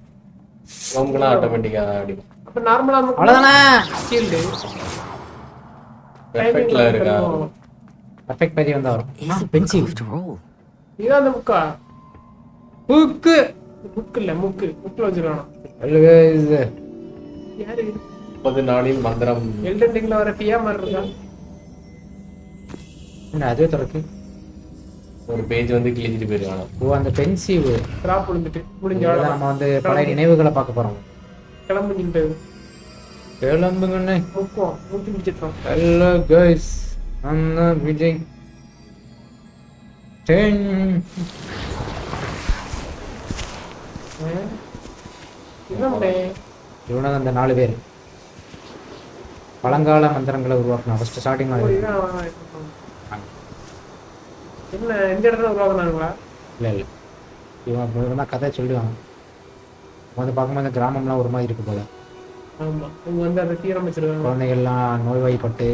அம்ங்கனா ஆட்டோமேட்டிக்கா அடிக்கும் அப்ப நார்மலா அவ்வளவுதானே ஷீல்ட் பெர்ஃபெக்ட்ல இருக்கா பெர்ஃபெக்ட் பேஜ் வந்தா வரும் பென்சில் இதான் அந்த புக்கா புக்கு புக் இல்ல புக்ல வச்சிருக்கானோ ஹலோ गाइस யாரு 30 நாளின் மந்திரம் எல்டன் ரிங்ல வர பியா மாதிரி இருக்கா என்ன அதுவே தரக்கு ஒரு பேஜ் வந்து கிழிஞ்சிட்டு போயிருக்கானோ ஓ அந்த பென்சில் கிராப் விழுந்துட்டு முடிஞ்ச அவ்வளவுதான் நம்ம வந்து பழைய நினைவுகளை பார்க்க போறோம் கிளம்புங்கண்ணே முக்கோம் மூச்சு பிடிச்சிட்டோம் ஹலோ गाइस அண்ணா விஜய் 10 இவனதான் அந்த 4 பேர் பழங்கால மந்திரங்களை உருவாக்கணும் ஃபர்ஸ்ட் ஸ்டார்டிங்ல என்ன எந்த இடத்துல உருவாக்குனாங்களா இல்ல இவன் தான் கதை சொல்லுவாங்க வந்து பார்க்கும்போது கிராமம்லாம் ஒரு மாதிரி இருக்கு போல ஆமா இங்க வந்து அதை சீரமைச்சிருக்காங்க குழந்தைகள்லாம் நோய்வாய்ப்பட்டு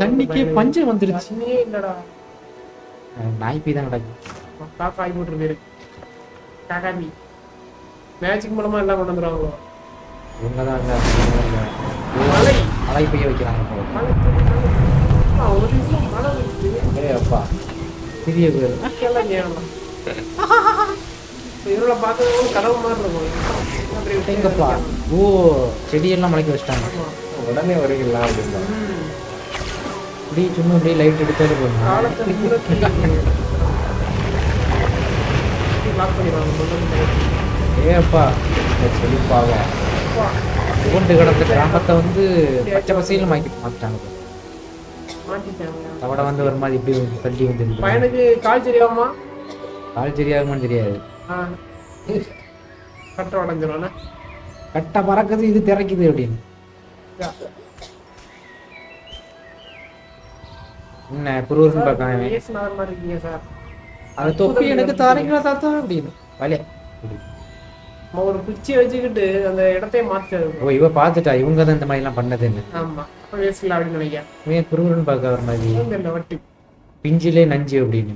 தண்ணிக்கு பஞ்சம் வந்துருச்சு இல்லடா நாய்ப்பி தான் கிடக்கு காக்கா ஆகி போட்டுருக்கு காக்காபி மேஜிக் மூலமா எல்லாம் கொண்டு வந்துருவாங்களோ இவங்க தான் மழை பெய்ய வைக்கிறாங்க போல அப்பா பெரிய இருள பார்க்கறது கனவு மாதிரி இருக்கும் எங்கப்பா ஓ செடியெல்லாம் முளைக்க வச்சிட்டாங்க உடனே வருகிறா அப்படின்னா இப்படி சும்மா இப்படி லைட் எடுத்தாலே போதும் ஏப்பா சொல்லிப்பாங்க உண்டு கிடந்த கிராமத்தை வந்து பச்சை பசையில மாத்திட்டாங்க தவட வந்து ஒரு மாதிரி இப்படி தள்ளி வந்து பையனுக்கு கால் சரியாமா கால் சரியாகுமான்னு தெரியாது கட்ட உடஞ்சிரும் கட்ட பறக்குது இது திறக்குது அப்படின்னு என்ன குருவன் பார்க்க அது தொப்பி எனக்கு தாரீங்களா தாத்தா அப்படின்னு வலையா ஒரு குச்சி வச்சுக்கிட்டு அந்த இடத்தையே மாத்திட்டாரு ஓ இவ பாத்துட்டா இவங்க தான் இந்த மாதிரி எல்லாம் பண்ணதுன்னு ஆமா வேஸ்ட்ல அப்படின்னு நினைக்கிறேன் ஏன் குருவன் பார்க்க வர மாதிரி வட்டி பிஞ்சிலே நஞ்சு அப்படின்னு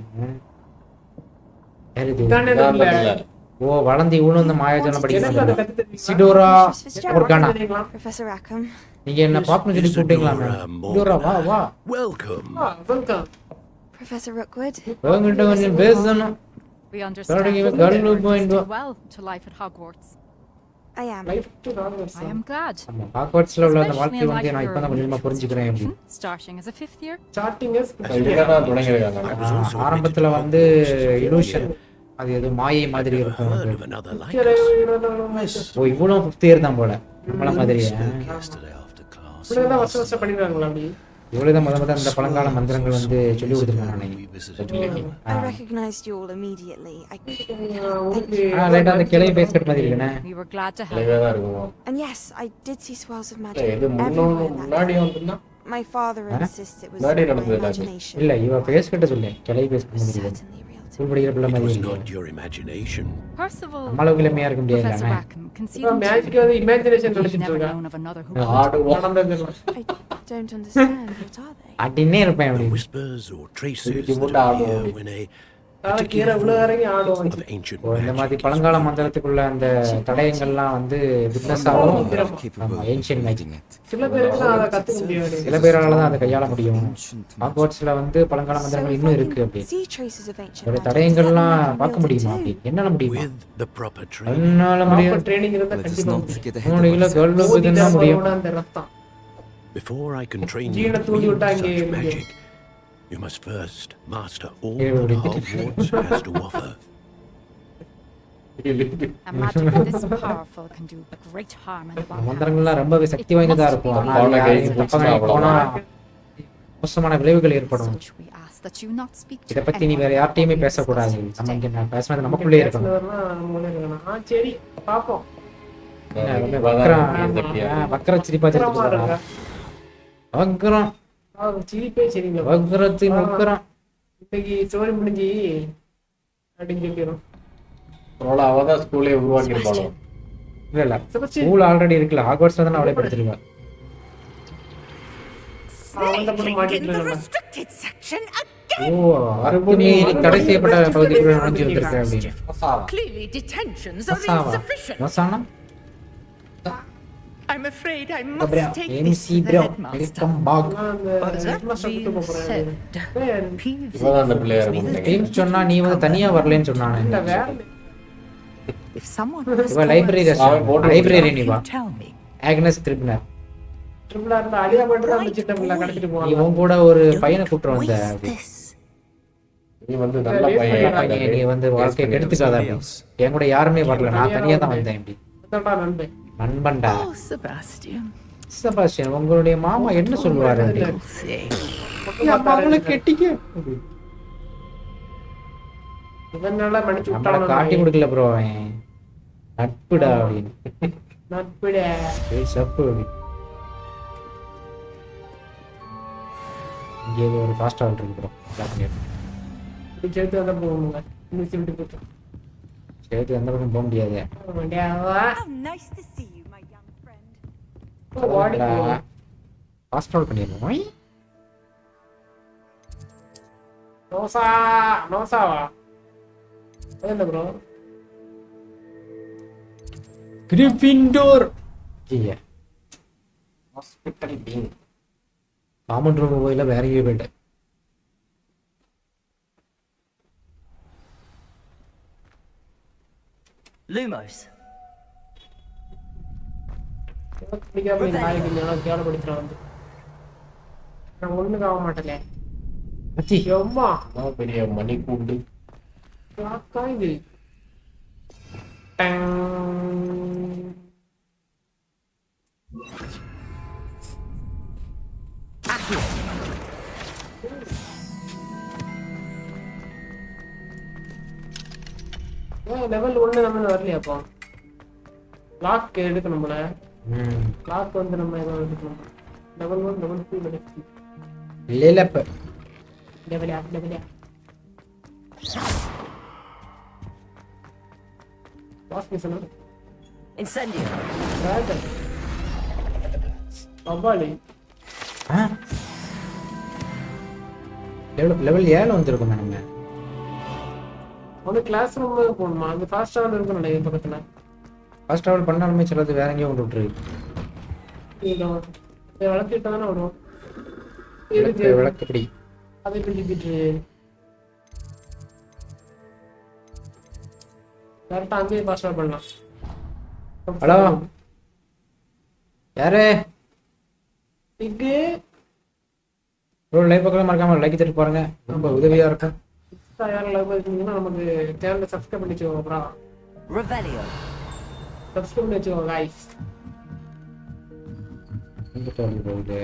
ஓ வளர்ந்து இவ்வளவு இந்த மாயாஜாலம் படிக்கிறாங்க சிடோரா ஒர்கானா நீங்க என்ன பாக்கணும் சொல்லி கூப்பிட்டீங்களா சிடோரா வா வா வெல்கம் Professor Rookwood. வாங்கிட்ட கொஞ்சம் பேசணும் We understand you do well to life at Hogwarts. I am. I am glad. ஹாக்வர்ட்ஸ்ல உள்ள அந்த வாழ்க்கை வந்து நான் இப்பதான் கொஞ்சமா புரிஞ்சுக்கிறேன் அப்படி Starting as a 5th year. Starting as ஆரம்பத்துல வந்து illusion அது ஏதோ மாயை மாதிரி இருக்கும் ஓ இவ்வளவு 5th year தான் போல நம்மள மாதிரியே இப்படிதான் வருஷம் பண்ணிருக்காங்களா அப்படி இவ்வளவுதான் முதல்ல அந்த பழங்கால மந்திரங்கள் வந்து சொல்லி கொடுத்துருக்காங்க I recognized you all immediately. லைட்டா அந்த கிளை பேஸ்கட் மாதிரி இருக்குனே We were glad to help. And yes, I did see swirls of magic everywhere. My father insists it was my imagination. இல்ல இவ பேஸ்கட் சொல்லே கிளை பேஸ்கட் மாதிரி இருக்கு சூப்பர் பிள்ளை மாதிரி imagination. Percival. நம்மளவுக்கு லமையா இருக்க முடியாது மேஜிக் வந்து இமேஜினேஷன் நினைச்சிட்டு இருக்கான் I don't understand. What are they? அடினே இருப்பேன் அப்படி Whispers or traces that appear when a இந்த மாதிரி பழங்கால மந்திரத்துக்குள்ள அந்த தடயங்கள்லாம் வந்து பிசினஸாவும் ஏன்ஷியன்ட் மேஜிக் சில பேருக்கு அதை கத்துக்க முடியாது சில பேரால தான் அதை கையாள முடியும் ஹாக்வர்ட்ஸ்ல வந்து பழங்கால மந்திரங்கள் இன்னும் இருக்கு அப்படி ஒரு தடயங்கள்லாம் பார்க்க முடியுமா அப்படி என்னால முடியுமா என்னால முடியும் ட்ரைனிங் இருந்தா கண்டிப்பா மூணுல கல்லு என்ன முடியும் அந்த ரத்தம் before I can train you ஜீன தூண்டி விட்டாங்க magic. You must first master all that Hogwarts has to offer. A magic this powerful can do great harm in the long மந்திரங்கள்லாம் ரொம்பவே சக்தி வாய்ந்ததா இருக்கும் ஆனா போனா மோசமான விளைவுகள் ஏற்படும் இதை பத்தி நீ வேற யார்ட்டையுமே பேசக்கூடாது நம்ம இங்க பேசுறது நமக்குள்ளே இருக்கணும் சரி பாப்போம் வக்கர சிரிப்பா வக்கரம் சிரிப்பே சரிங்க வக்கரத்தின் வக்கரம் இன்னைக்கு ஸ்டோரி முடிஞ்சு அப்படின்னு சொல்லிடும் அவதான் ஸ்கூலே உருவாக்கிருப்பாங்க இல்ல ஸ்கூல் ஆல்ரெடி இருக்குல்ல ஹாக்வர்ட்ஸ்ல தான் அவளே படிச்சிருக்கா in the restricted section again. தடை செய்யப்பட்ட பகுதிக்குள்ள நுழைஞ்சு வந்திருக்கேன் அப்படின்னு. Clearly detentions are insufficient. I'm afraid I must take this to the headmaster. சொன்னா நீ வந்து தனியா வரலன்னு சொன்னானே. If someone லைப்ரரி நீ வா. ஆக்னஸ் ட்ரிபினர். ட்ரிபினர்ல அலியா மட்டும் தான் சிட்டம்ல கடத்திட்டு போவாங்க. இவன் கூட ஒரு பையனை கூட்டி வந்த. நீ வந்து நல்ல பையன். நீ வந்து வாழ்க்கையை கெடுத்துக்காத. என் கூட யாருமே வரல. நான் தனியா தான் வந்தேன் இப்படி. நண்பன்டா. செபாஸ்டியன் உங்களுடைய மாமா என்ன சொல்லுவாரு? மாமாவை கெட்டிக்க. இவனால மணிச்சு விட்டானே. காட்டி கொடுக்கல ப்ரோ அவன். நட்புடா அப்படின்னு. நட்புடா. ஏய் சப்பு. இங்கே ஒரு ஃபாஸ்ட் ஆல் இருக்கு ப்ரோ. இது சேர்த்து வந்தா போவோம்ங்க. இன்னும் விட்டு போட்டு. சேர்த்து அந்த பக்கம் போக முடியாது. Nice to see you, my young friend. Fast all பண்ணிடுவோம். நோசாவா என்ன ப்ரோ? கிரிஃபிண்டோர். ஜியா. Hospital beam. காமன் ரூம் போயில வேற எங்கேயோ போயிட்டேன். Lumos. பிடிக்காம இந்த நாய்க்கு எல்லாம் கேவலப்படுத்துறான் வந்து. நான் ஒண்ணுக்கு ஆக மாட்டேன். அச்சி அம்மா நான் பெரிய மணி கூண்டு. காக்கா இது. லெவல் 1 நம்ம வரலையாப்பா? லாக் எடுக்கணும்ல. லாக் வந்து நம்ம ஏதோ எடுக்கணும். Level 1 level 2 level 3. இல்லப்ப லெவல் வாஸ் மிஷன் Incendio. அவ்வாலி லெவல் 7 வந்திருக்கும் நம்ம. ஒரு கிளாஸ் ரூம் போணுமா? அந்த ஃபாஸ்ட் ட்ராவல் இருக்கு நல்ல பக்கத்துல. ஃபாஸ்ட் ட்ராவல் பண்ணாலுமே சிலது வேற எங்கேயும் கொண்டு விட்டுரு. இதோ விளக்கிட்டு தானே வரும். விளக்கு பிடி. அதை பிடிச்சிட்டு கரெக்டாக அங்கேயே ஃபாஸ்ட் ட்ராவல் பண்ணலாம். ஹலோ யாரு? இங்கே ப்ரோ லைவ் பக்கம் மறக்காம லைக் தட்டி பாருங்க. ரொம்ப உதவியா இருக்கும். யாரும் லைவ் பண்ணீங்கன்னா நமக்கு சேனலை சப்ஸ்கிரைப் பண்ணி வச்சுக்கோங்க ப்ரோ. Revelio. சப்ஸ்கிரைப் பண்ணி வச்சுக்கோங்க गाइस. இந்த டோலி போகுது.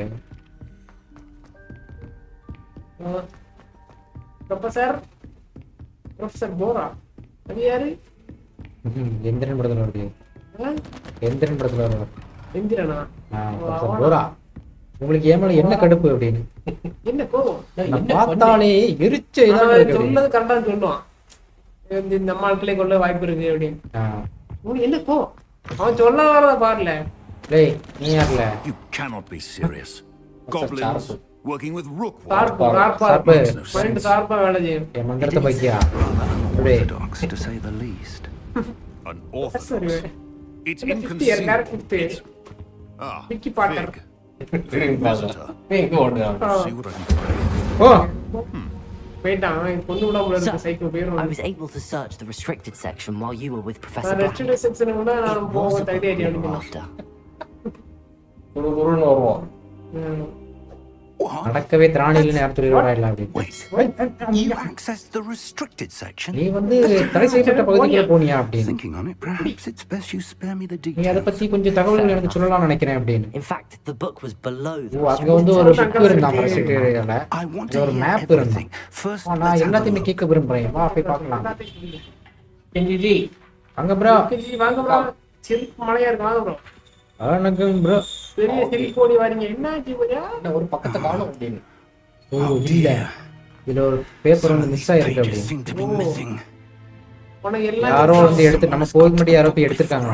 ப்ரொஃபசர் போரா அது யாரு? எந்திரன் படத்துல வருது. எந்திரன் படத்துல வருது. எந்திரனா? ப்ரொஃபசர் போரா உங்களுக்கு ஏமல என்ன கடுப்பு அப்படின்னு. என்ன கோவம்? நான் பார்த்தாலே எரிச்ச இதான் சொல்றது கரெக்டா சொல்லுவான். இந்த அம்மாக்களே கொள்ள வாய்ப்பு இருக்கு அப்படின்னு. உங்களுக்கு என்ன கோவம்? அவன் சொல்ல வரத பாருல. டேய் நீ யார்ல? You cannot be serious. Goblins working with rook. சார்பா மைண்ட் சார்பா வேலை செய்யும். என் மந்திரத்தை பைக்கியா. Orthodox to say the least. An orthodox. It's inconceivable. Vicky Potter. I was able to search the restricted section while you were with Professor நடக்கவே திராணியில் நேரத்துல வரல அப்படி. You accessed the restricted section. நீ வந்து தடை செய்யப்பட்ட பகுதிக்குள்ள போனியா அப்படி. Thinking on it, perhaps it's best you spare me the நீ details. அத பத்தி கொஞ்சம் தகவல்கள் எனக்கு சொல்லலாம் நினைக்கிறேன் அப்படி. In fact, the book was below the அங்க வந்து ஒரு புக் இருந்தா ரெஸ்ட்ரிக்ட் ஏரியால. ஒரு மேப் இருந்து. நான் எல்லாத்தையுமே கேட்க விரும்புறேன். வா போய் பார்க்கலாம். கெஞ்சி அங்க ப்ரோ. கெஞ்சி வாங்க ப்ரோ. சிரிப்பு மலையா இருக்கு வாங்க ப்ரோ. வணக்கம் ப்ரோ. பெரிய சிரிப்போடி வரீங்க. என்னாச்சு போயா? ஒரு பக்கத்தை காணோம் அப்படின்னு. ஓ இல்ல. இதுல ஒரு பேப்பர் வந்து மிஸ் ஆயிருக்கு அப்படி. உனக்கு எல்லாம் யாரோ வந்து எடுத்து நம்ம போக முடிய யாரோ போய் எடுத்துட்டாங்க.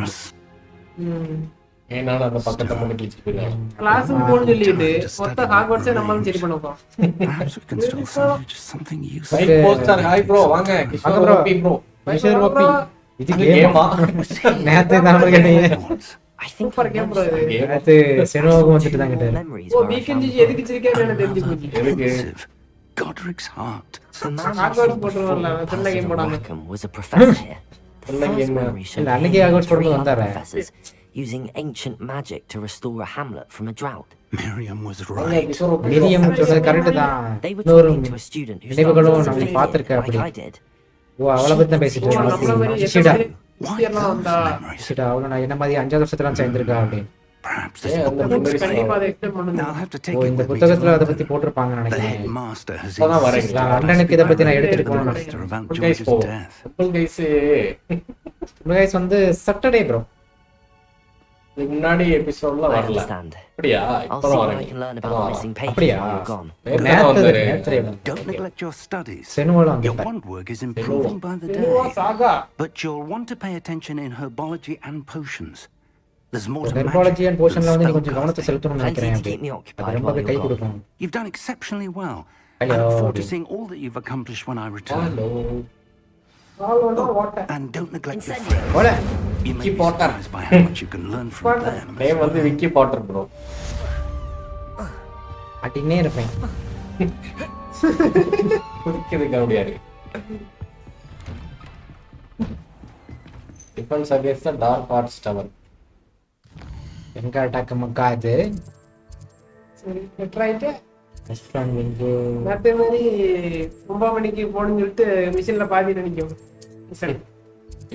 ஏனால அந்த பக்கத்தை மட்டும் கிளிச் போயிடுறாங்க. கிளாஸ் போன்னு சொல்லிட்டு மொத்த ஹாக்வர்ட்ஸே நம்மளும் சரி பண்ணப்போம். Perhaps we can still salvage something useful. Right poster hi bro வாங்க Kishore OP bro. Kishore OP இது கேமா நேத்து தான் கேட்டீங்க. சூப்பர் கேம் ப்ரோ இது. நேத்து செனோவுக்கு வந்துட்டு தான் கேட்டாரு. ஓ வீக்கெண்ட் எதுக்கு சிரிக்கவே எனக்கு தெரிஞ்சு போச்சு. எதுக்கு Godric's heart. ஹாக்வர்ட்ஸ் போட்டுறல நல்ல கேம் போடாம. Was a professor here. நல்ல கேம். இல்ல அன்னைக்கு ஹாக்வர்ட்ஸ் போட்டு வந்தாரே. Using ancient magic to restore a hamlet from a drought. Miriam was right. Miriam சொன்னது கரெக்ட் தான். They were இன்னொரு talking to a student who நினைவுகளும் started நம்ம to பார்த்திருக்க like I அப்படி. did. ஓ அவளை பத்தி தான் பேசிட்டு நம்மள மாதிரி இருக்கோம். ஷிடா எல்லாம் வந்தா ஷிடா அவள நான் என்ன மாதிரி 5வது வருஷத்துல சேர்ந்திருக்கா அப்படி. Perhaps this கண்டிப்பா அதை எக்ஸ்பிளைன் பண்ணுங்க. I'll have to take O it இந்த with me புத்தகத்துல அத tomorrow. பத்தி போட்டுருப்பாங்கன்னு The நினைக்கிறேன். headmaster has இப்பதான் வரேன். insisted லண்டனுக்கு இத பத்தி நான் எடுத்துட்டு போகணும். Master about கைஸ் George's போ. death. கைஸ் guys வந்து சாட்டர்டே ப்ரோ. இதுக்கு முன்னாடி எபிசோட்ல I வரல. understand. அப்படியா I'll இப்போ see what வரேன். I can learn about the missing papers அப்படியா while you're gone. நேத்து Don't neglect your studies. செனுவல Your வந்து wand work is improving by the இதுவா day. சாகா. But you'll want to pay attention in herbology and potions. There's more to herbology magic and போஷன்ல வந்து நீ than கொஞ்சம் கவனத்தை spellcasting. செலுத்தணும்னு Plenty நினைக்கிறேன் to அப்படி. keep me அது occupied ரொம்ப while கை you're gone. கொடுக்கும். You've done exceptionally well. I Hello. look forward to seeing all that you've accomplished when I return. Hello ஆளோட வாட்ட. And don't neglect your friends. போல You may Vicky be Potter. surprised by how much you can learn from them. Name வந்து விக்கி Potter bro. அடினே இருப்பேன். குதிக்கிறது கவுடியா இருக்கு. Defence against the dark arts tower. எங்க அட்டாக் மக்கா இது. சரி ட்ரைட். ரெஸ்டாரன்ட் வந்து நேத்து மாதிரி 9 மணிக்கு போன்னு சொல்லிட்டு மிஷின்ல பாதி நினைக்கும். சரி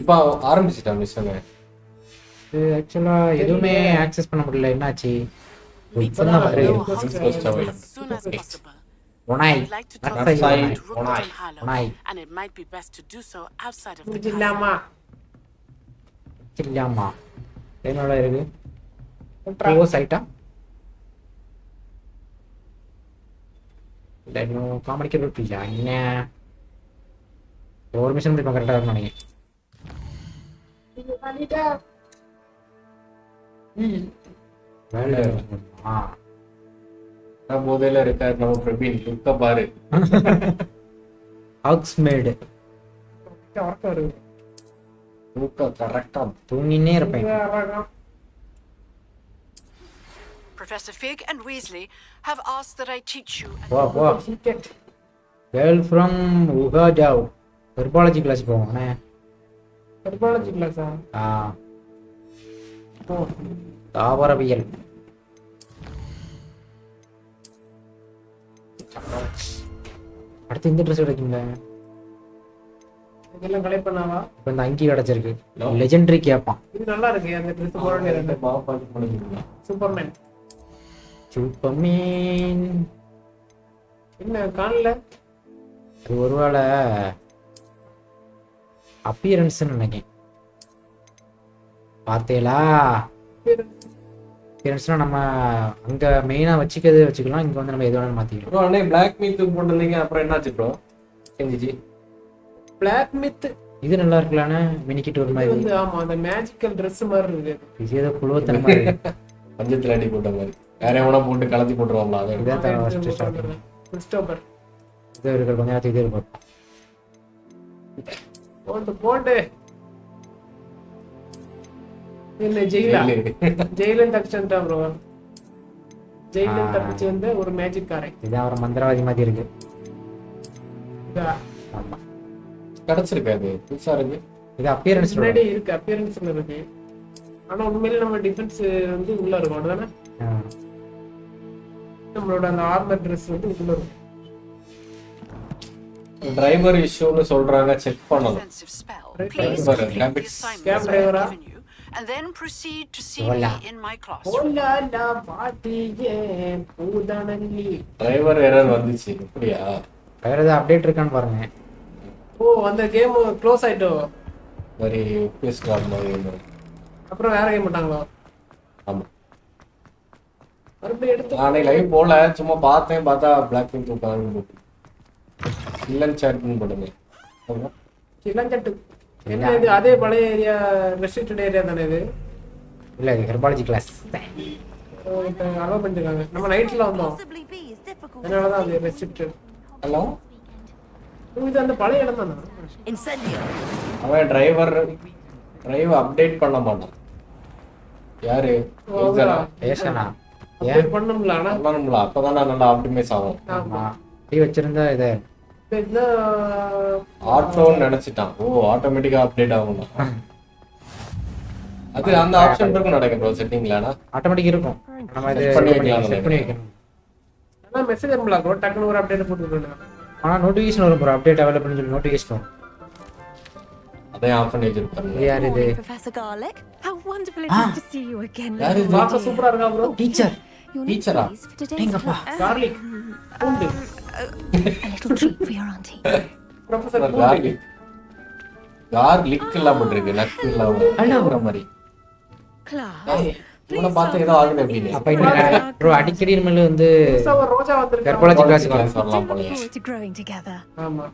இப்போ ஆரம்பிச்சிட்டா மிஷன். இது ஆக்சுவலா எதுவுமே ஆக்சஸ் பண்ண முடியல என்னாச்சு? இப்பதான் வருது. ஒனாய் நட்டாய் ஒனாய் and it might be best to do so outside of the இல்லம்மா. இல்லம்மா என்னோட இருக்கு ஓ சைட்டா இல்ல இன்னும் காமெடிக்கு இருப்பியா என்ன ஒரு மிஷன் இப்ப கரெக்டா இருக்கும் நினைக்கிறேன். இது பண்ணிட்டா. நான் போதையில இருக்காரு நம்ம பிரவீன் லுக்க பாரு. ஆக்ஸ்மேட் கரெக்டா வருது. லுக்க கரெக்டா தூங்கினே இருப்பேன். Professor Fig and Weasley have asked that I teach you. வா வா கேர்ள் ஃப்ரம் உகாஜாவ் ஹெர்பாலஜி கிளாஸ் போவோம் அண்ணே. ஹெர்பாலஜி கிளாஸா? ஆ தாவரவியல். அடுத்து இந்த ட்ரெஸ் கிடைக்குங்க. இதெல்லாம் கலெக்ட் பண்ணாவா? இப்போ இந்த அங்கி கிடைச்சிருக்கு. லெஜெண்டரி கேப்பான். இது நல்லா இருக்கு. அந்த ட்ரெஸ் போட வேண்டியது. பாப்பாக்கு பண்ணுங்க. சூப்பர்மேன். சூப்பர்மேன் என்ன காணல? அது ஒருவேளை அப்பியரன்ஸ்னு நினைக்கிறேன். பார்த்தேலா அப்பியரன்ஸ்னா நம்ம அங்க மெயினா வச்சுக்கலாம். இங்க வந்து நம்ம எது வேணாலும் மாத்திக்கலாம். ப்ரோ அண்ணே பிளாக் மீத் போட்டுருந்தீங்க அப்புறம் என்னாச்சு ப்ரோ? செஞ்சிச்சு பிளாக் மித் இது நல்லா இருக்கலானே மினிக்கிட்டு ஒரு மாதிரி வந்து. ஆமா அந்த மேஜிக்கல் Dress மாதிரி இருக்கு. இது ஏதோ குழுவத்தனமா இருக்கு. பஞ்சத்துல அடி போட்ட மாதிரி வேற எவனா போட்டு கலத்தி போட்டுருவாங்களா? அதை இதான் ஃபர்ஸ்ட் ஸ்டார்ட் கிறிஸ்டோபர் இது இருக்கு. கொஞ்ச நேரத்துக்கு இது இருக்கும். போட்டு என்ன ஜெயிலன் தப்பிச்சுட்டா ப்ரோ. ஜெயிலன் தப்பிச்சு வந்து ஒரு மேஜிக் காரன். இதான் ஒரு மந்திரவாதி மாதிரி இருக்கு. ஆமா கிடைச்சிருக்காது. புதுசா இருக்கு. இது அப்பியரன்ஸ் முன்னாடி இருக்கு. அப்பியரன்ஸ்ல இருக்கு. ஆனா உண்மையிலே நம்ம டிஃபென்ஸ் வந்து உள்ள இருக்கும். அதுதானே நம்மளோட அந்த ஆர்மர் Dress வந்து உள்ள இருக்கும். டிரைவர் இஷ்யூன்னு சொல்றாங்க. செக் பண்ணணும். டிரைவர் கேப் டிரைவரா? And then proceed to see me in my classroom. ஓலாலா பாட்டியே பூதனல்லி. டிரைவர் எரர் வந்துச்சு. அப்படியா? வேற ஏதாவது அப்டேட் இருக்கான்னு பாருங்க. ஓ அந்த கேம் க்ளோஸ் ஆயிட்டோ. very PS கார்டு மாதிரி. அப்புறம் வேற கேம் போட்டாங்களா? ஆமா மறுபடியும் எடுத்து நானே லைவ் போல சும்மா பார்த்தா பிளாக் பிங்க் தூக்கான்னு போட்டு இல்லன் சாட்னு போடுங்க. இளஞ்சட்டு என்ன இது? அதே பழைய ஏரியா ரெஸ்ட்ரிக்டட் ஏரியா தானே இது? இல்ல ஹெர்பாலஜி கிளாஸ் இப்போ அலோவ் பண்ணிருக்காங்க. நம்ம நைட்ல வந்தோம். அதனால தான் அது ரெஸ்ட்ரிக்டட். ஹலோ இது அந்த பழைய இடம் தானா? அவன் டிரைவ் அப்டேட் பண்ண மாட்டான். யாரு யூசரா ஏஷனா ஏன் பண்ணனும்ல? ஆனா பண்ணனும்ல, அப்பதான் நல்லா ஆப்டிமைஸ் ஆகும். ஆமா டீ வச்சிருந்தா இது என்ன ஆட்டோன்னு நினைச்சிட்டான். ஓ ஆட்டோமேட்டிக்கா அப்டேட் ஆகும். அது அந்த ஆப்ஷன் இருக்கும் நடக்கும் ப்ரோ செட்டிங்லனா ஆட்டோமேட்டிக் இருக்கும். நம்ம இது செட் பண்ணி வைக்கணும். நான் மெசேஜ் அனுப்பல ப்ரோ, டக்குனு ஒரு அப்டேட் போட்டுறேன். ஆனா நோட்டிஃபிகேஷன் வரும் ப்ரோ, அப்டேட் அவைலபிள்னு சொல்லி நோட்டிஃபிகேஷன் வரும். அதை ஆஃப் பண்ணி வச்சிருப்பாங்க. யார் இது? Professor Garlic, how wonderful it is to see you again. யார் இது? பாக்க சூப்பரா இருக்கா ப்ரோ? டீச்சரா? எங்கப்பா? கார்லிக். பூண்டு. A little treat for your auntie. Professor garlic எல்லாம் போட்டுருக்கு, நக்கு எல்லாம் அழகுற மாதிரி. Class. உன்னை பார்த்து ஏதோ ஆகுது அப்படின்னு. அப்ப இந்த ப்ரோ அடிக்கடி நம்மள வந்து ரோஜா வந்திருக்கு. ஹெர்பாலஜி கிளாஸ் வரலாம் போல. To growing together. ஆமா.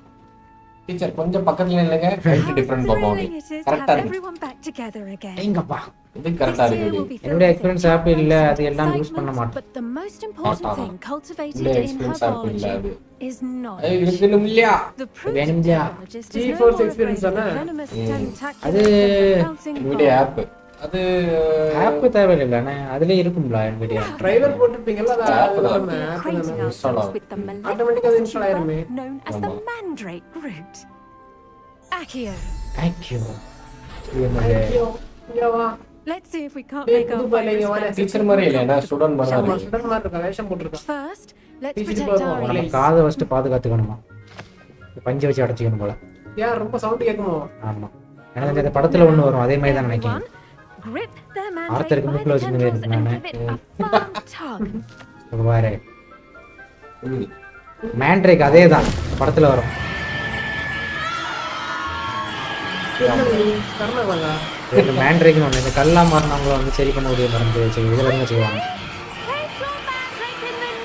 டீச்சர் கொஞ்சம் பக்கத்துல இல்லங்க, ஹைட் டிஃபரண்ட் பாப்போம். கரெக்ட்டா இருக்கு. Everyone back together again. எங்கப்பா? இது கரெக்ட்டா இருக்கு. என்னோட எக்ஸ்பீரியன்ஸ் ஆப் இல்ல, அது எல்லாம் யூஸ் பண்ண மாட்டேன். But the most important thing cultivated in herbology is knowledge. ஏய் இதுன்னு இல்லையா? வேணும்யா. Geforce experience தான? அது வீடியோ ஆப். அது ஆப் தேவையில்லைண்ணே, அதுல இருக்கும்ல வீடியோ. டிரைவர் போட்டுப்பீங்கல்ல, அது ஆட்டோமேட்டிக்கா இன்ஸ்டால் ஆயிருமே. Known as the mandrake root. Accio. இங்கவா. Let's see if we can't make our way. Teacher மாதிரி இல்லனா ஸ்டூடண்ட் மாதிரி இருக்கு. ஸ்டூடண்ட் மாதிரி இருக்க வேஷம் போட்டுருக்கா. First, let's protect our நம்ம ears. காதை ஃபர்ஸ்ட் பாதுகாத்துக்கணுமா, பஞ்ச வச்சு அடைச்சிக்கணும் போல. யார் ரொம்ப சவுண்ட் கேக்குமோ? ஆமா, எனக்கு அந்த படத்துல ஒண்ணு வரும் அதே மாதிரி தான் நினைக்கிறேன். Grip the ஆர்த்தருக்கு mandrake முக்குல by the வச்சிருந்தே tendrils and இருந்தானே. give it a firm tug. பாரு மேண்ட்ரேக் அதேதான் படத்துல வரும். கர்ணவங்க இது மேண்ட்ரேக்னு ஒண்ணு, இந்த கல்லா மாறினவங்கள வந்து சரி பண்ண முடிய மருந்து சரி இதுல என்ன செய்வாங்க.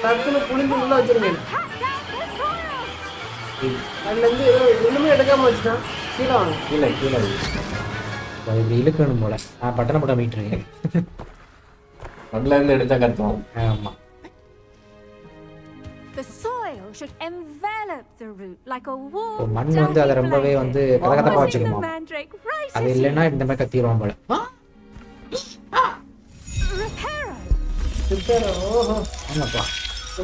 டக்குனு புளிஞ்சு உள்ள வச்சிருங்க. அதுல இருந்து ஒண்ணுமே எடுக்காம வச்சுட்டான். கீழே வாங்க. கீழே இப்படி இழுக்கணும் போல. நான் பட்டனை போட்டு மீட்டுருக்கேன். மண்ணில இருந்து எடுத்தா கத்துவோம். ஆமா. The soil should envelop the root like a warm. மண் வந்து அத ரொம்பவே வந்து கதகதப்பா வச்சுக்குமா. அது இல்லைன்னா இந்த மாதிரி கத்திடுவான் போல. ரிப்பேர். ஓஹோ. ஆமாப்பா.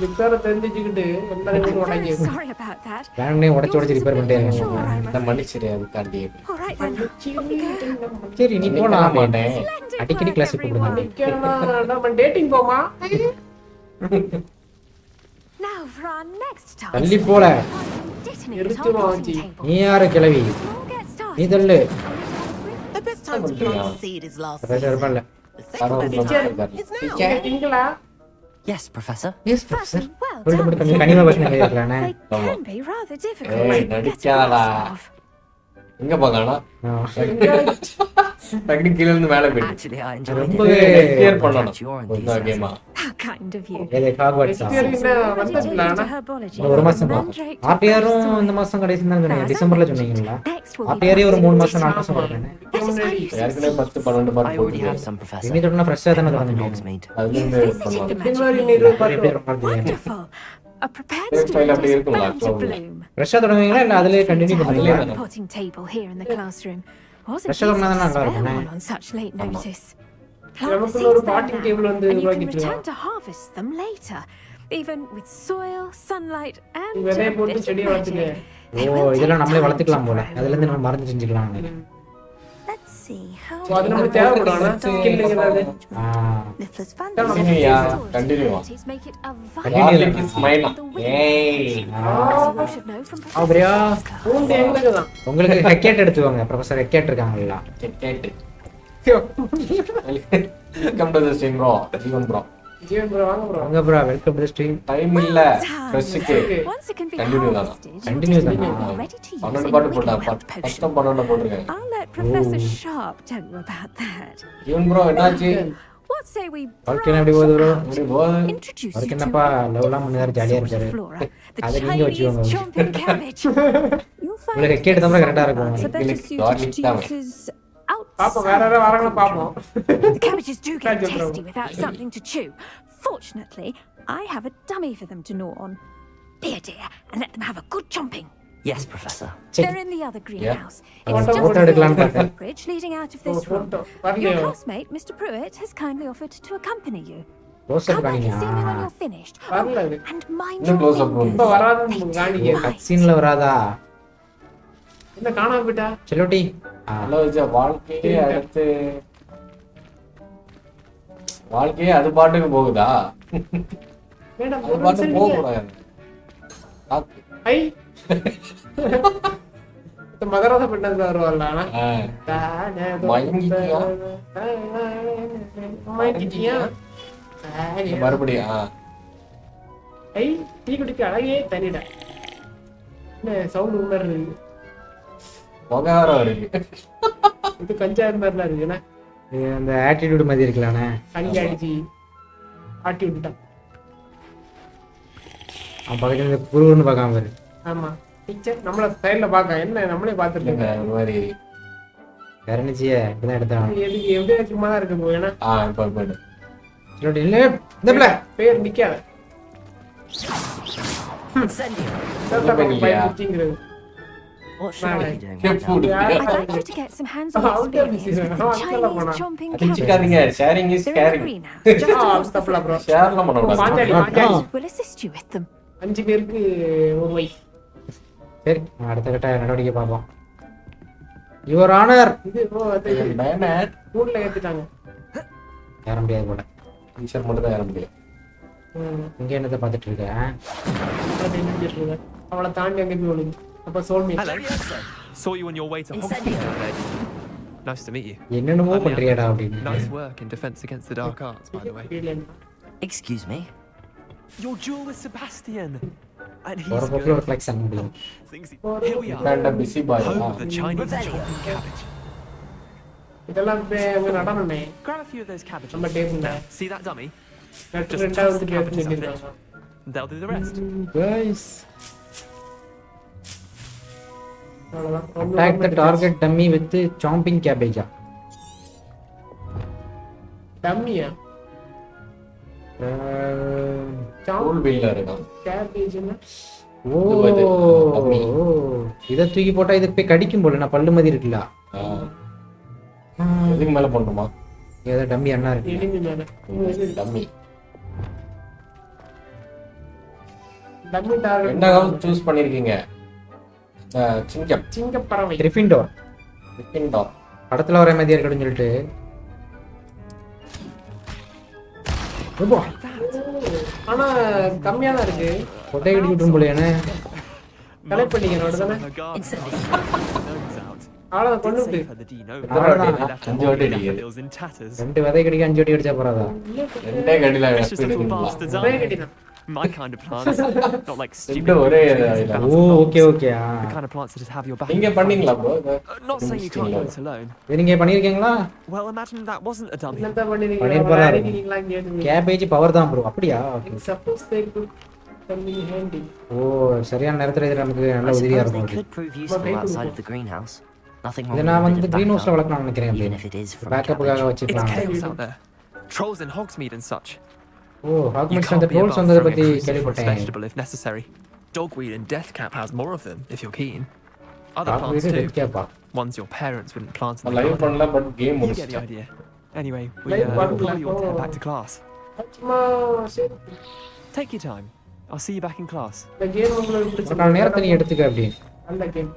ரிப்பேர் தெரிஞ்சிக்கிட்டு எல்லாரும் உடைங்க. Sorry about that. வேணும்னே உடைச்சு ரிப்பேர் பண்ணிட்டே இருக்காங்க. இந்த மன்னிச்சிரே அது தாண்டி. சரி நீ போலாம் மாட்டேன். அடிக்கடி கிளாஸ் கூப்பிடுங்க. நம்ம டேட்டிங் போமா? Now for our next task. தள்ளி போல. நீ யாரு கிளவி? நீ தள்ளு. The best time to plant a seed is last Professor season. பண்ணல. The second best time is now. டீங்களா? Yes, Professor. Yes, Professor. சொல்லிட்டு மட்டும் கனிமா பசங்க கேக்குறானே. Can be rather difficult. ஏய் நடிச்சாடா. எங்க போகானா? டெக்னிக்கல் இருந்து மேல போய். Actually, I enjoyed it. ரொம்ப கிளியர் பண்ணனும். இந்த கேமா. How kind of you. ஏதே Hogwarts. ஒரு மாசம் ஆர்டிஆரும் இந்த மாசம் கடைசி தான் சொன்னீங்க. டிசம்பர்ல சொன்னீங்களா? ஆர்டிஆரே ஒரு 3 மாசம் 4 மாசம் வரணும். ஏற்கனவே 10 12 mark I already have some, Professor. இனி தொடர்ந்து ஃப்ரெஷ்ஷா தான Dogs வந்து made. அதுல இருந்து Wonderful. A prepared File student அப்படி is இருக்கும்ல, bound to bloom. ஃப்ரெஷ்ஷா தொடங்குவீங்களா இல்ல அதுலயே கண்டினியூ பண்ணுவீங்களா? Potting table here in the classroom. Wasn't Fresh ah easy to தொடங்குனா நல்லா spare இருக்கும்னே. one on such late notice. Plant the நமக்குள்ள seeds ஒரு there பாட்டிங் டேபிள் now, வந்து and you can உருவாக்கிட்டோம். return to harvest them later, even with soil, sunlight, and விதைய a போட்டு bit of செடியை வளர்த்துட்டு. magic. ஓ இதெல்லாம் நம்மளே வளர்த்துக்கலாம் போல. அதுல இருந்து நம்ம மருந்து செஞ்சுக்கலாம். Let's see how. அது நமக்கு தேவைப்படும் ஆனா ஸ்கில் ஏதாவது. Nicholas Van Continue, continue. make it a Garlic is mine. ஏய் you should know from அப்படியா? பூண்டு எங்களுக்கு தான். உங்களுக்கு ஹெக்கேட் எடுத்துவாங்க. ப்ரொஃபசர் ஹெக்கேட் இருக்காங்கல்ல. கேட். Welcome to the stream bro. Jeevan bro. Jeevan bro வாங்க ப்ரோ. வாங்க bro, welcome to the stream. Time இல்ல. ஃப்ரெஷ்க்கு once it can be continue தான். harvested, Continue தான். ready to use 12 in பாட்டு making போட்டா a health potion. கஷ்டம் பண்ணல போட்டுருக்கேன். I'll let Professor Sharp tell you about that. Jeevan bro என்னாச்சு? What say we வாழ்க்கை எப்படி போகுது ப்ரோ? இப்படி போகுது. introduce அதுக்கு you to என்னப்பா லவ்லாம் பண்ணாரு ஜாலியா இருக்காரு. flora, the அதை நீங்க Chinese வச்சுக்கோங்க. chomping cabbage. You'll find உங்களுக்கு ஹெக்கேட் தான் கரெக்ட்டா இருக்கும். plants are better உங்களுக்கு suited garlic to தான். use பாப்போம் வேற யாராவது வராங்களா பாப்போம். The cabbages do get tasty without something to chew. Fortunately, I have a dummy for them to gnaw on. Be a dear and let them have a good chomping. Yes, Professor. They're in the other greenhouse. Yeah. It's just a footbridge leading out of this room. Your classmate, Mr. Pruitt, has kindly offered to accompany you. Come back and see me when you're finished. And mind your fingers. கட்சீன்ல வராதா? என்ன காணாம போயிட்டா? செல்லோட்டி. வாழ்க்கையே அது பாட்டுக்கு போகுதா? Madam அது பாட்டுக்கு போக கூடாது. ஐ மதராச பண்ணது வருவாள்ல மறுபடியும் ஐ டீ குடிக்க அழகே தனிடா. என்ன சவுண்ட் உணர் இருக்கு, புகாரம் இருக்கு. இது கஞ்சாயிரம் மாதிரிலாம் இருக்குண்ணா. அந்த ஆட்டிடியூட் மாதிரி இருக்கலாண்ணே. கஞ்சி அடிச்சு ஆட்டி விட்டுட்டான். அவன் பக்கத்துல குருன்னு பார்க்காம பாரு. ஆமா டீச்சர் நம்மள சைடுல பார்க்க என்ன நம்மளே பார்த்துருக்கோங்க இந்த மாதிரி கரணிச்சிய இப்பதான் எடுத்தான். எதுக்கு எப்படியா சும்மா தான் இருக்கு போவேனா? இப்ப போடு செல்லோட்டி இல்ல இந்த பிள்ளை பேர் நிக்காத. What should I be doing? I'd like you to get some hands-on experience with the Chinese chomping cabbages. Sharing is caring. We'll assist you with them. 5 பேருக்கு ஒரு வைஃப். சரி அடுத்த கட்ட நடவடிக்கை பார்ப்போம். Your honour. இது அது ஸ்கூல்ல ஏத்திட்டாங்க. ஏற முடியாது போல. டீச்சர் மட்டும் தான் ஏற முடியும். இங்க என்னத பார்த்துட்டு இருக்க? அவளை தாண்டி அங்க போய் ஒளிஞ்சு. அப்ப சோல்மி. Saw you on your way to Hogwarts. Nice to meet you. என்னென்னமோ பண்றியாடா அப்படினு. Nice work in defense against the dark arts, by the way. Excuse me. Your duel with Sebastian. And he's ஒரு பக்கம் ஒரு ஃப்ளெக்ஸ் பண்ண முடியும். Here we are. Panda busy boy. Home of the Chinese chopping cabbage. இதெல்லாம் நடனமே. Grab a few of those cabbages. நம்ம டேபிள்ல. See that dummy? Just ரெண்டாவது catch பண்ணிருக்காங்க. They'll do the rest. Guys. Attack the target dummy with the chomping cabbage. டம்மியா? School பில்ல இருக்கு. கேபேஜ்னா ஓ இத தூக்கி போட்டா இது போய் கடிக்கும் போல நான் பல்லு மாதிரி இருக்குல. எதுக்கு மேல போணுமா? ஏதோ டம்மி அண்ணா இருக்கு. எலிமி மேல. டம்மி. டம்மி டார்கெட் என்ன ஹவுஸ் சூஸ் பண்ணிருக்கீங்க? சிங்கம் பறவை. கிரிஃபிண்டோர். கிரிஃபிண்டோர். படத்துல வர மாதிரி இருக்குன்னு சொல்லிட்டு. ரொம்ப ஆனா கம்மியா தான் இருக்கு. கொட்டை கடிக்கிட்டும் போலயானே. கலெக்ட் பண்ணிக்கணும் அவ்வளவுதானே. ஆளை கொண்டு விட்டு. அஞ்சு வாட்டி அடிக்குது. 2 விதை கடிக்க 5 வாட்டி அடிச்சா போறாதா? ரெண்டே கடில ஒரே கடிதான். My kind of plants, not like stupid. Oh, okay. The kind of plants that just have your back. நீங்க பண்ணீங்களா bro? Not saying you can't do it alone. நீங்க பண்ணிருக்கீங்களா? Well, imagine that wasn't a dummy. என்னடா பண்ணிருக்கீங்க? Cabbage power தான் bro. அப்படியா? Okay. Suppose they could come in handy. சரியான நேரத்துல இது நமக்கு நல்ல உதவியா இருக்கும். Could prove useful outside of the greenhouse. Nothing wrong. இத நான் வந்து green house ல வளர்க்கணும்னு நினைக்கிறேன் அப்படியே. பேக்கப்புக்காக வச்சிருக்காங்க. It's chaos out there. Trolls in Hogsmeade and such. Hogwarts and the trolls வந்தத பத்தி கேள்விப்பட்டேன். Vegetable if necessary. Dogweed and deathcap has more of them if you're keen. Other plants too. Ones your parents wouldn't plant in the live பண்ணல but game you get the idea. Anyway, we probably ought to head back to class. Take your time. I'll see you back in class. The game உங்களுக்கு பிடிச்ச நான் நேரத்தை நீ எடுத்துக்க அப்படியே. நல்ல game.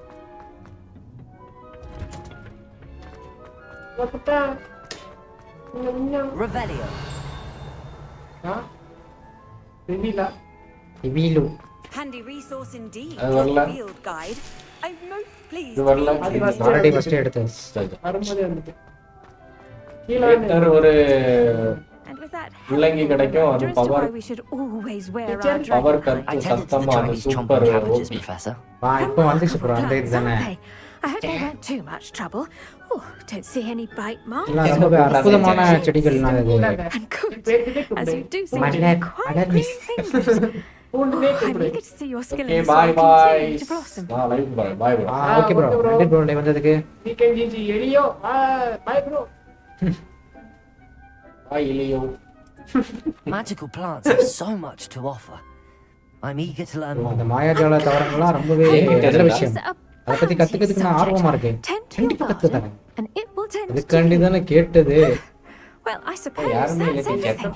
வாப்பா. Revelio. Reveal. Handy resource indeed. Field guide. I'm most pleased. already first எடுத்து. வரும்போது வந்து. கீழ ஒரு விலங்கி கிடைக்கும் அது பவர் பவர் கட் சத்தமா அது சூப்பர் professor. வா இப்போ வந்துச்சு bro அந்த இதுதானே. I hope I weren't too much trouble. Oh, don't see any bite marks. இல்ல ரொம்ப அற்புதமான செடிகள் நான் இது. And good, as you do seem to be quite green fingers. பூண்டுனே I'm கூப்பிடு. eager to see your skill Okay, in the bye sword bye. continue to blossom. live bro. Bye bro. Okay bro நன்றி bro live வந்ததுக்கு weekend GG Elio bye bro. Bye Elio. Magical plants have so much to offer. I'm eager to learn more. அந்த மாயாஜால தவறங்கள்லாம் ரொம்பவே நல்ல விஷயம். அத பத்தி கத்துக்கிறதுக்கு நான் ஆர்வமா இருக்கேன். கண்டிப்பா கத்துக்கிறேன். And it will tend to அதுக்காண்டி தானே கேட்டது. Well, I suppose யாருமே that's இல்லை everything.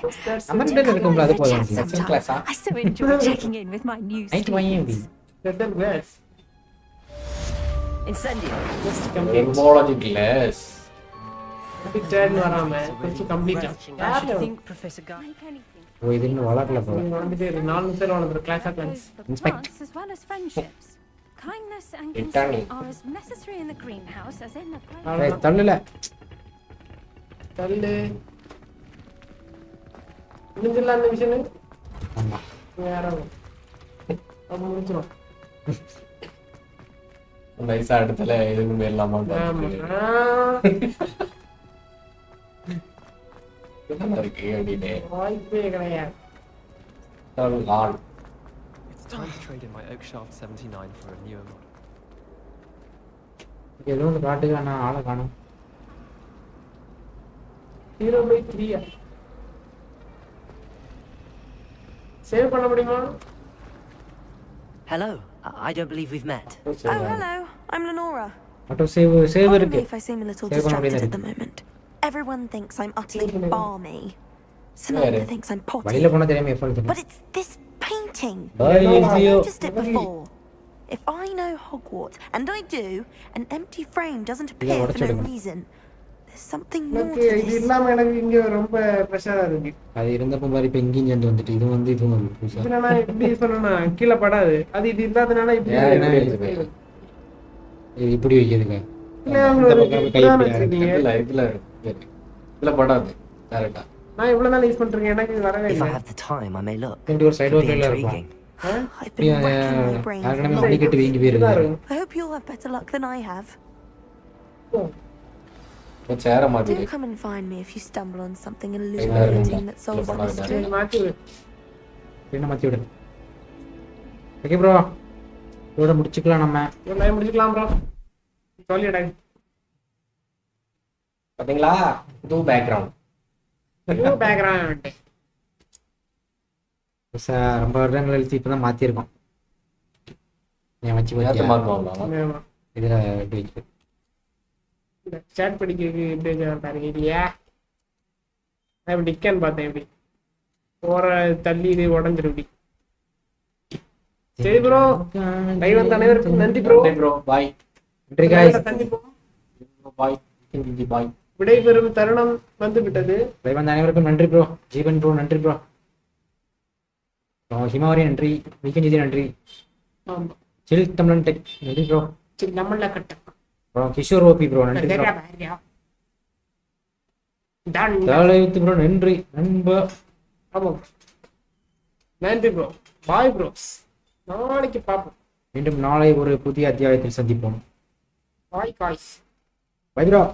நம்ம ரெண்டு பேரும் இருக்கும்ல அது போதும். செக்ஷன் கிளாஸா? I so enjoy checking in with my new night வாங்கி students. Settle class. Incendio. Just complete. என்வாலஜி கிளாஸ். டர்ன் வராம கொஞ்சம் கம்ப்ளீட்டா. I should think Professor Guy. ஓ இது இன்னும் வளரல போல. வந்துட்டே இருக்கு 4 நிமிஷம் வளர்ந்துற class class. Plants as well as friendships. Kindness and concern are as necessary in the greenhouse as in the playground. ஏய் தள்ளல. தள்ளு. முடிஞ்சல அந்த விஷயம். ஆமா. வேற அப்ப முடிச்சிரும். நைஸா இடத்துல எதுவும் மேலாமா என்ன இருக்கு அப்படினே வாய்ப்பே கிடையாது. All It's time to trade in my oak shaft 79 for a newer model. ஏதோ ஒன்று காட்டுங்க நான் ஆளை காணும். 0/3 சேவ் பண்ண முடியுமா? Hello. I don't believe we've met. Oh, hello. I'm Lenora. Auto save Pardon இருக்கு. me if I seem a little Save பண்ண distracted முடியாது. at the moment. Everyone thinks I'm utterly balmy. Samantha thinks I'm potty. வழியில போனா தெரியாம F1 But தெரியும். it's this painting. Bye, I Ezio. noticed it before. If I know Hogwarts, and I do, an empty frame doesn't appear for no reason. There's something more to இது this. இல்லாம எனக்கு இங்க ரொம்ப பிரஷரா இருக்கு. அது இருந்தப்ப பாரு இப்ப எங்கேயும் சேர்ந்து வந்துட்டு இது வந்து இது வந்து புதுசா. இதுல நான் எப்படி சொன்னா கீழ படாது. அது இது இல்லாதனால இப்படி இது இப்படி வைக்கிறதுங்க. இல்ல உங்களுக்கு இல்ல இல்ல படாது கரெக்ட்டா. நான் இவ்வளவு நாள் யூஸ் பண்ணிருக்கேன் எனக்கு இது வரவே If இல்ல. I have the time, I may look. இந்த ஒரு சைடு ஒர்க்ல இருக்கும். I've been racking my brains. யாருமே மணி கட்டி வீங்கி போயிருது. I hope you'll have better luck than I have. சேர மாதிரி Do come and find me if you stumble on something illuminating that solves the mystery. மாத்தி என்ன மாத்தி விடு. Okay bro. இதோட முடிச்சுக்கலாம் நம்ம. லைவ் முடிச்சுக்கலாம் ப்ரோ. சொல்லிடா. பாத்தீங்களா? இது பேக்ரவுண்ட். New background. சார் ரொம்ப வருடங்கள் கழிச்சு இப்பதான் மாத்தி இருக்கோம். நான் வச்சு நேத்து மாத்துவாங்களா? இதுல எப்படி இருக்கு? சாட் படிக்கிறதுக்கு எப்படி பாருங்க இல்லையா? நான் இப்படி டிக்கன் பார்த்தேன் இப்படி. போற தள்ளி இது உடஞ்சிரும் இப்படி. சரி ப்ரோ. லைவ் வந்த அனைவருக்கும் நன்றி ப்ரோ. நன்றி ப்ரோ. பாய். நன்றி गाइस. பாய். நன்றி பாய். விடைபெறும் தருணம் வந்து விட்டது. லைவ் வந்த அனைவருக்கும் நன்றி ப்ரோ. ஜீவன் ப்ரோ நன்றி ப்ரோ. ஹிமாவரி நன்றி. வீக்கெண்ட் ஜி நன்றி. ஆமா. சில் தமிழன் டெக் நன்றி ப்ரோ. சில் நம்மள கட்ட. ப்ரோ கிஷோர் ஓபி ப்ரோ நன்றி ப்ரோ. தாளையுத்து ப்ரோ நன்றி நண்பா. ஆமா. நன்றி ப்ரோ. பாய் ப்ரோஸ். நாளைக்கு பாப்போம். மீண்டும் நாளை ஒரு புதிய அத்தியாயத்தில் சந்திப்போம். Bye guys. Bye bro.